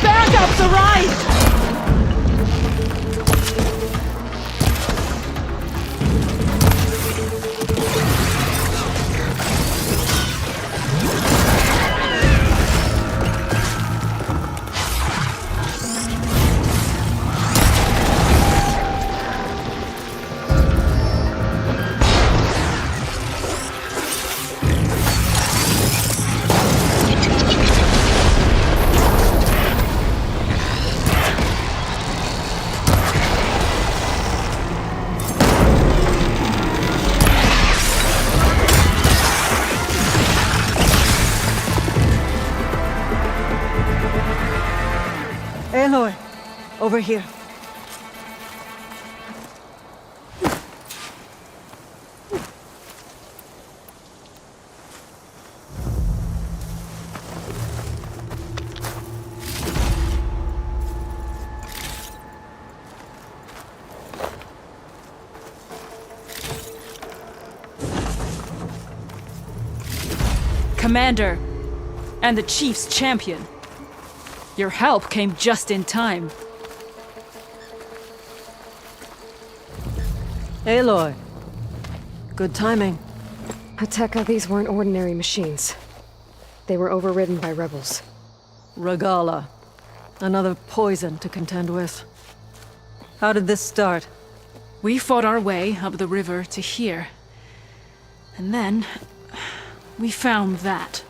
Backups arrived! Aloy, over here. Commander, and the Chief's champion. Your help came just in time. Aloy. Good timing. Ateka, these weren't ordinary machines. They were overridden by rebels. Regala. Another poison to contend with. How did this start? We fought our way up the river to here. And then, we found that.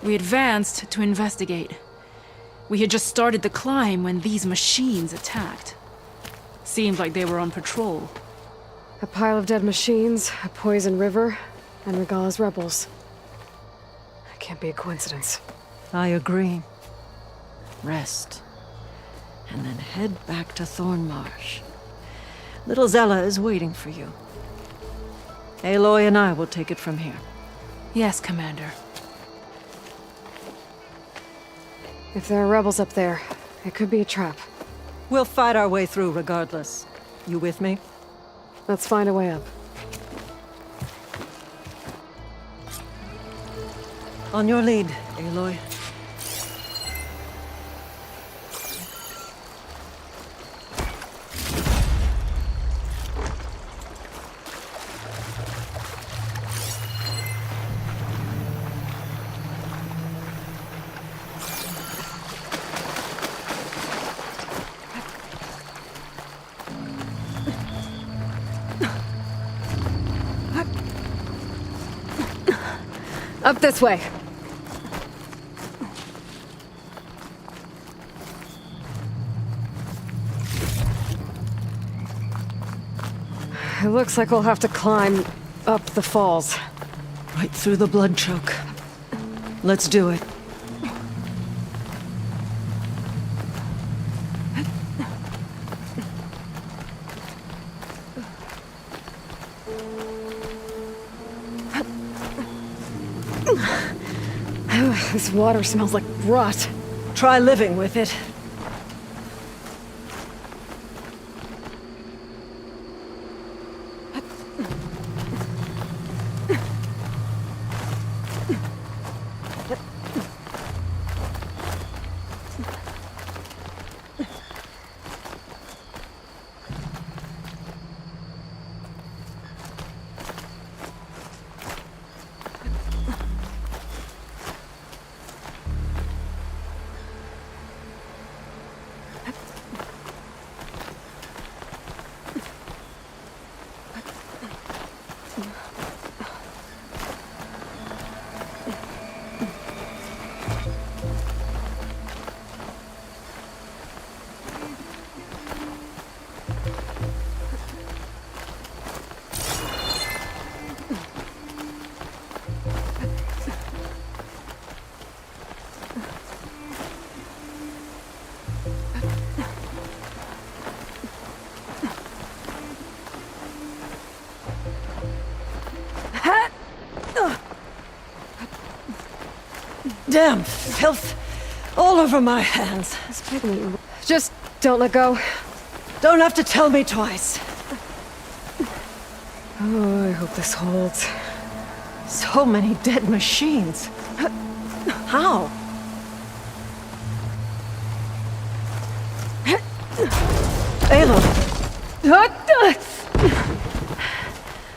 We advanced to investigate. We had just started the climb when these machines attacked. Seemed like they were on patrol. A pile of dead machines, a poison river, and Regala's rebels. It can't be a coincidence. I agree. Rest. And then head back to Thornmarsh. Little Zella is waiting for you. Aloy and I will take it from here. Yes, Commander. If there are rebels up there, it could be a trap. We'll fight our way through regardless. You with me? Let's find a way up. On your lead, Aloy. Up this way. It looks like we'll have to climb up the falls. Right through the blood choke. Let's do it. This water smells like rot. Try living with it. Damn filth all over my hands. Just don't let go. Don't have to tell me twice. Oh, I hope this holds. So many dead machines. How? Aloy.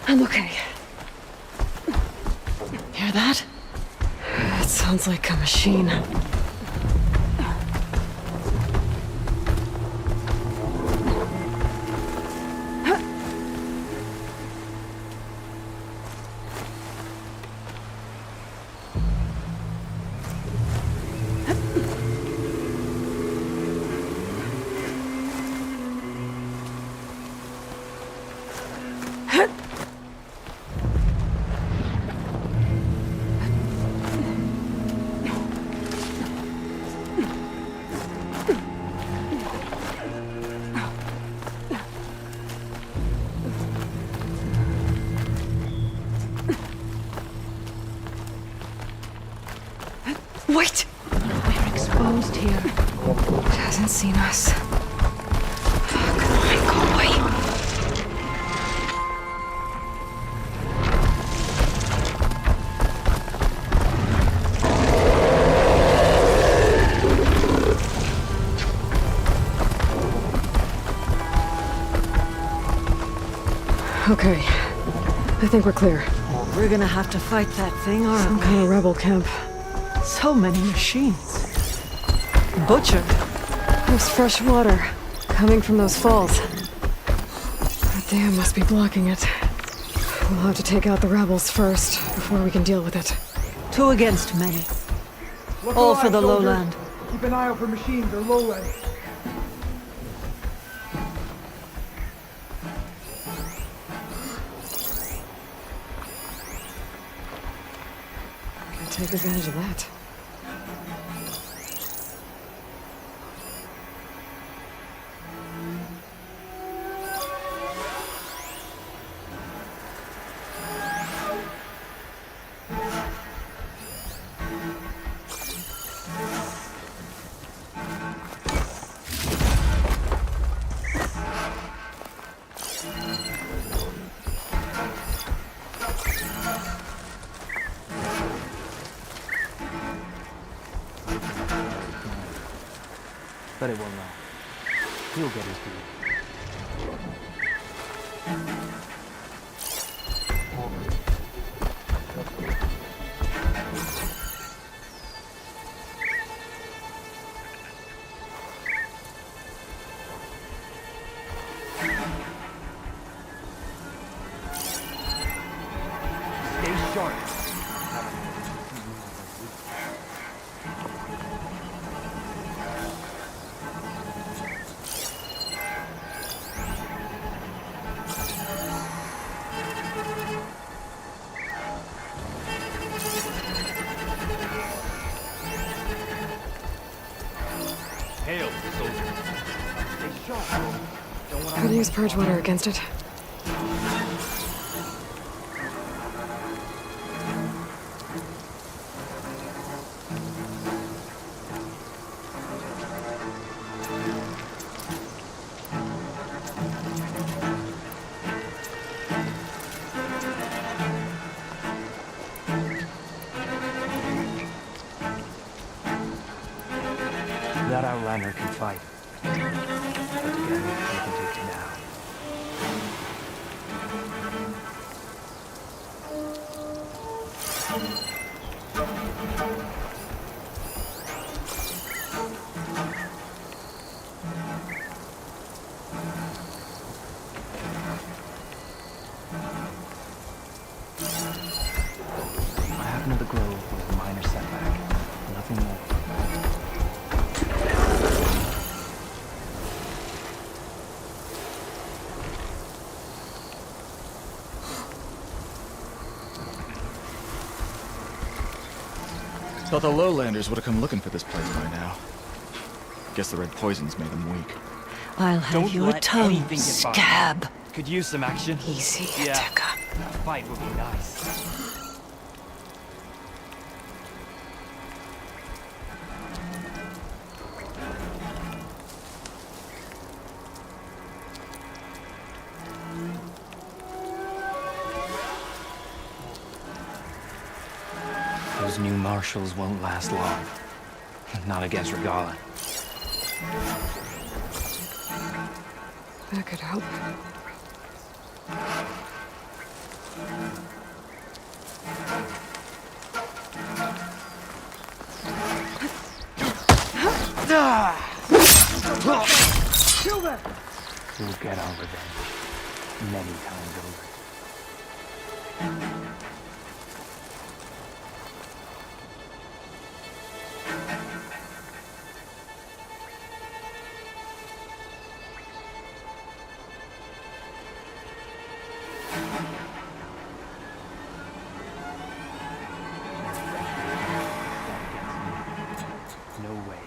I'm okay. Hear that? It sounds like a machine. Wait! We're exposed here. It hasn't seen us. Come on, go away. Okay. I think we're clear. We're gonna have to fight that thing, aren't Some kind of rebel camp. So many machines. Butchered. There's fresh water coming from those falls. That dam must be blocking it. We'll have to take out the rebels first before we can deal with it. 2 against many. All for the lowland. Keep an eye out for machines or lowland. Take advantage of that. but it won't last. He'll get his due. Stay sharp. Hail, soldier. Stay sharp. Could use purge water against it. That outlander can fight. But together, we can take him down. What happened to the grove was a minor setback. Nothing more. Thought the lowlanders would have come looking for this place by now. Guess the red poisons made them weak. I'll have your tongue, scab. Could use some action. Easy, yeah. Attacker. A fight would be nice. Those new marshals won't last long. Not against Regala. That could help. Kill them! We'll get our revenge many times over. No way.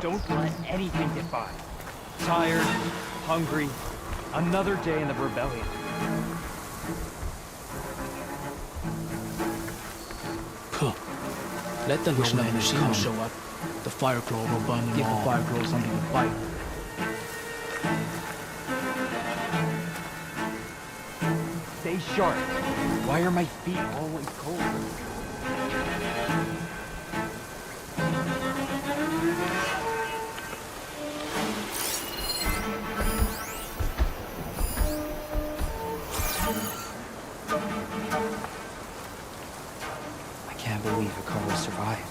Don't let anything get by. Tired, hungry, another day in the rebellion. Let the lowlanders come show up. The Fire Crow will burn them. Give the Fire Crow something to fight. Stay sharp. Why are my feet always cold? I can't believe Hikaru survived.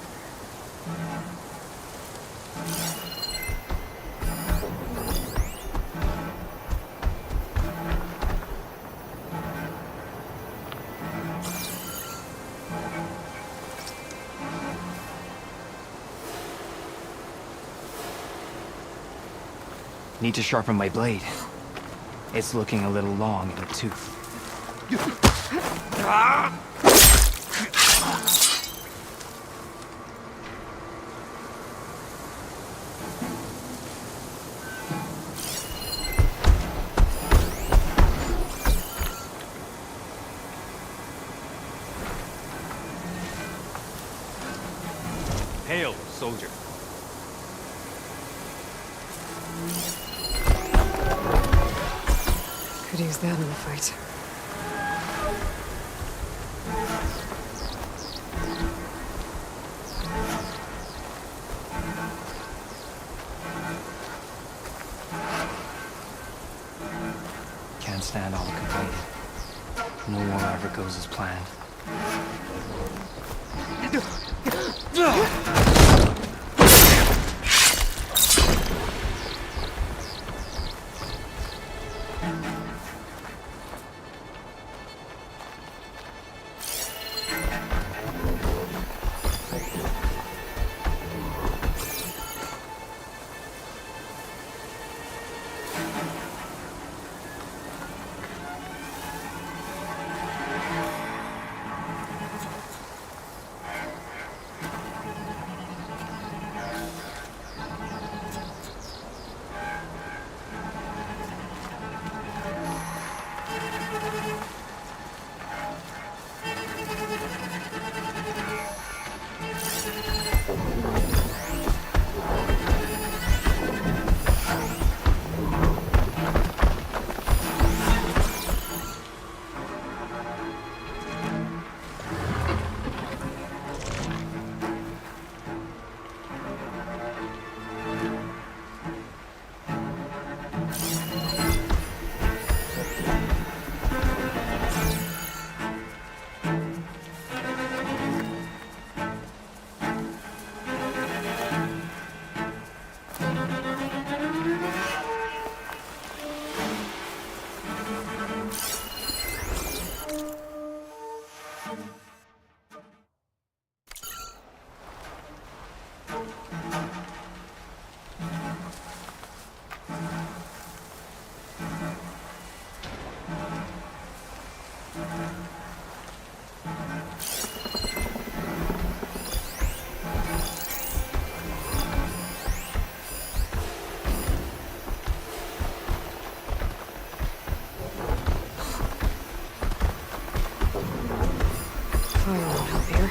Need to sharpen my blade. It's looking a little long in the tooth. Hail, soldier. Could use that in a fight. Can't stand all the complaining. No war ever goes as planned. Fire won't help here.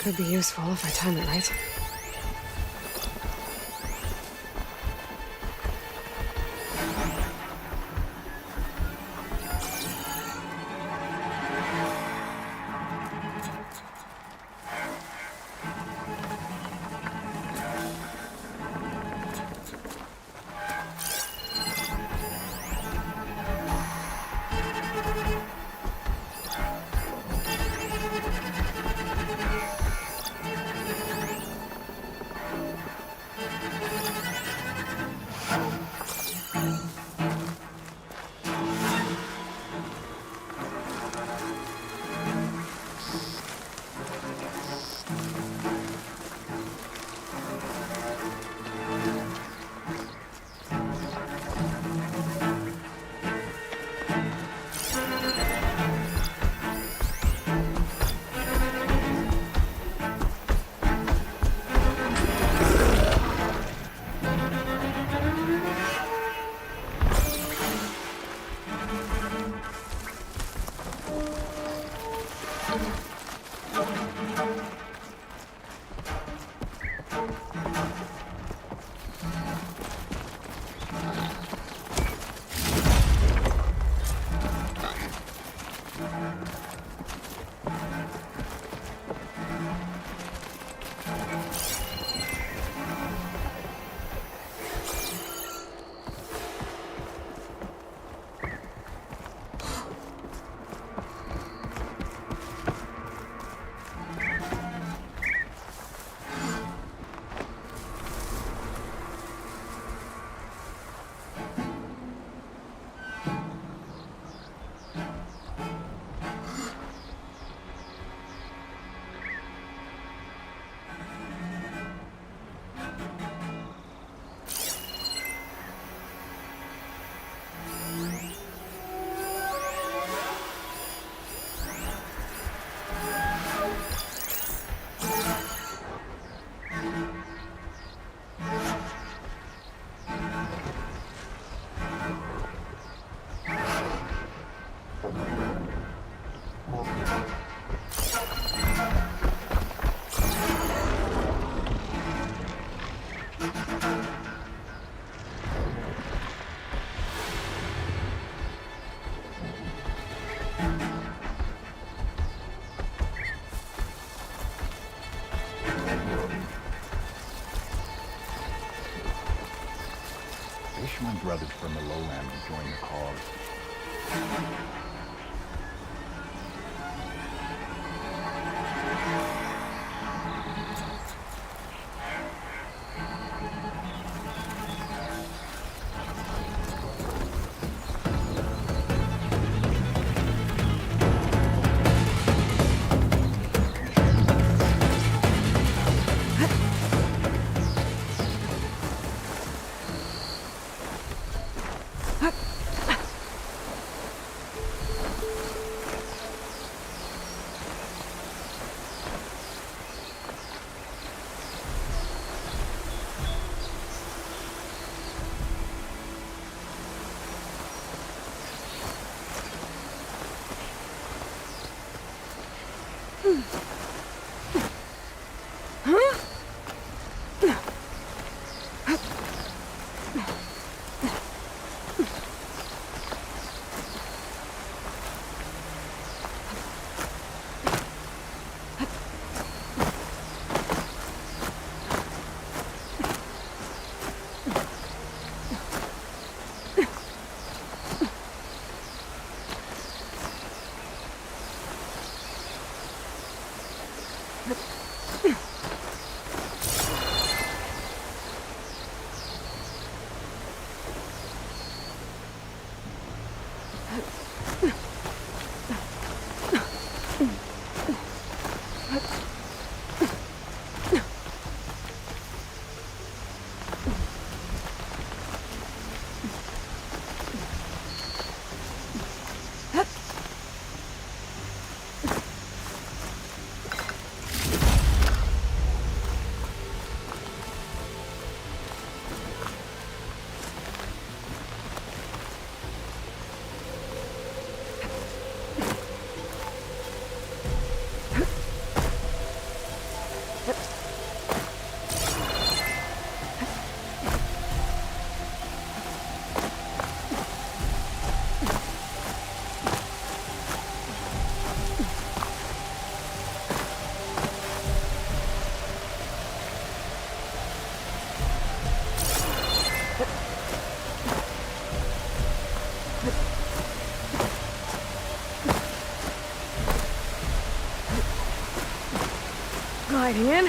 Could be useful if I time it right. Push my brothers from the lowland to join the cause. Gliding in.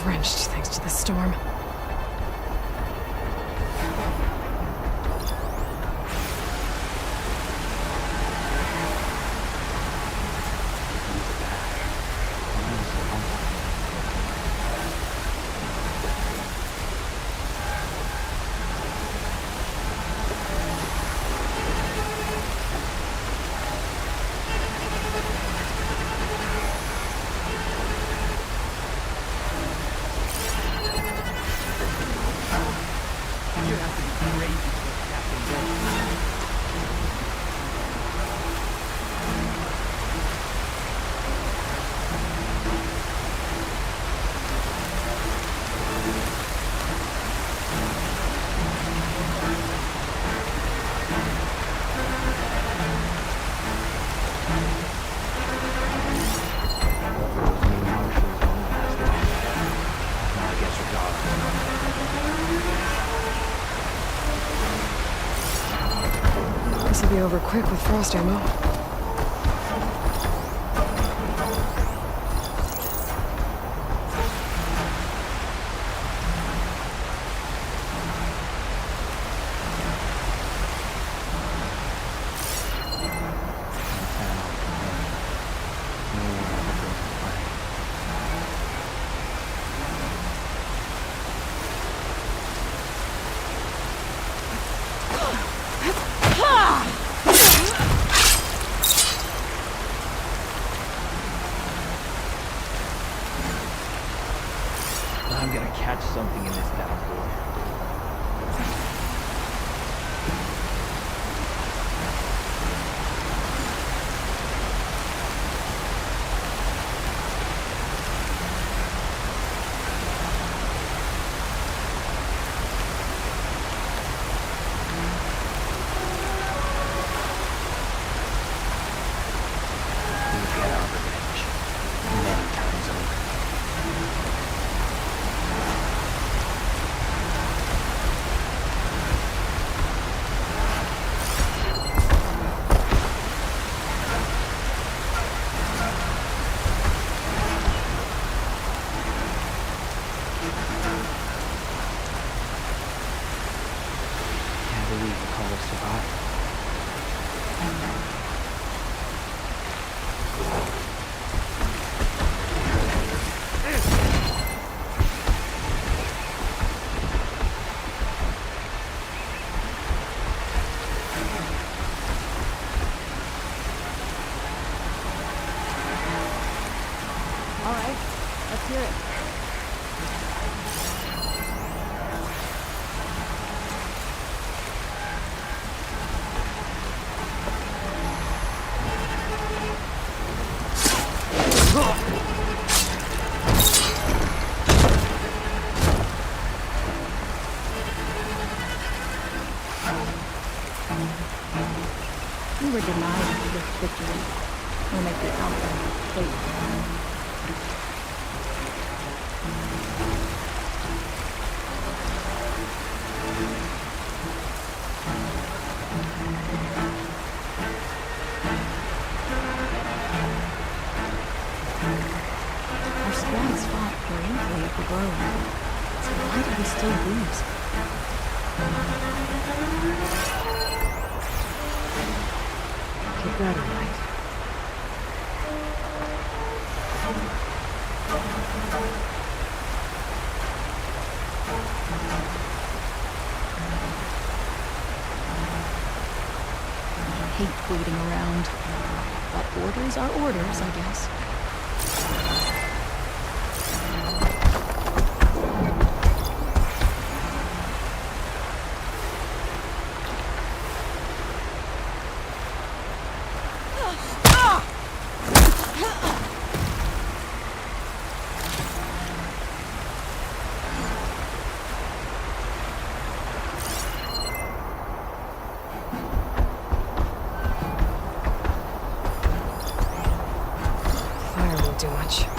Drenched thanks to the storm. This'll be over quick with frost ammo. I'm gonna catch something in this downpour. We'll get our revenge many times over. Can't believe the color survived. All right, let's hear it. We were denied this victory. We'll make the outcome clear. Our squads fought bravely at the Grove. So why did we still lose? Keep that in mind. I hate waiting around. But orders are orders, I guess. Fire won't do much.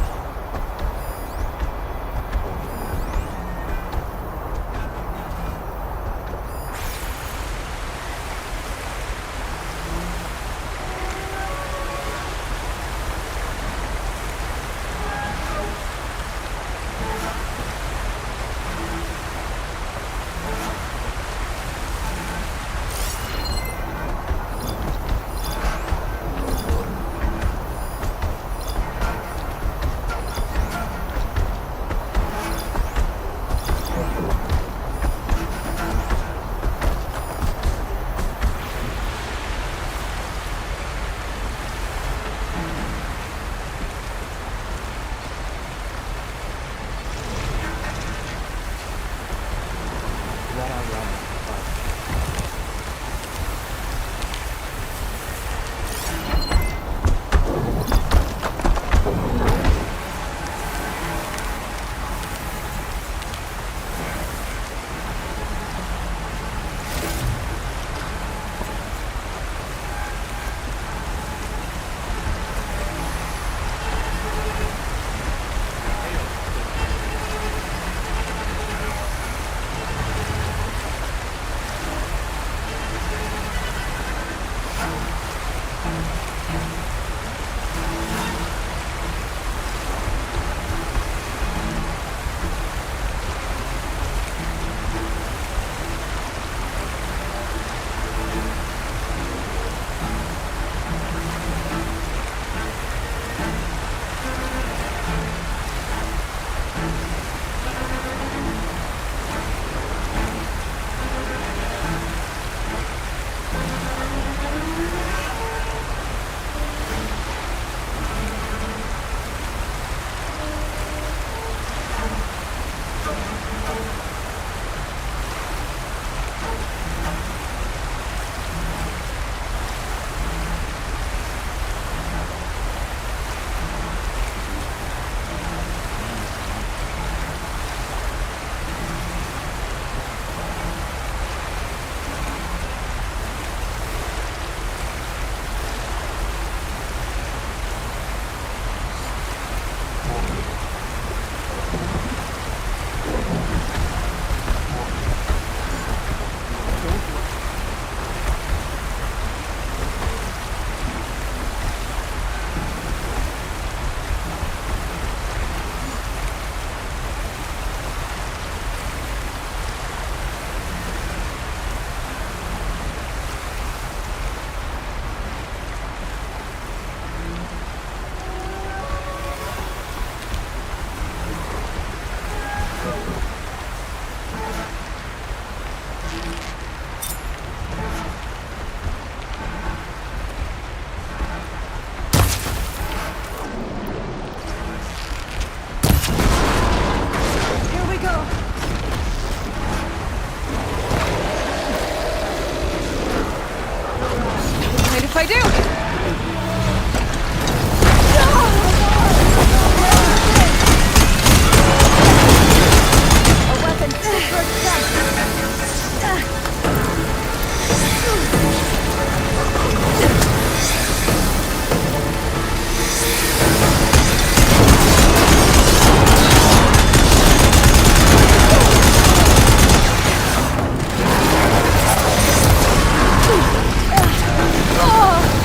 I do?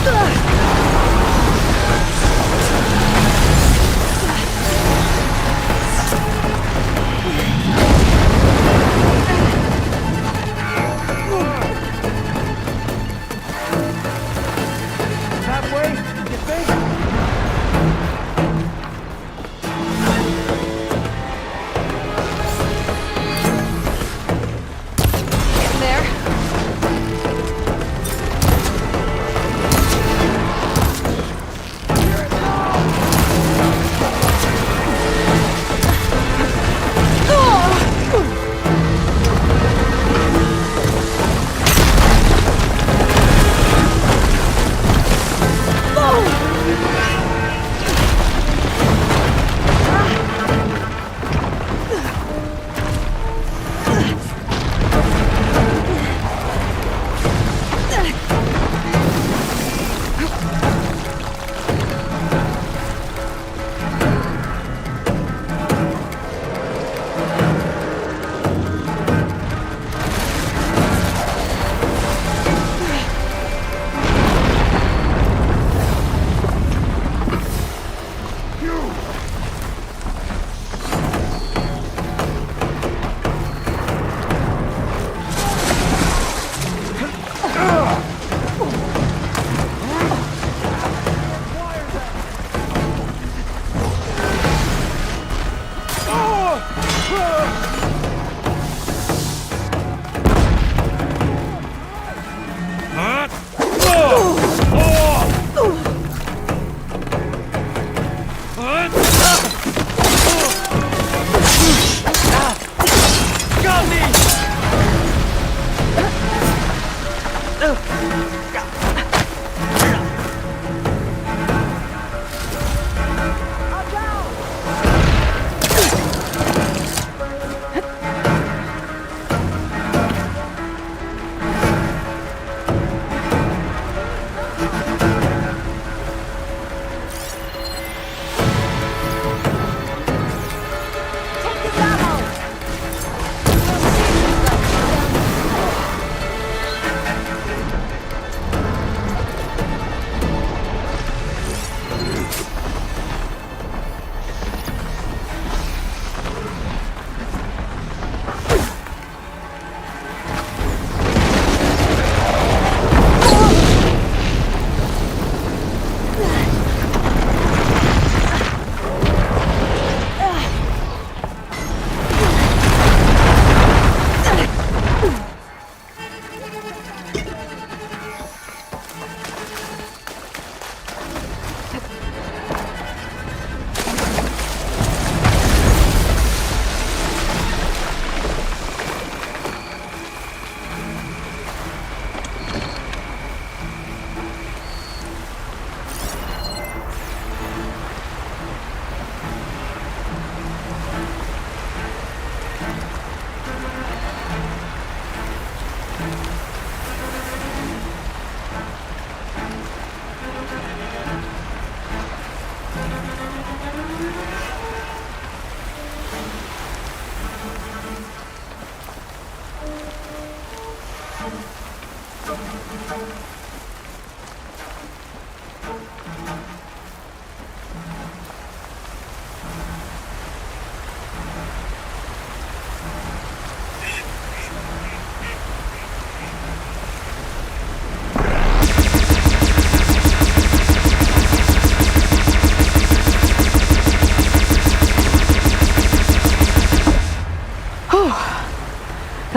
Oh!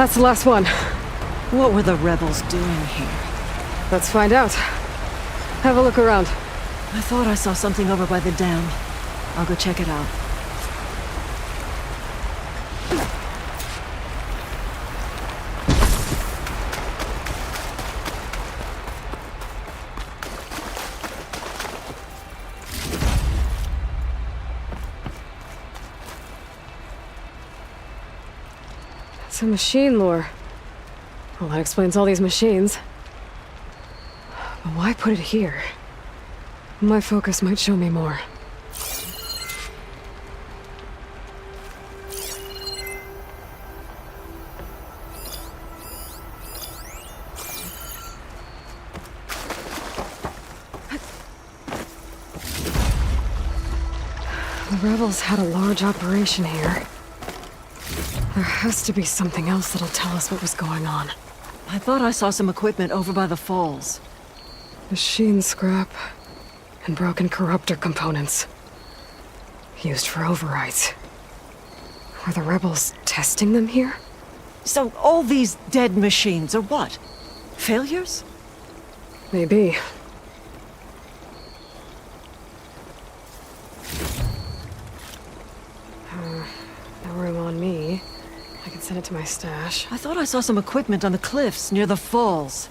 That's the last one. What were the rebels doing here? Let's find out. Have a look around. I thought I saw something over by the dam. I'll go check it out. It's a machine lore. Well, that explains all these machines. But why put it here? My focus might show me more. The rebels had a large operation here. There has to be something else that'll tell us what was going on. I thought I saw some equipment over by the falls. Machine scrap and broken corruptor components. Used for overrides. Were the rebels testing them here? So all these dead machines are what? Failures? Maybe. No room on me. I can send it to my stash. I thought I saw some equipment on the cliffs near the falls.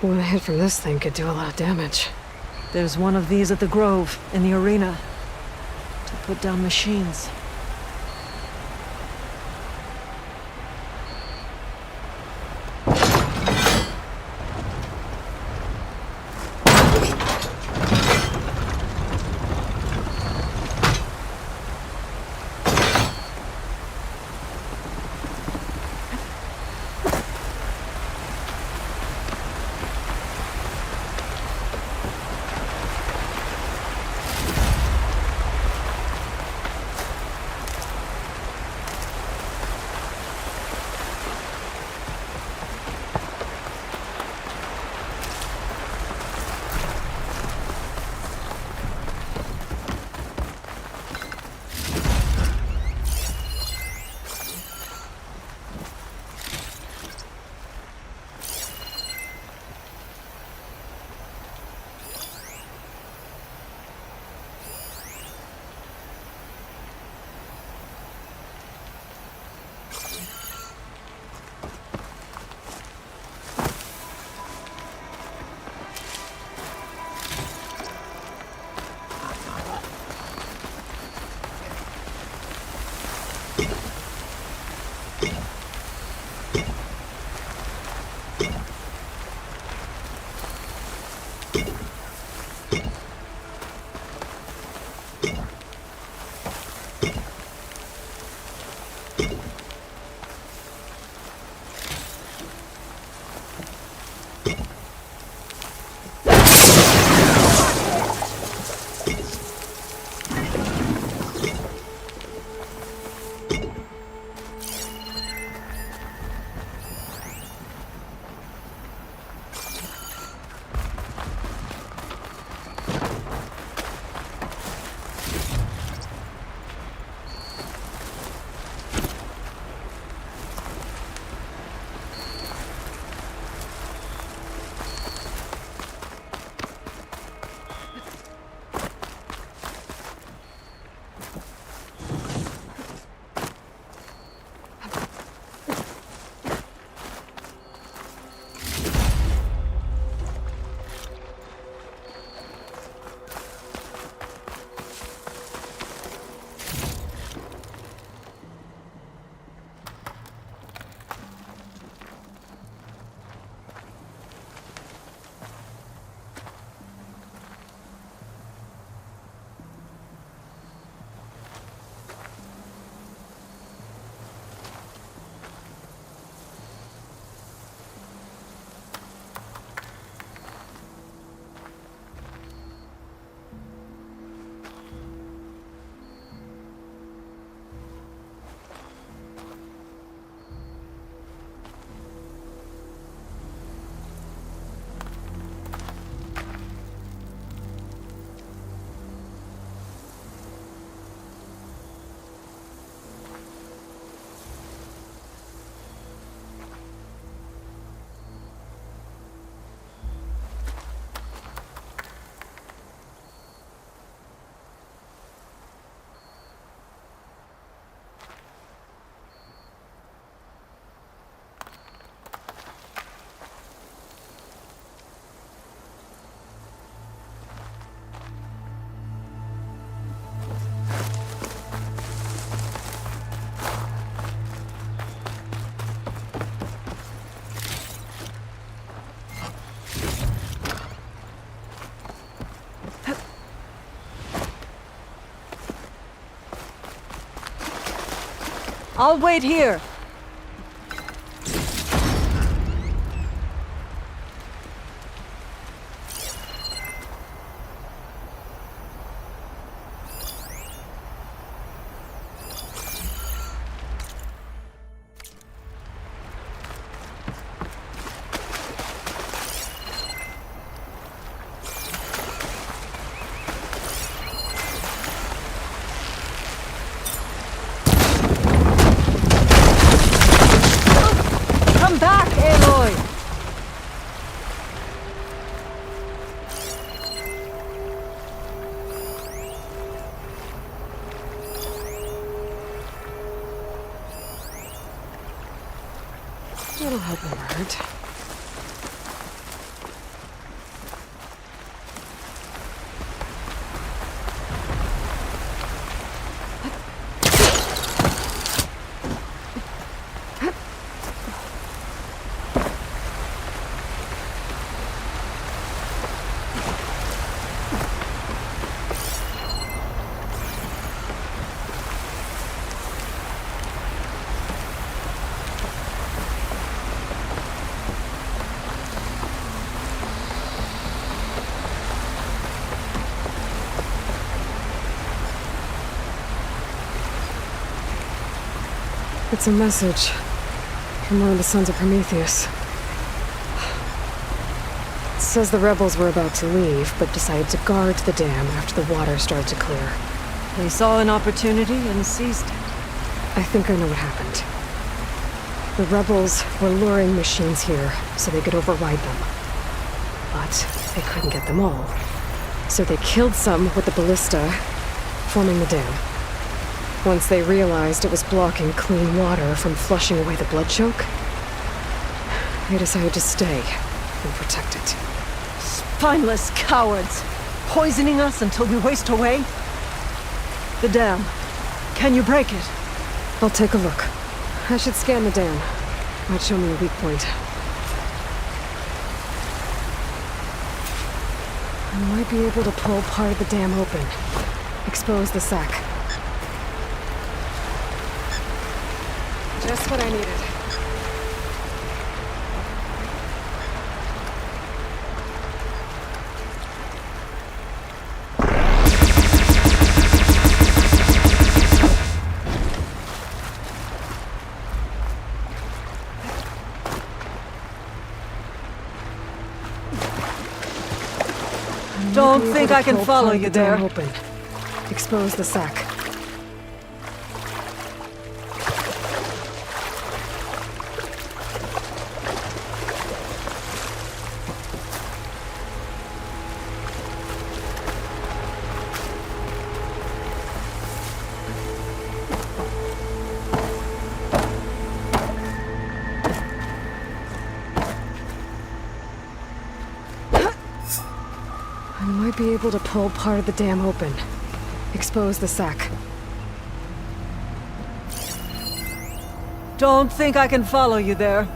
One hit from this thing could do a lot of damage. There's one of these at the Grove, in the arena. To put down machines. I'll wait here. Come back, Aloy! That'll help him hurt. It's a message from one of the sons of Prometheus. It says the rebels were about to leave, but decided to guard the dam after the water started to clear. They saw an opportunity and seized it. I think I know what happened. The rebels were luring machines here so they could override them. But they couldn't get them all. So they killed some with the ballista, forming the dam. Once they realized it was blocking clean water from flushing away the blood choke, they decided to stay and protect it. Spineless cowards! Poisoning us until we waste away? The dam. Can you break it? I'll take a look. I should scan the dam. Might show me a weak point. I might be able to pull part of the dam open. Expose the sack. Just what I needed. Don't think I can follow you there. Open. Expose the sack. I might be able to pull part of the dam open. Expose the sack. Don't think I can follow you there.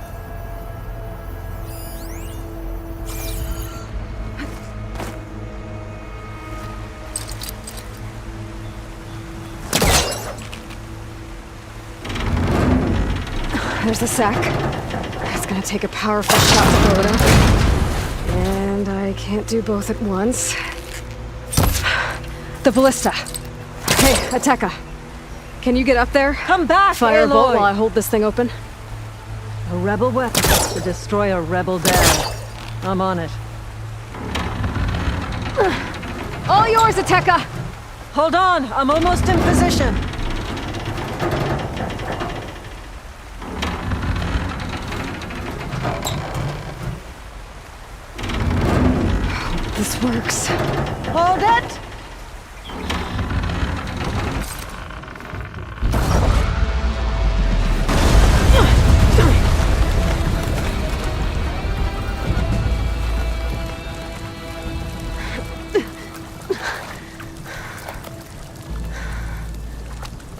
There's the sack. It's gonna take a powerful shot to blow it up. And I can't do both at once. The ballista. Hey, Ateka. Can you get up there? Come back, Fire a bolt Aloy. while I hold this thing open. A rebel weapon to destroy a rebel dam. I'm on it. All yours, Ateka! Hold on, I'm almost in position. This works. Hold it!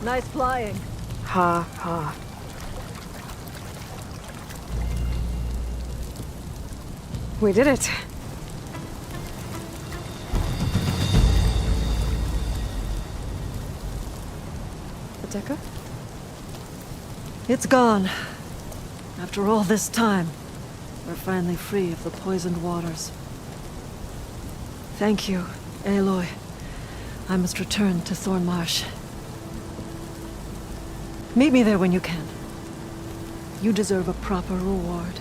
Nice flying. Ha, ha. We did it. Ateka? It's gone. After all this time, we're finally free of the poisoned waters. Thank you, Aloy. I must return to Thornmarsh. Meet me there when you can. You deserve a proper reward.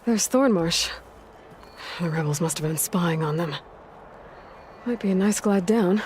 There's Thornmarsh. The rebels must have been spying on them. Might be a nice glide down.